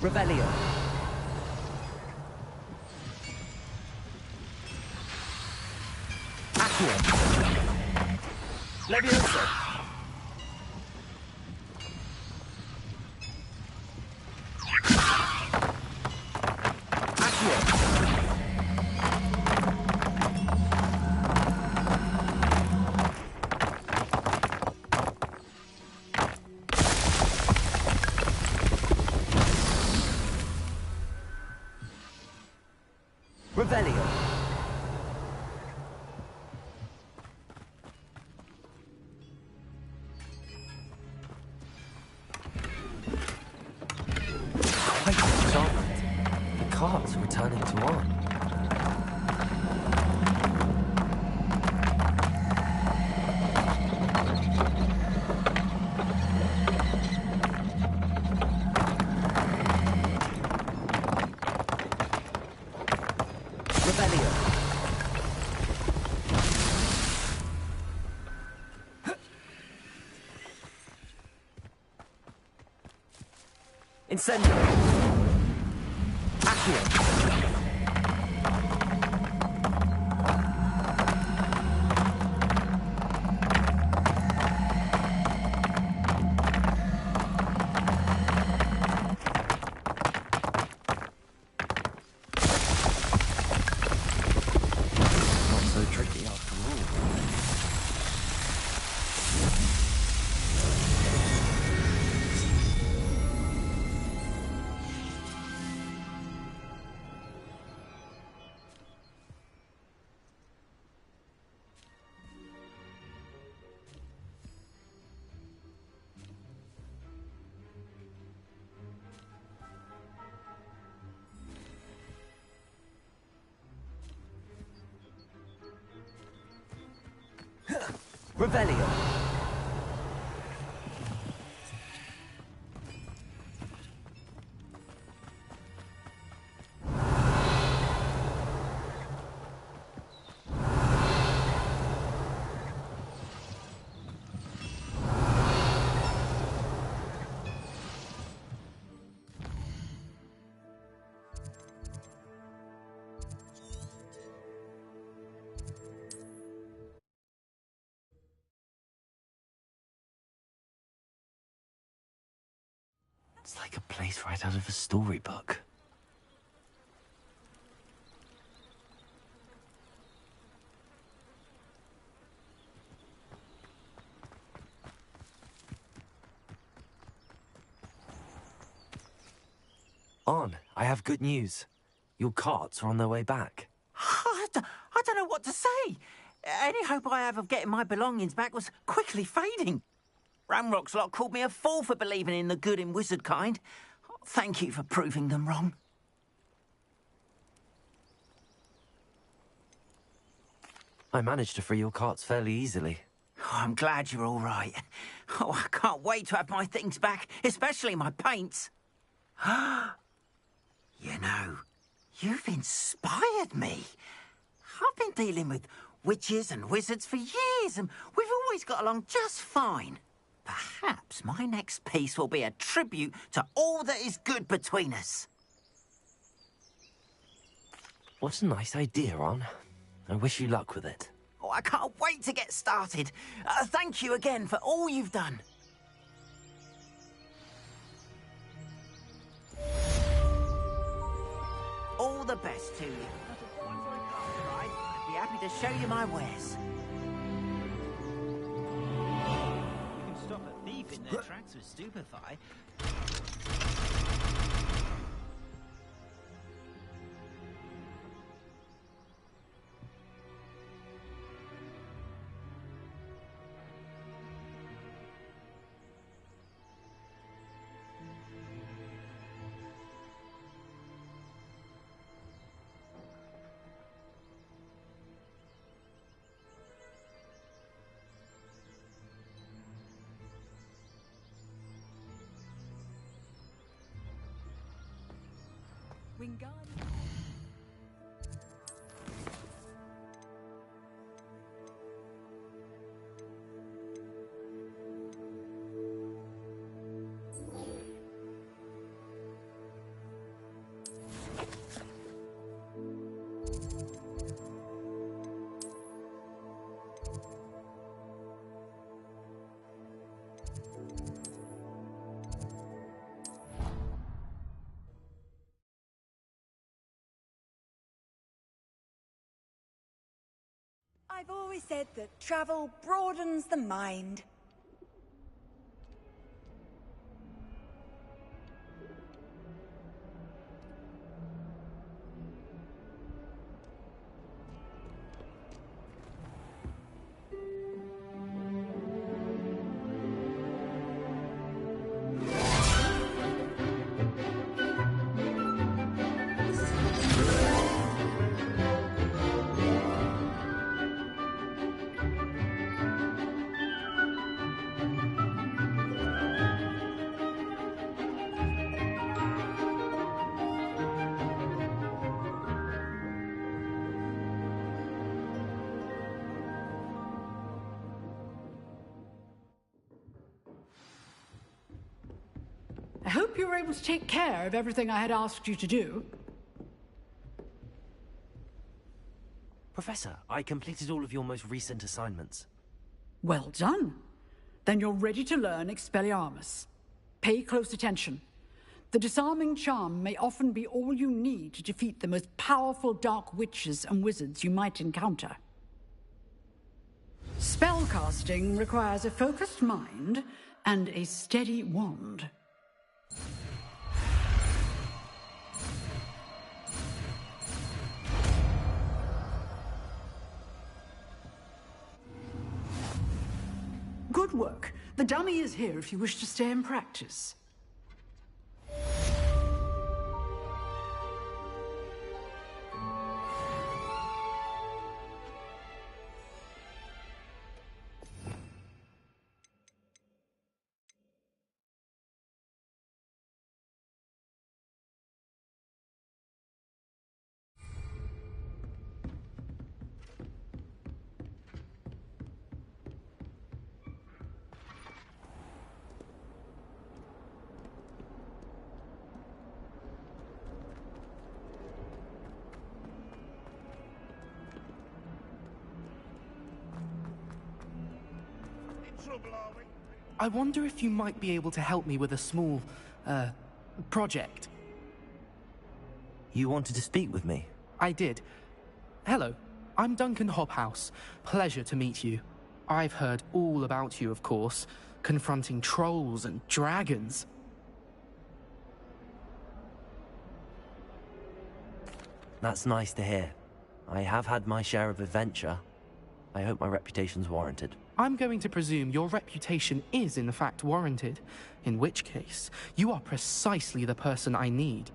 Revelio. Accio. Levioso. Accio. Revelio. Quite excited. The cart's returning to on. Revelio. Incendio. Accio. Not so tricky after all. Revelio. It's like a place right out of a storybook. On, I have good news. Your carts are on their way back. I don't know what to say. Any hope I have of getting my belongings back was quickly fading. Ramrock's lot called me a fool for believing in the good in wizard kind. Thank you for proving them wrong. I managed to free your carts fairly easily. Oh, I'm glad you're all right. Oh, I can't wait to have my things back, especially my paints. You know, you've inspired me. I've been dealing with witches and wizards for years, and we've always got along just fine. Perhaps my next piece will be a tribute to all that is good between us. What a nice idea, Ron. I wish you luck with it. Oh, I can't wait to get started. Thank you again for all you've done. All the best to you. I'd be happy to show you my wares. You can stop a thief in their tracks with Stupefy. Wingardium. I've always said that travel broadens the mind. I hope you were able to take care of everything I had asked you to do. Professor, I completed all of your most recent assignments. Well done. Then you're ready to learn Expelliarmus. Pay close attention. The disarming charm may often be all you need to defeat the most powerful dark witches and wizards you might encounter. Spellcasting requires a focused mind and a steady wand. Good work. The dummy is here if you wish to stay and practice. trouble, are we? I wonder if you might be able to help me with a small, project. You wanted to speak with me? I did. Hello, I'm Duncan Hobhouse. Pleasure to meet you. I've heard all about you, of course, confronting trolls and dragons. That's nice to hear. I have had my share of adventure. I hope my reputation's warranted. I'm going to presume your reputation is in fact warranted, in which case, you are precisely the person I need.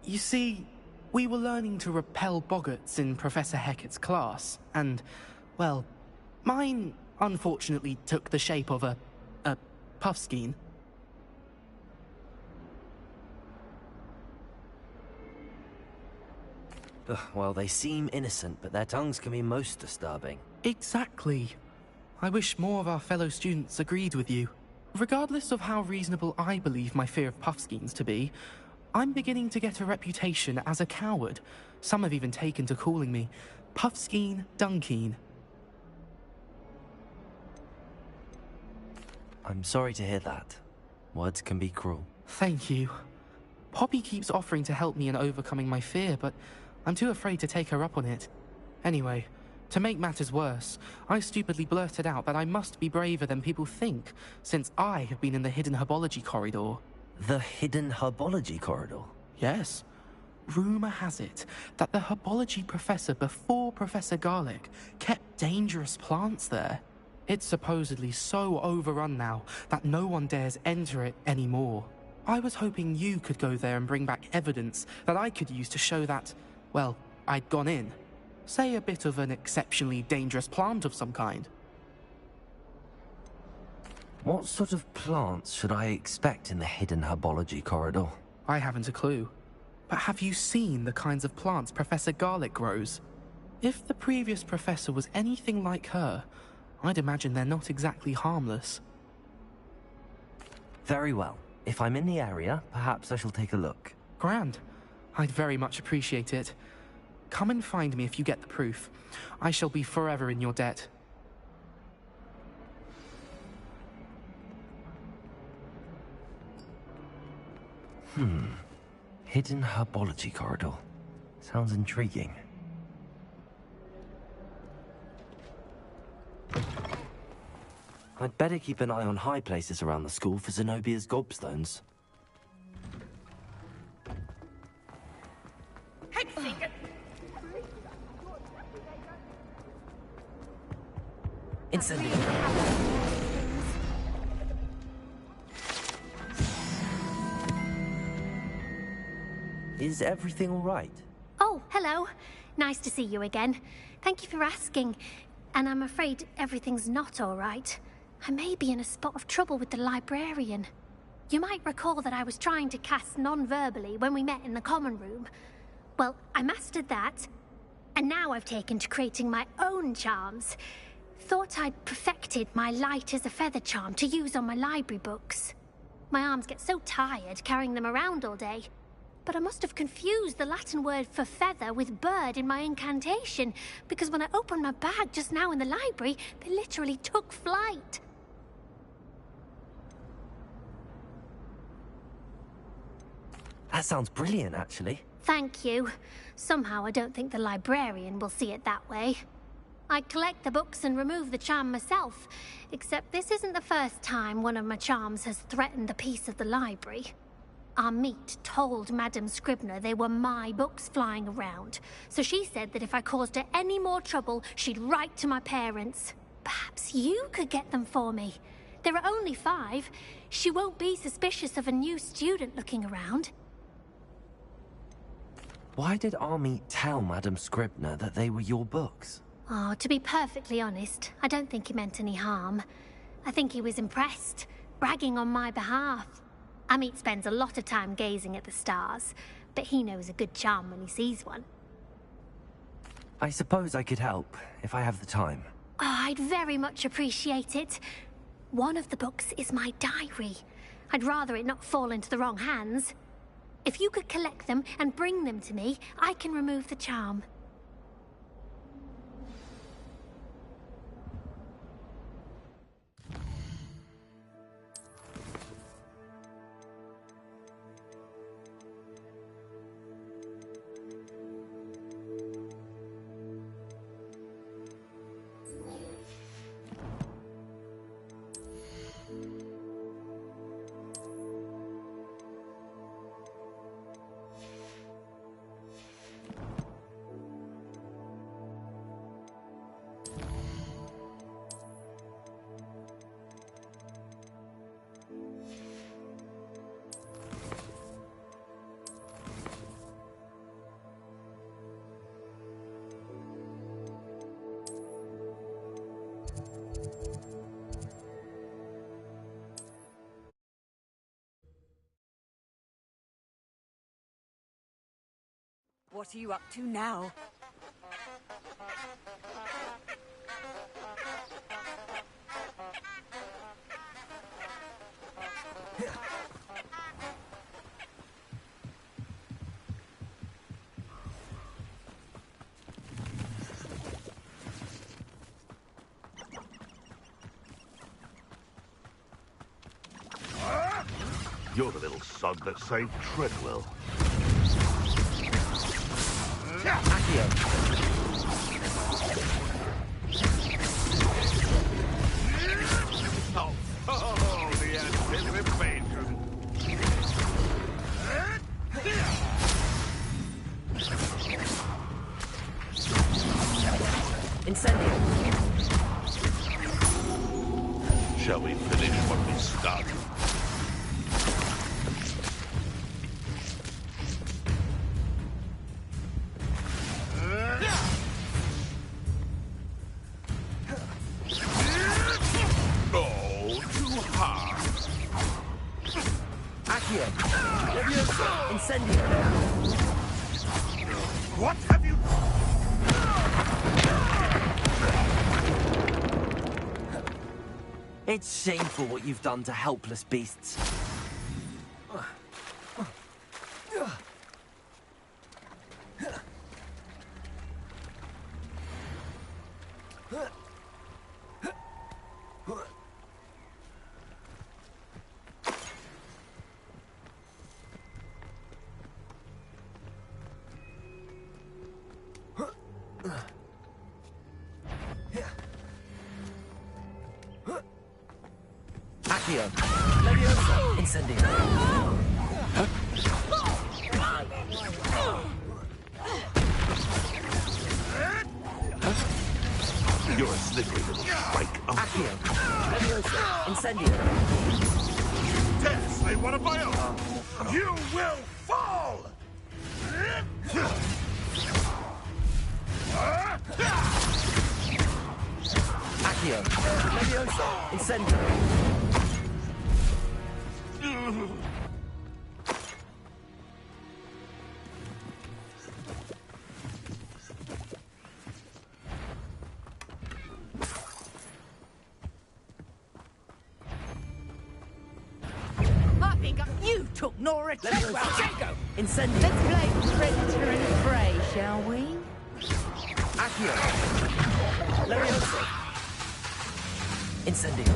You see, we were learning to repel boggarts in Professor Hecat's class, and, well, mine unfortunately took the shape of a puffskein. Ugh, well, they seem innocent, but their tongues can be most disturbing. Exactly. I wish more of our fellow students agreed with you. Regardless of how reasonable I believe my fear of puffskeins to be, I'm beginning to get a reputation as a coward. Some have even taken to calling me Puffskeen Dunkeen. I'm sorry to hear that. Words can be cruel. Thank you. Poppy keeps offering to help me in overcoming my fear, but I'm too afraid to take her up on it. Anyway, to make matters worse, I stupidly blurted out that I must be braver than people think, since I have been in the hidden herbology corridor. The hidden herbology corridor? Yes. Rumour has it that the herbology professor before Professor Garlic kept dangerous plants there. It's supposedly so overrun now that no one dares enter it anymore. I was hoping you could go there and bring back evidence that I could use to show that, well, I'd gone in. Say a bit of an exceptionally dangerous plant of some kind. What sort of plants should I expect in the hidden herbology corridor? I haven't a clue. But have you seen the kinds of plants Professor Garlic grows? If the previous professor was anything like her, I'd imagine they're not exactly harmless. Very well. If I'm in the area, perhaps I shall take a look. Grand. I'd very much appreciate it. Come and find me if you get the proof. I shall be forever in your debt. Hidden herbology corridor. Sounds intriguing. I'd better keep an eye on high places around the school for Zenobia's gobstones. Instantly. Is everything all right? Oh, hello. Nice to see you again. Thank you for asking. And I'm afraid everything's not all right. I may be in a spot of trouble with the librarian. You might recall that I was trying to cast non-verbally when we met in the common room. Well, I mastered that, and now I've taken to creating my own charms. Thought I'd perfected my light as a feather charm to use on my library books. My arms get so tired carrying them around all day. But I must have confused the Latin word for feather with bird in my incantation, because when I opened my bag just now in the library, they literally took flight. That sounds brilliant, actually. Thank you. Somehow I don't think the librarian will see it that way. I collect the books and remove the charm myself, except this isn't the first time one of my charms has threatened the peace of the library. Our meet told Madame Scribner they were my books flying around, so she said that if I caused her any more trouble, she'd write to my parents. Perhaps you could get them for me. There are only 5. She won't be suspicious of a new student looking around. Why did Army tell Madame Scribner that they were your books? Oh, to be perfectly honest, I don't think he meant any harm. I think he was impressed, bragging on my behalf. Amit spends a lot of time gazing at the stars, but he knows a good charm when he sees one. I suppose I could help, if I have the time. Oh, I'd very much appreciate it. One of the books is my diary. I'd rather it not fall into the wrong hands. If you could collect them and bring them to me, I can remove the charm. What are you up to now? You're the little sod that saved Treadwell. Oh, the anticipation. Incendio. Shall we finish what we started? What have you... It's shameful what you've done to helpless beasts. Accio. Leviosa. Incendio. You're a slippery little shrike. Accio. Leviosa. Incendio. Dare slay one of my own. You will fall! Accio. Leviosa. Incendio. I think you took Nora Treadwell. Jago! Incendio. Let's play predator and prey, shall we? Accio. Leviosa. Incendio.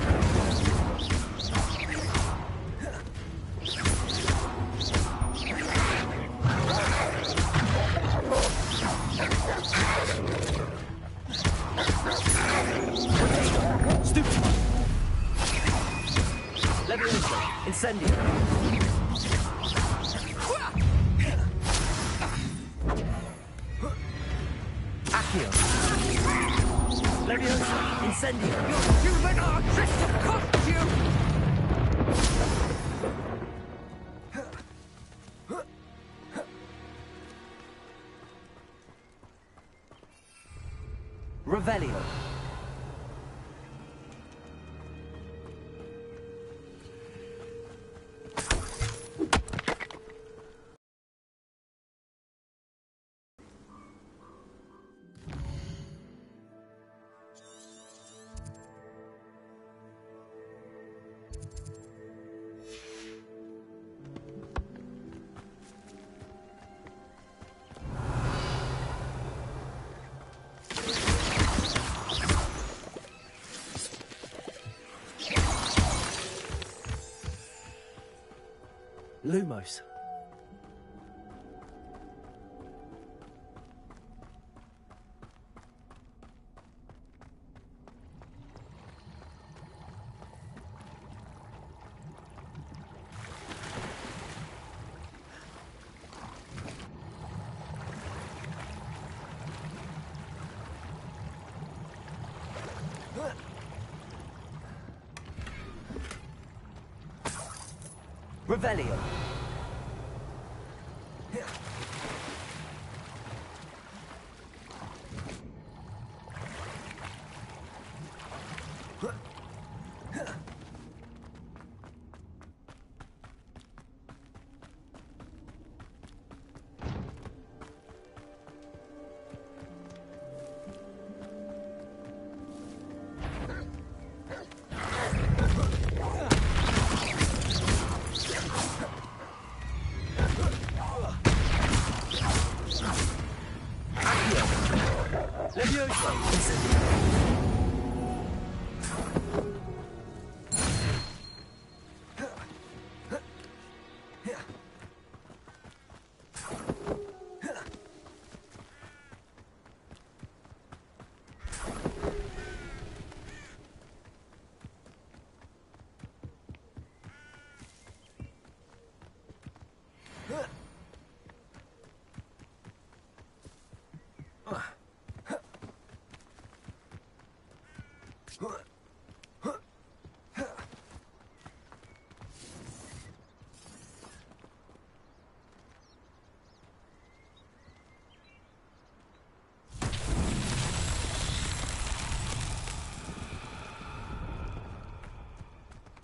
Stupid. Leviosa. Incendio. Accio. Leviosa. Incendio. Your human artistic costume! Revelio. Lumos. Revelio.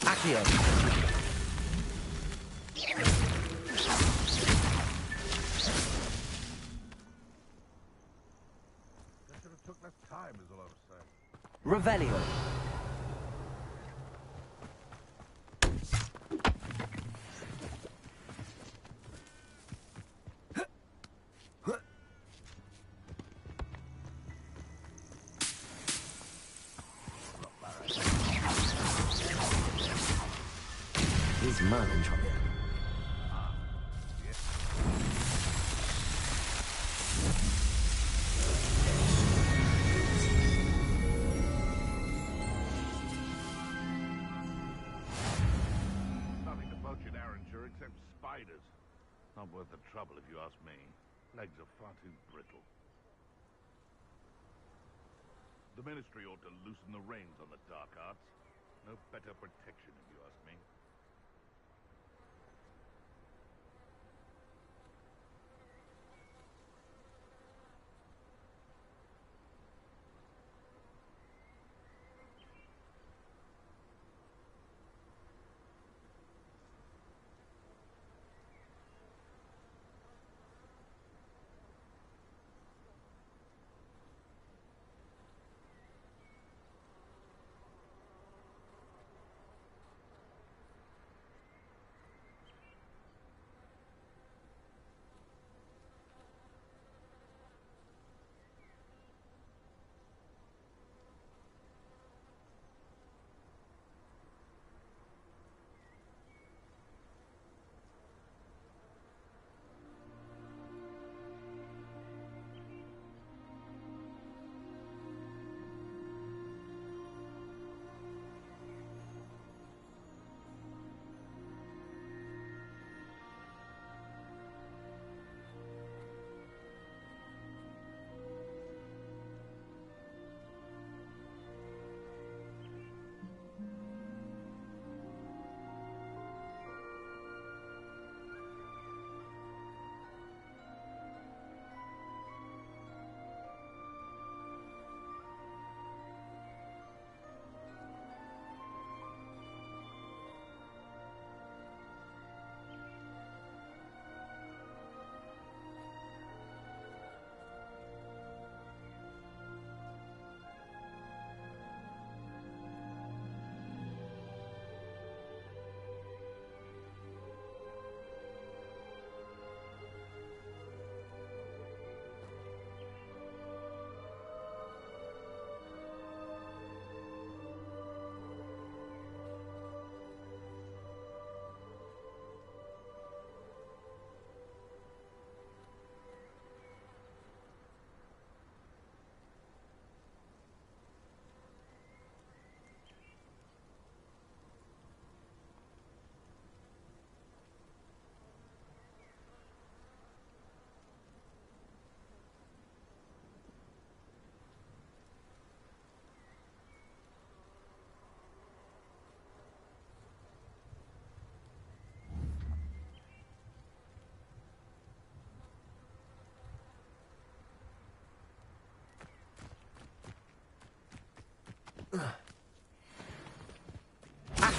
Accio. Took less time is all I was saying. Revelio. Is Merlin trying to... Nothing to poach in Arranshire except spiders. Not worth the trouble if you ask me. Legs are far too brittle. The Ministry ought to loosen the reins on the dark arts. No better protection if you ask me.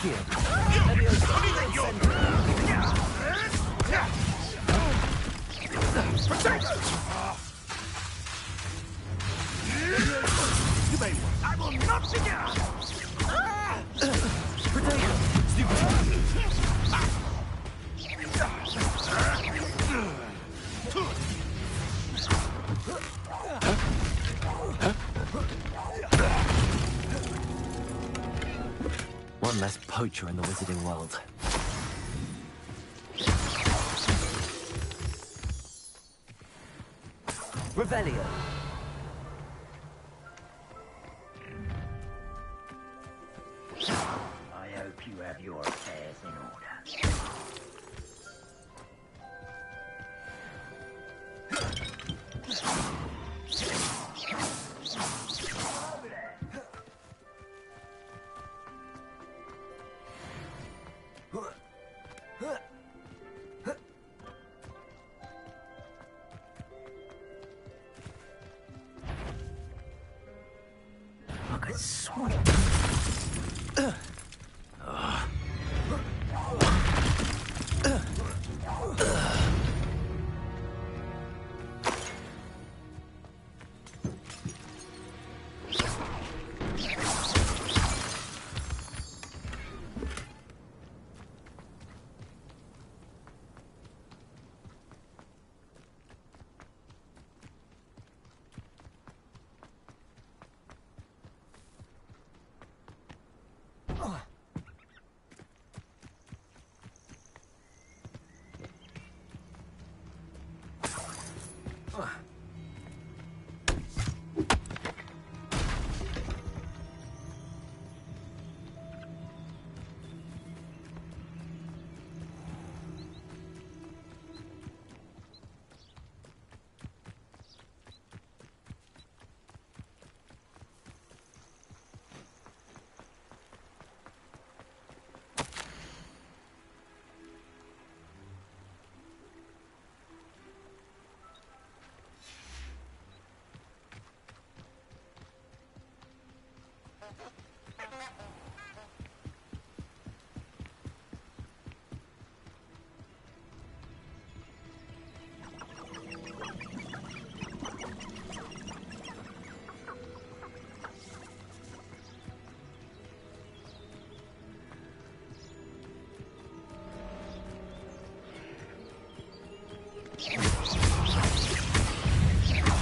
You may want. I will not forget. One less poacher in the wizarding world. Revelio. I hope you have your affairs in order.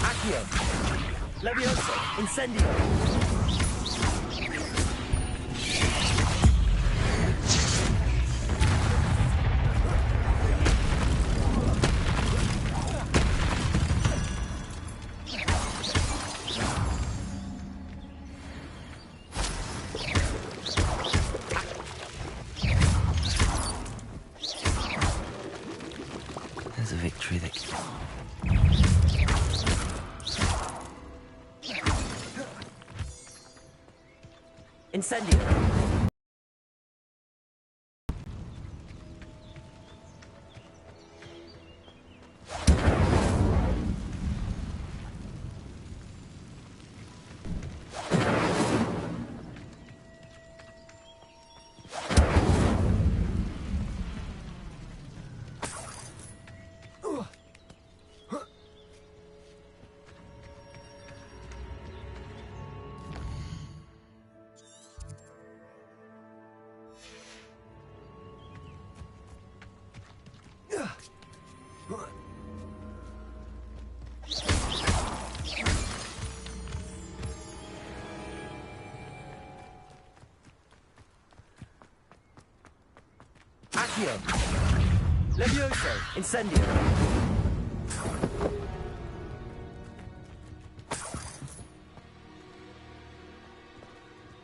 Accio! Levioso! Incendio! There's a victory that... Incendio! Accio! Levioso! Incendio!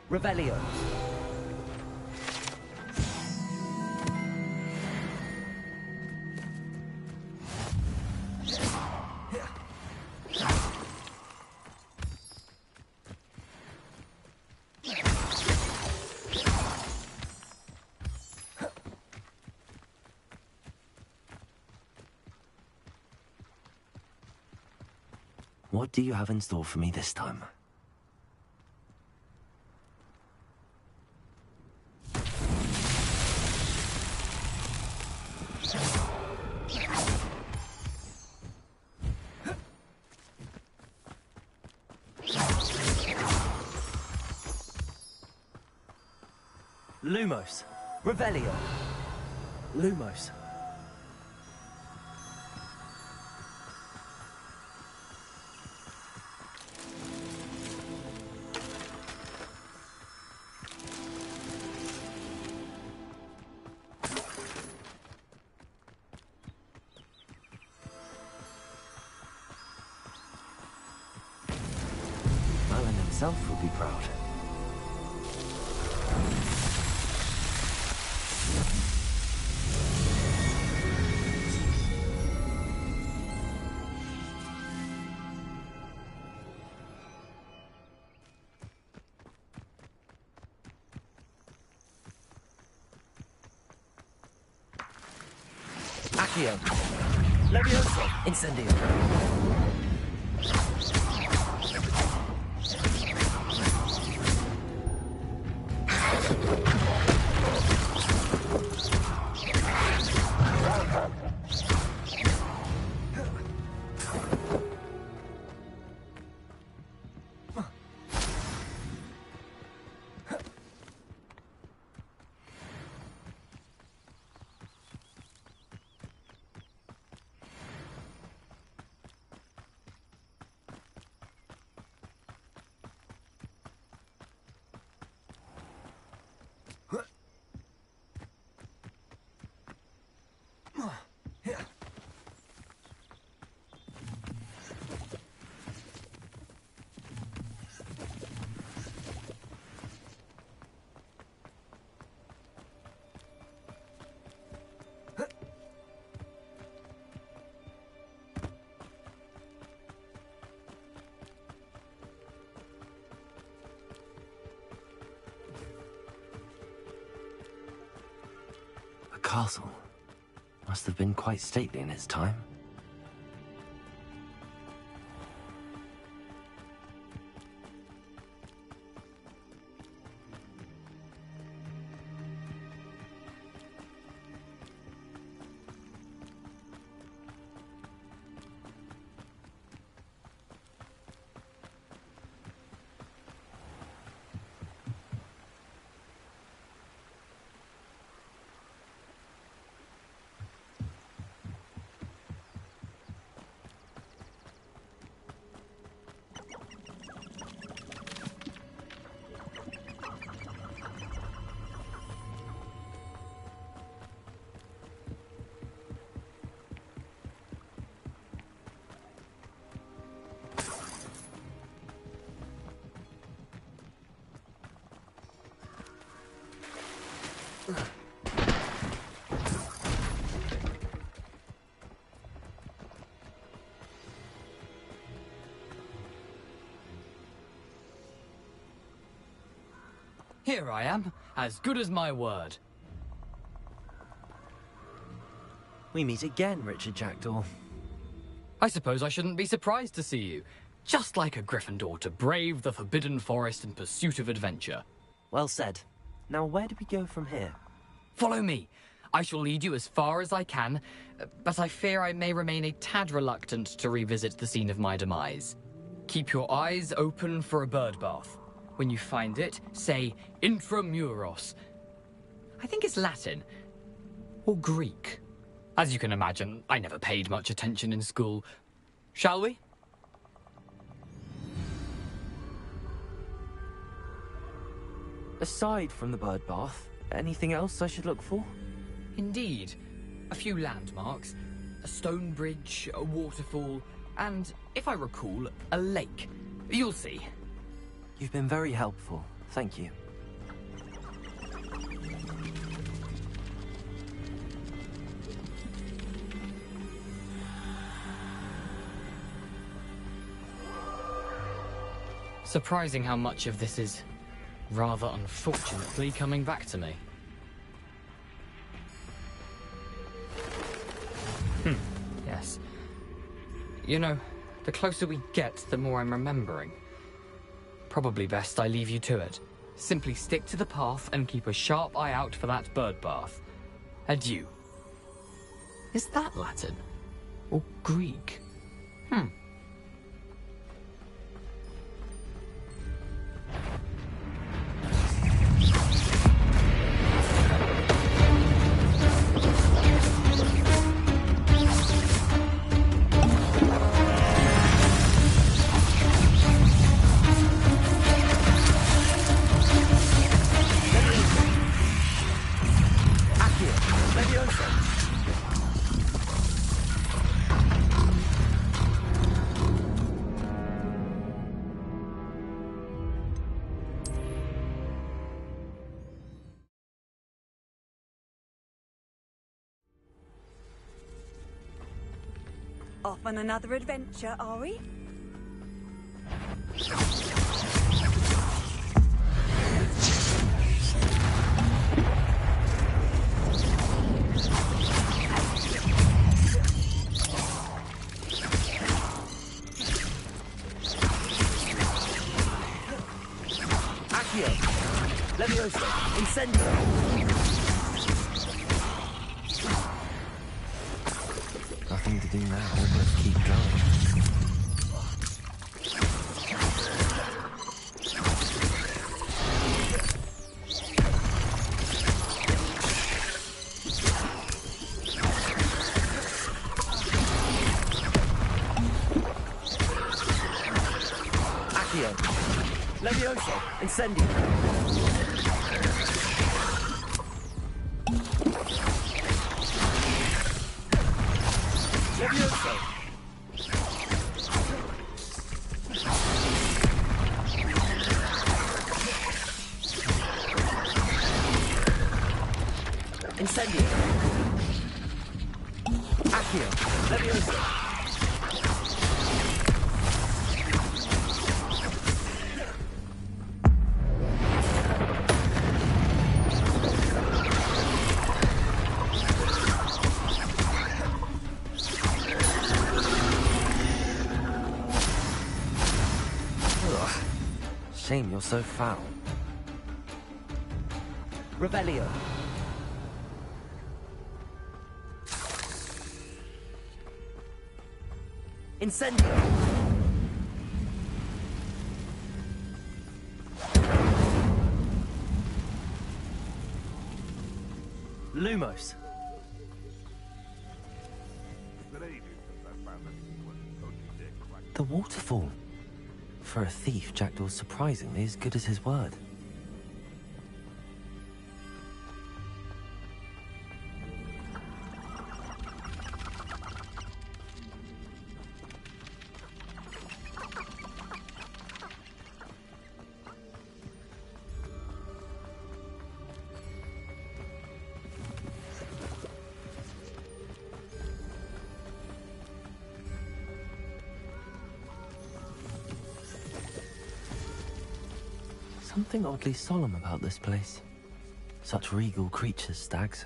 Revelio! What do you have in store for me this time? Lumos! Revelio! Lumos! Merlin himself would be proud. Accio! Levioso! Incendio! castle. Must have been quite stately in its time. Here I am, as good as my word. We meet again, Richard Jackdaw. I suppose I shouldn't be surprised to see you. Just like a Gryffindor to brave the Forbidden Forest in pursuit of adventure. Well said. Now where do we go from here? Follow me. I shall lead you as far as I can, but I fear I may remain a tad reluctant to revisit the scene of my demise. Keep your eyes open for a bird bath. When you find it, say intramuros. I think it's Latin. Or Greek. As you can imagine, I never paid much attention in school. Shall we? Aside from the bird bath, anything else I should look for? Indeed. A few landmarks. A stone bridge, a waterfall, and, if I recall, a lake. You'll see. You've been very helpful. Thank you. Surprising how much of this is, rather unfortunately, coming back to me. Yes. You know, the closer we get, the more I'm remembering. Probably best I leave you to it. Simply stick to the path and keep a sharp eye out for that bird bath. Adieu. Is that Latin? Or Greek? Off on another adventure, are we? Accio! Levioso! Incendio! Nothing to do now, but keep going. Accio! Levioso! Incendio! Levioso! Incendio! Accio! Levioso! You're so foul. Revelio. Incendio. Lumos. The waterfall. For a thief, Jackdaw's surprisingly as good as his word. Something oddly solemn about this place. Such regal creatures, stags.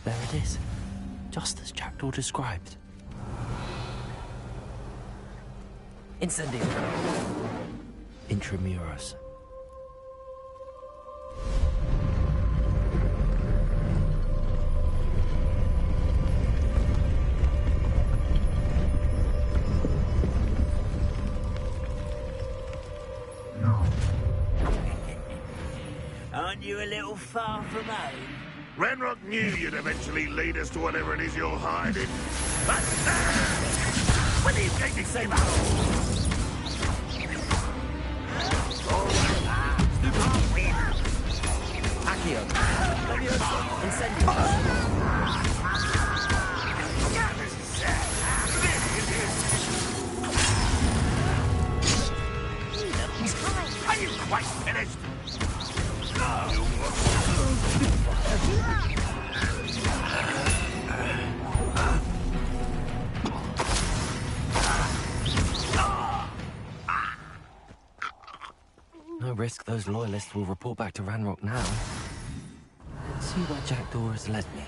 There it is, just as Jackdaw described. Incendio. Intramuros. Aren't you a little far from home? Ranrock knew you'd eventually lead us to whatever it is you're hiding. But when are you going to give up? Accio. Levioso. Incendio. Are you quite finished? No risk those loyalists will report back to Ranrock now. Let's see where Jackdaw has led me.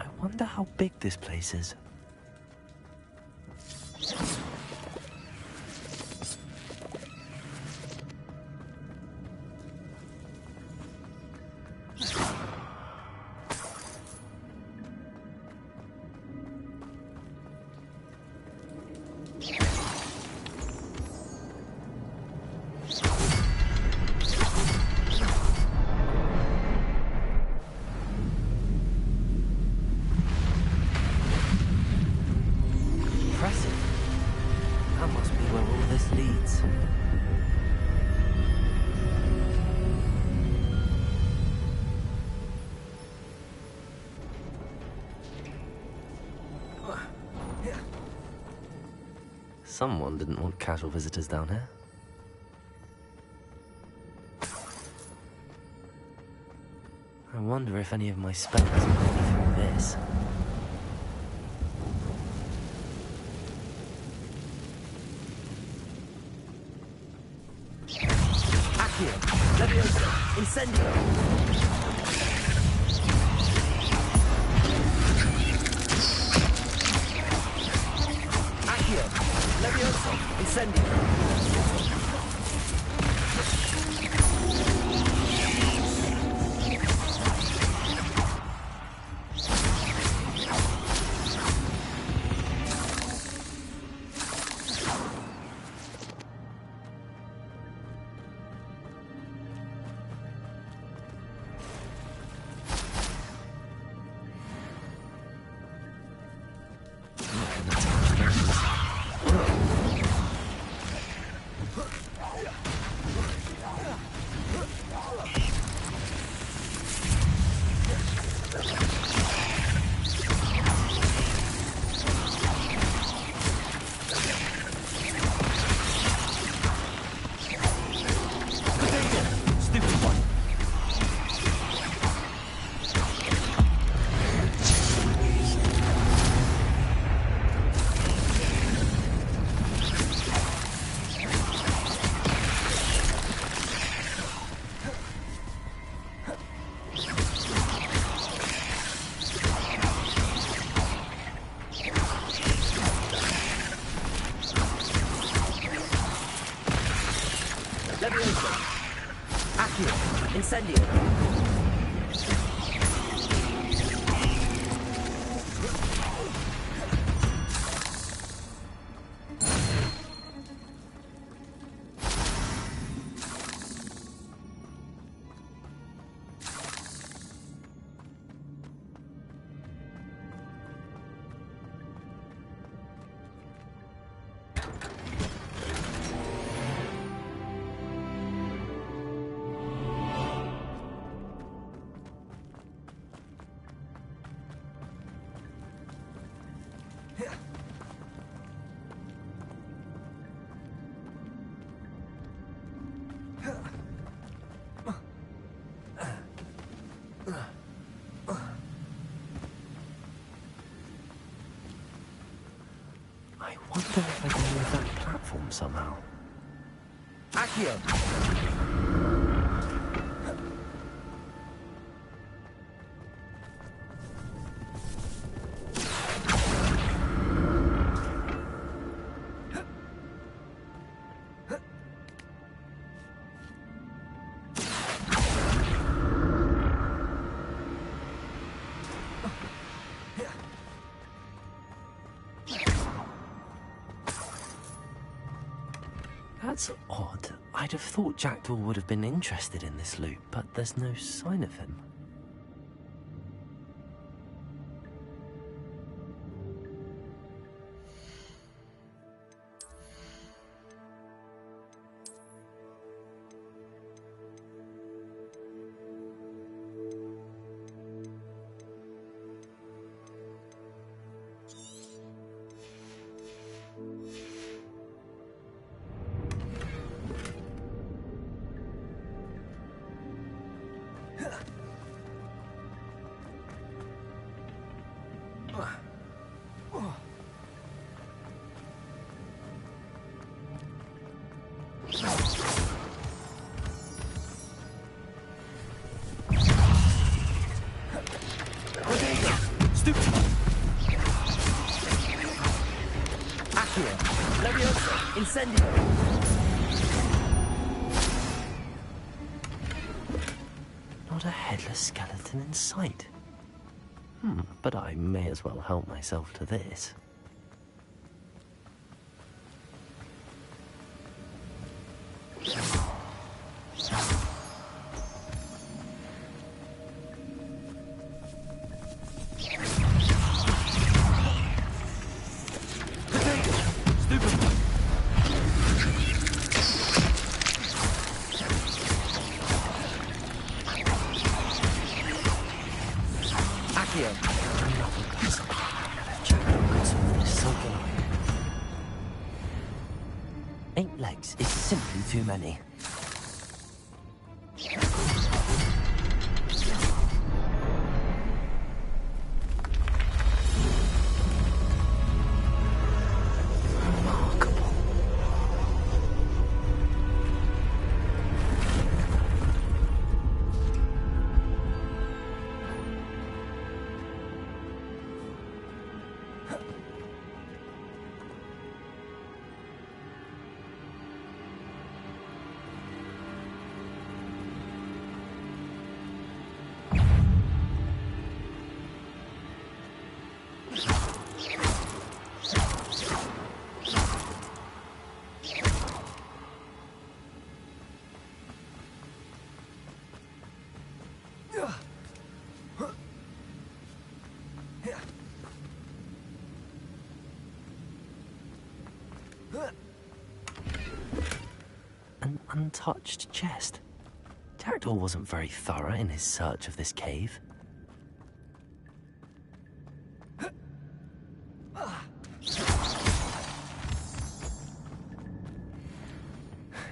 I wonder how big this place is. Someone didn't want casual visitors down here. I wonder if any of my spells will get me through this. Accio. Levioso. Incendio. Levioso, incendio. Incendio. I wonder if I can move that platform somehow. Accio! That's odd. I'd have thought Jackdaw would have been interested in this loot, but there's no sign of him. Incendio! Not a headless skeleton in sight. But I may as well help myself to this. Too many. An untouched chest. Jackdaw wasn't very thorough in his search of this cave.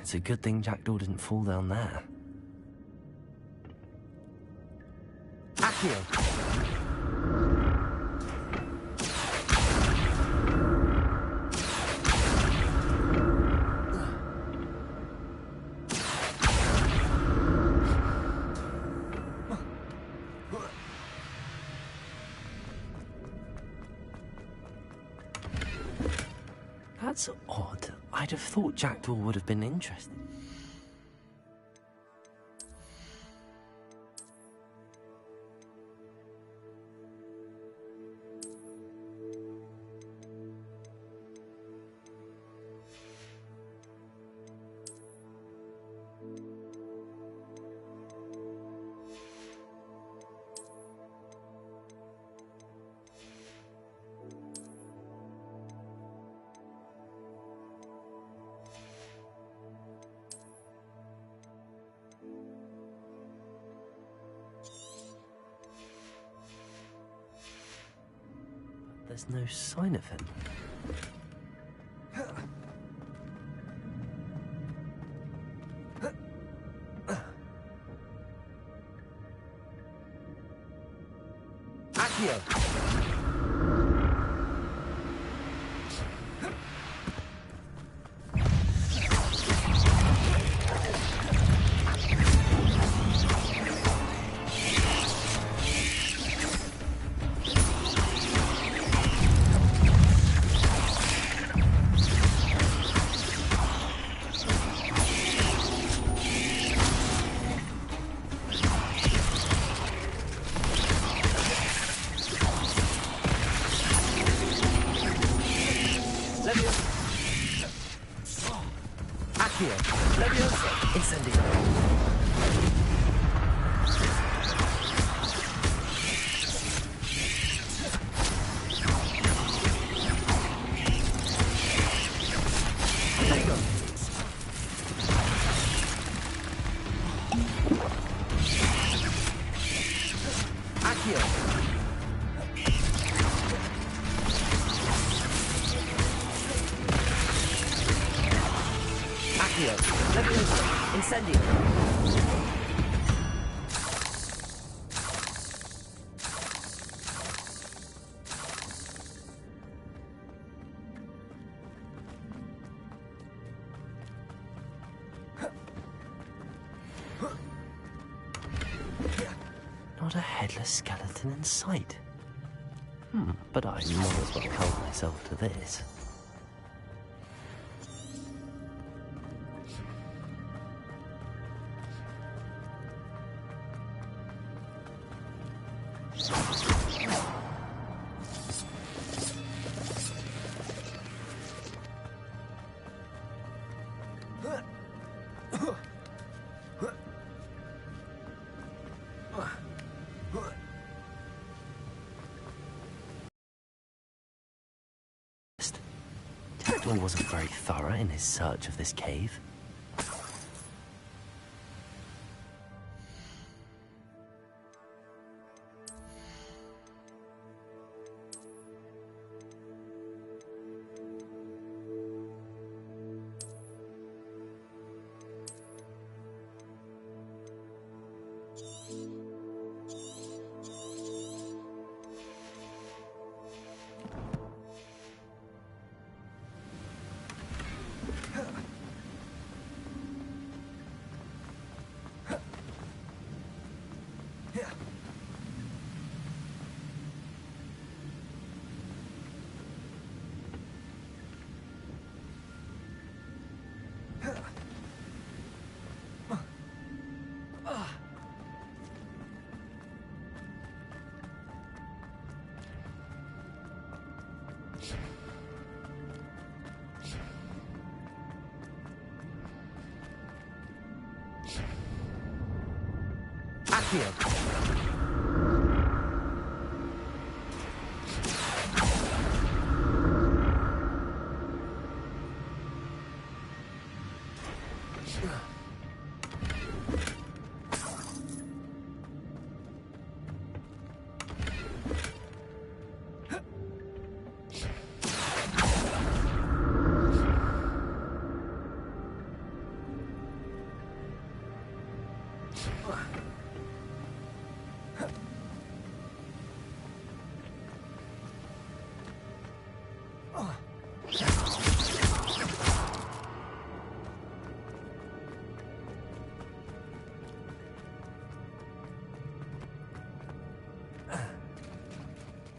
It's a good thing Jackdaw didn't fall down there. Accio! That's odd. I'd have thought Jackdaw would have been interested. there's no sign of him. Accio! Not a headless skeleton in sight. But I might as well help myself to this. Jackdaw wasn't very thorough in his search of this cave.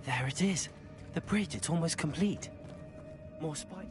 There it is. The bridge, it's almost complete. More spikes.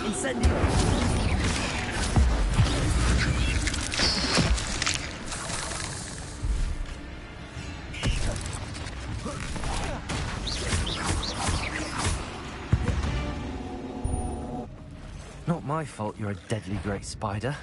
Incendio! Not my fault you're a deadly great spider.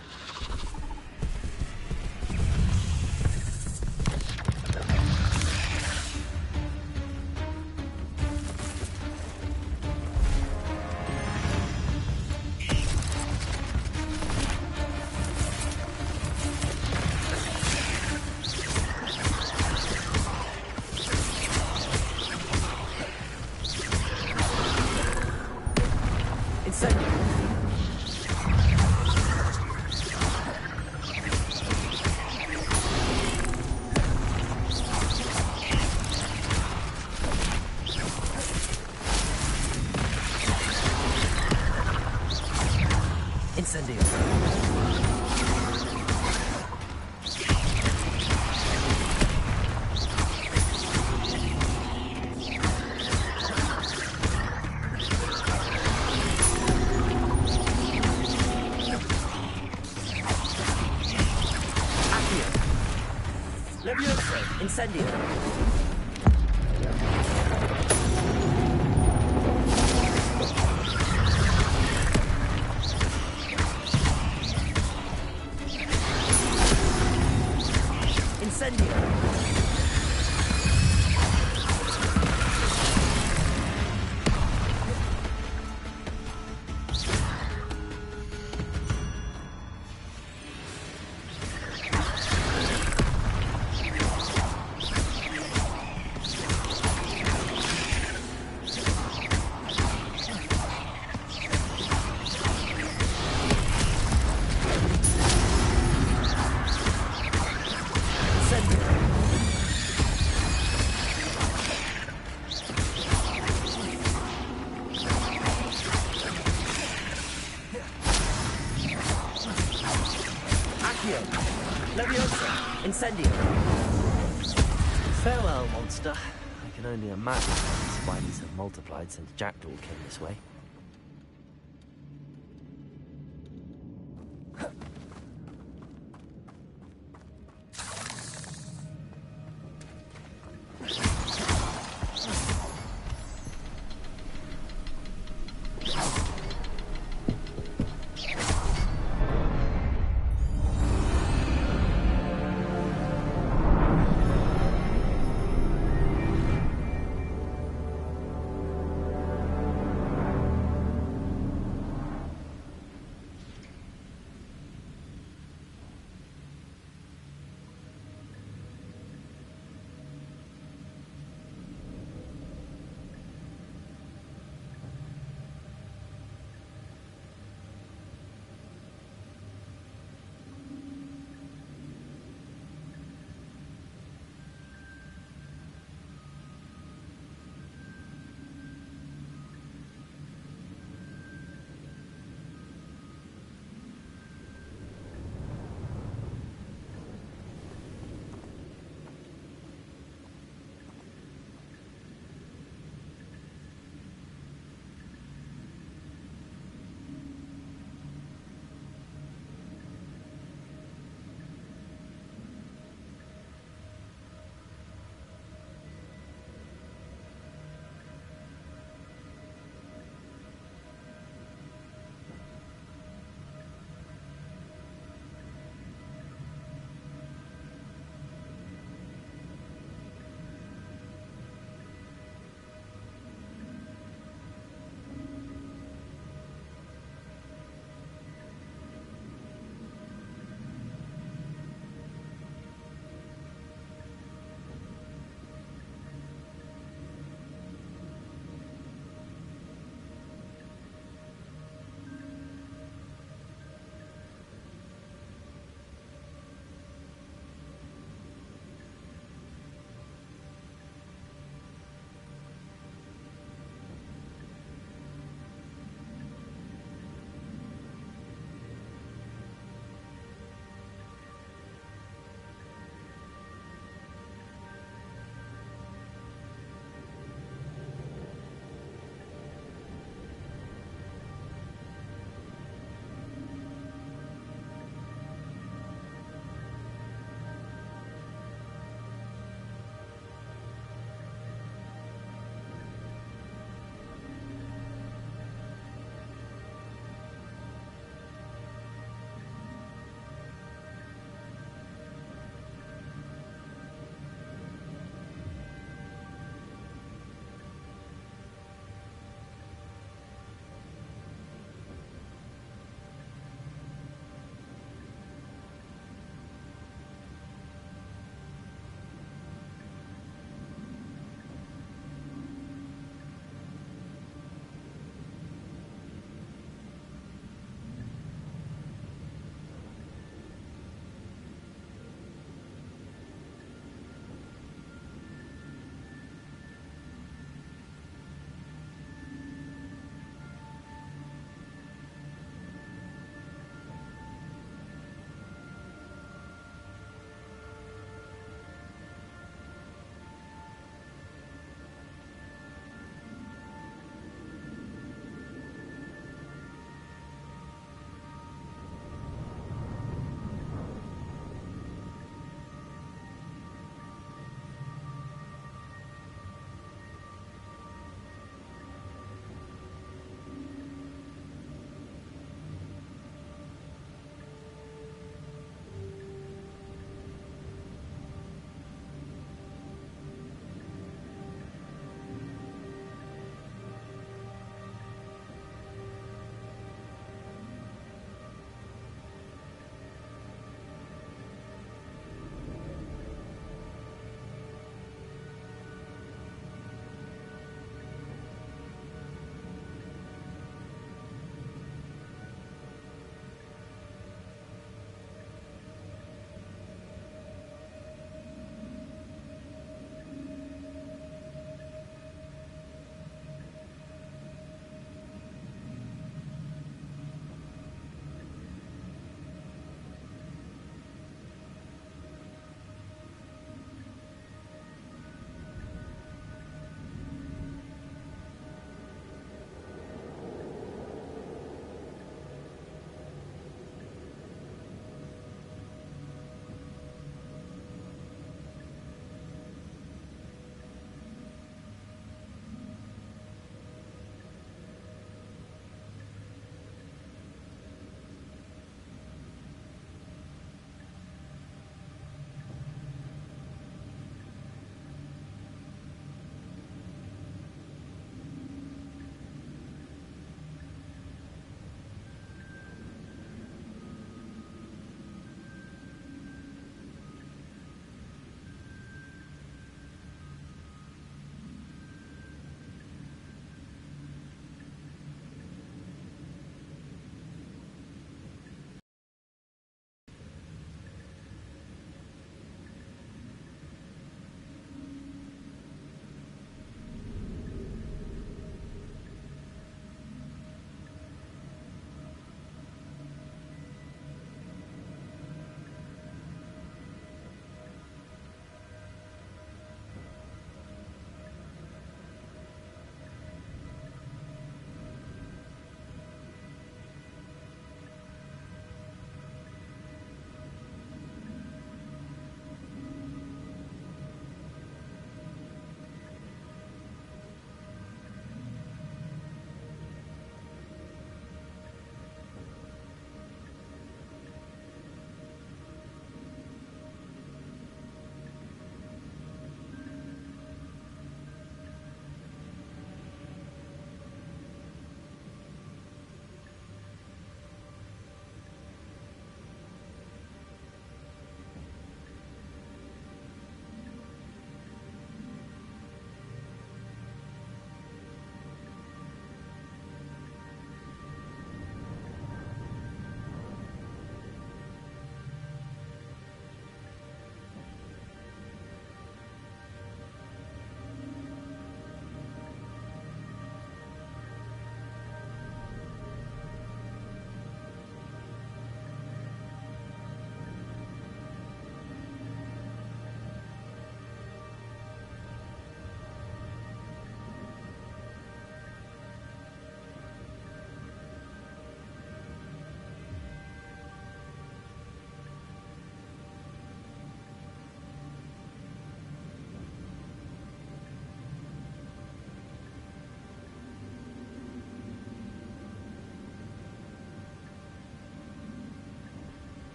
Incendio! Incendio! Farewell, monster. I can only imagine how these spiders have multiplied since Jackdaw came this way.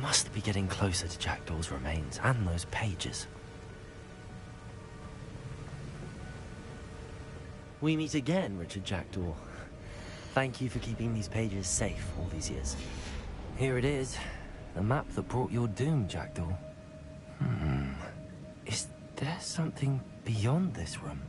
Must be getting closer to Jackdaw's remains and those pages. We meet again, Richard Jackdaw. Thank you for keeping these pages safe all these years. Here it is, the map that brought your doom, Jackdaw. Is there something beyond this room?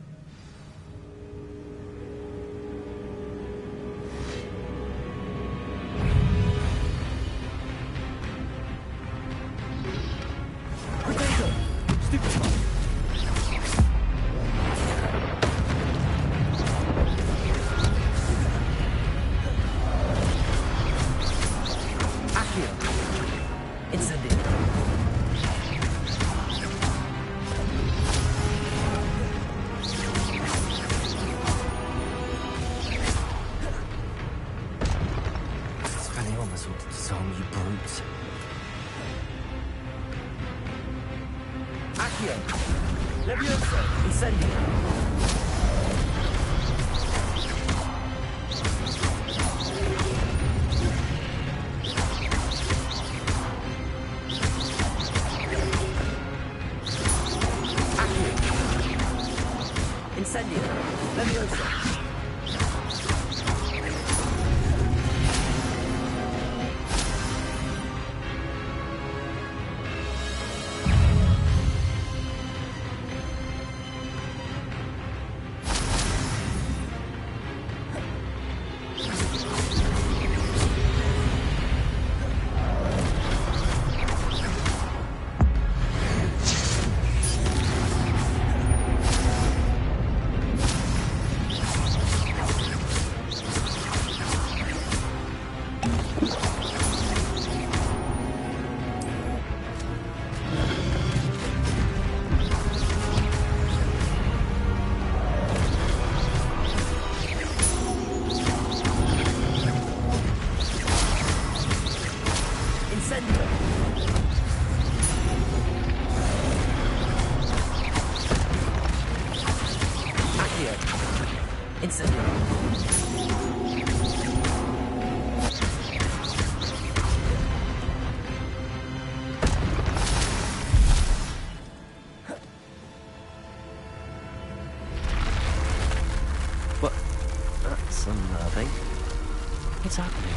What's happening?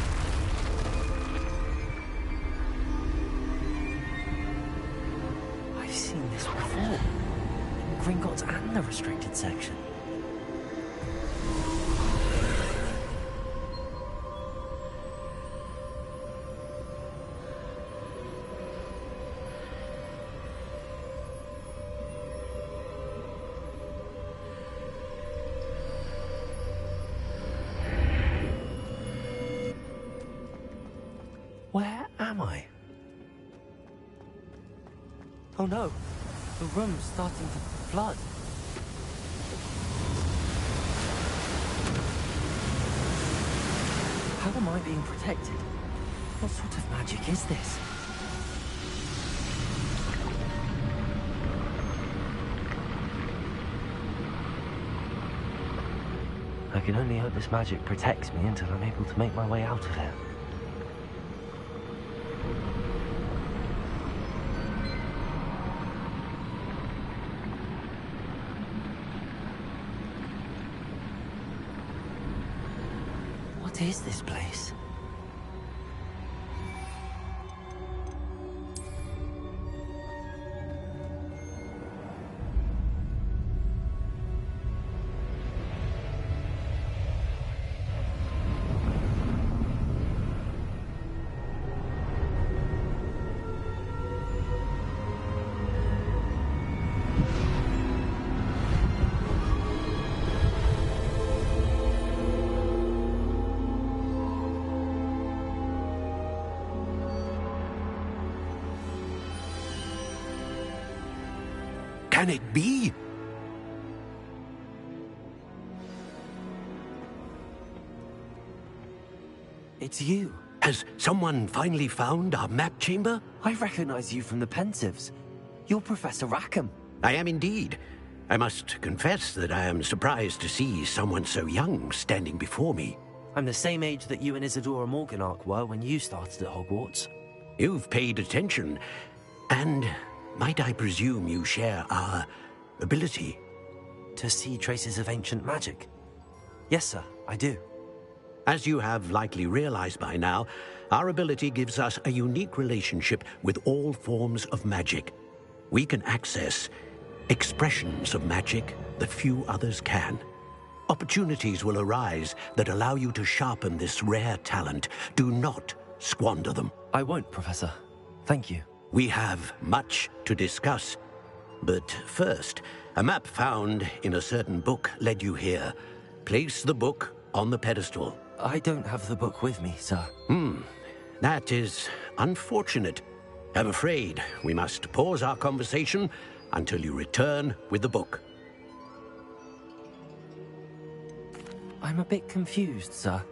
I've seen this before. In Gringotts and the restricted section. Where am I? Oh no, the room's starting to flood. How am I being protected? What sort of magic is this? I can only hope this magic protects me until I'm able to make my way out of here. What is this place? Can it be? It's you. Has someone finally found our map chamber? I recognize you from the Pensives. You're Professor Rackham. I am indeed. I must confess that I am surprised to see someone so young standing before me. I'm the same age that you and Isadora Morganach were when you started at Hogwarts. You've paid attention, and might I presume you share our ability? To see traces of ancient magic? Yes, sir, I do. As you have likely realized by now, our ability gives us a unique relationship with all forms of magic. We can access expressions of magic that few others can. Opportunities will arise that allow you to sharpen this rare talent. Do not squander them. I won't, Professor. Thank you. We have much to discuss. But first, a map found in a certain book led you here. Place the book on the pedestal. I don't have the book with me, sir. That is unfortunate. I'm afraid we must pause our conversation until you return with the book. I'm a bit confused, sir.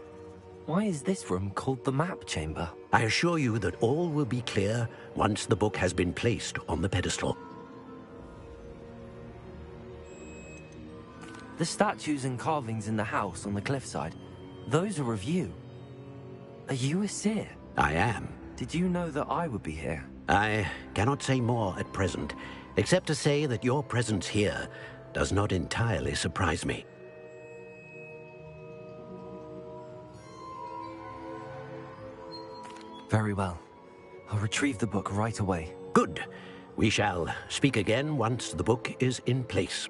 Why is this room called the map chamber? I assure you that all will be clear once the book has been placed on the pedestal. The statues and carvings in the house on the cliffside, those are of you. Are you a seer? I am. Did you know that I would be here? I cannot say more at present, except to say that your presence here does not entirely surprise me. Very well. I'll retrieve the book right away. Good. We shall speak again once the book is in place.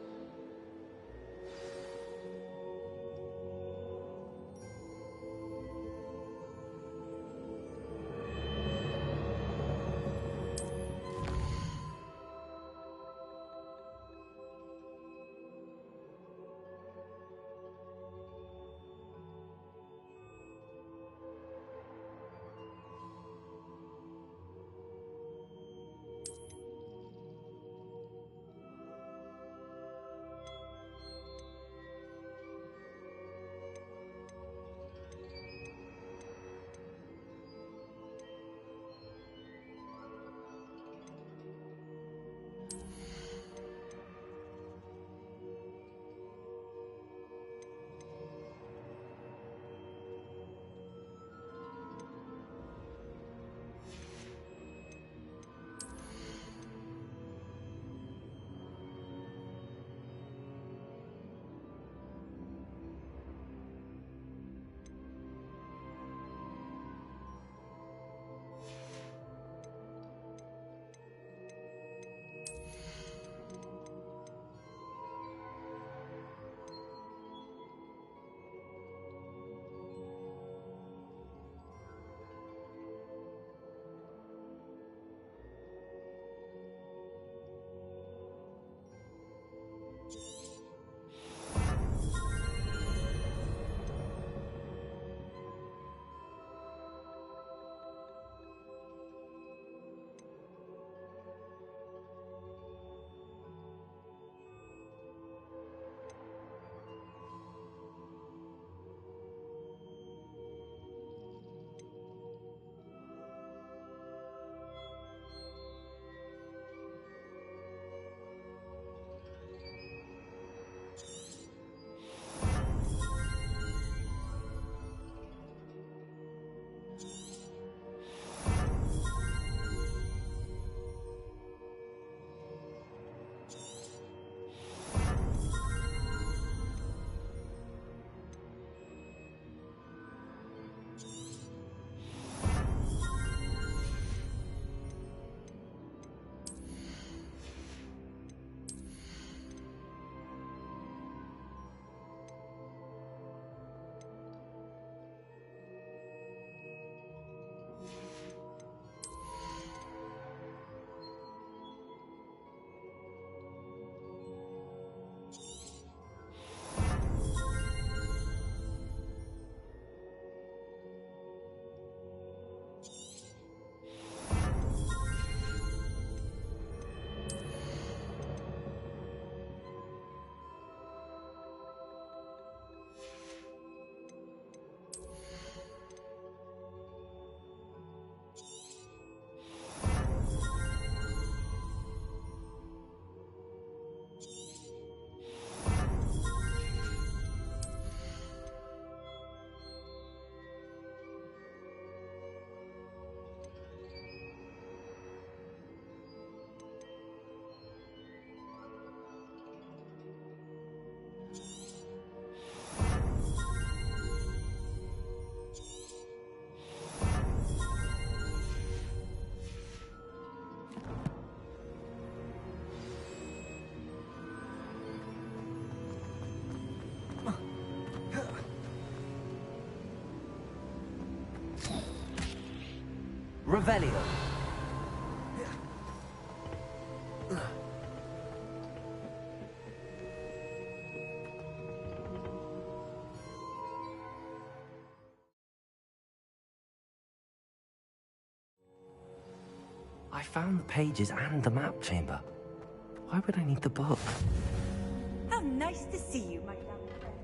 Revelio. I found the pages and the map chamber. Why would I need the book? How nice to see you, my young friend.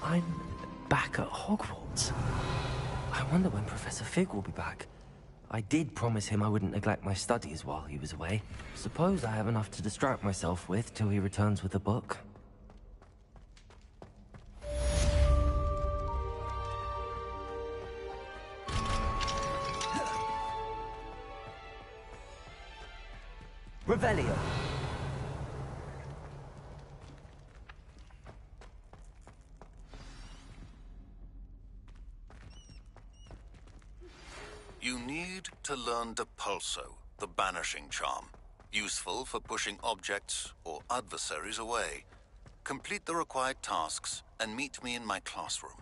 I'm back at Hogwarts. I wonder when Professor Fig will be back. I did promise him I wouldn't neglect my studies while he was away. Suppose I have enough to distract myself with till he returns with a book. Revelio. You need to learn Depulso, the banishing charm. Useful for pushing objects or adversaries away. Complete the required tasks and meet me in my classroom.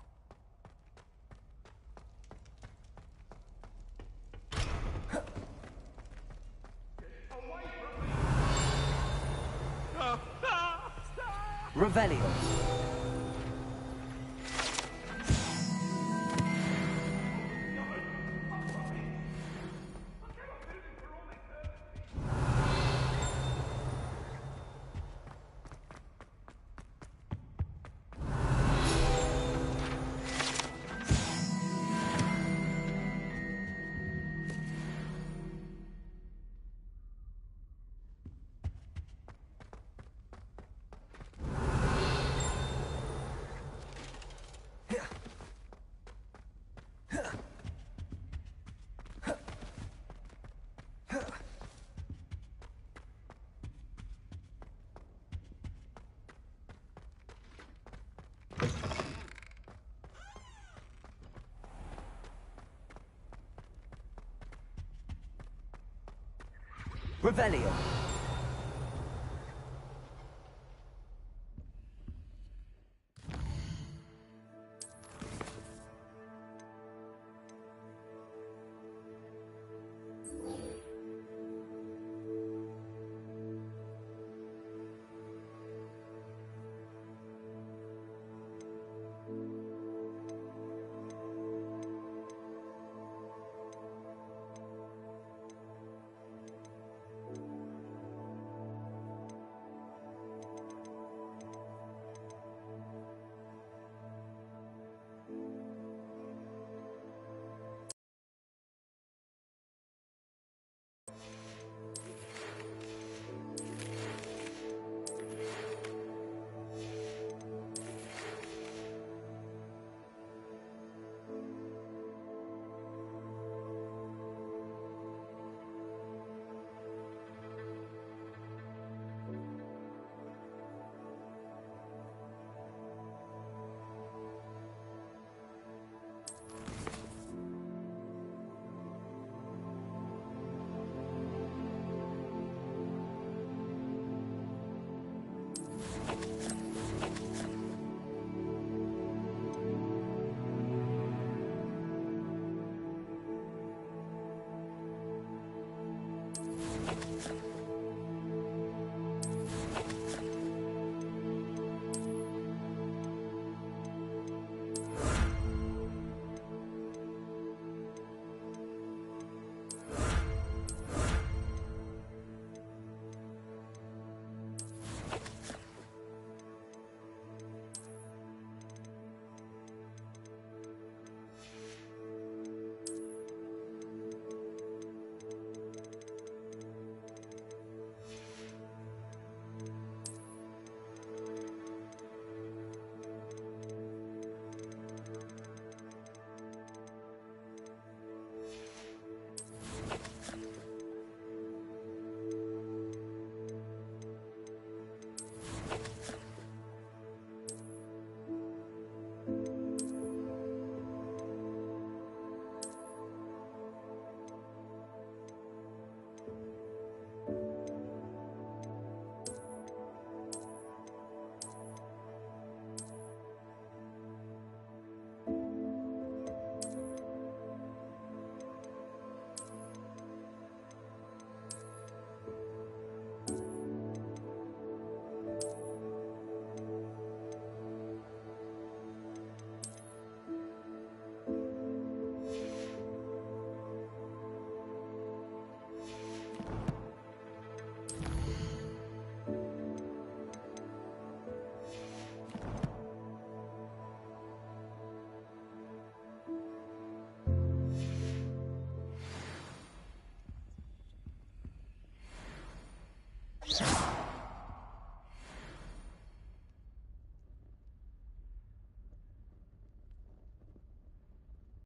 Revelio. Revelio.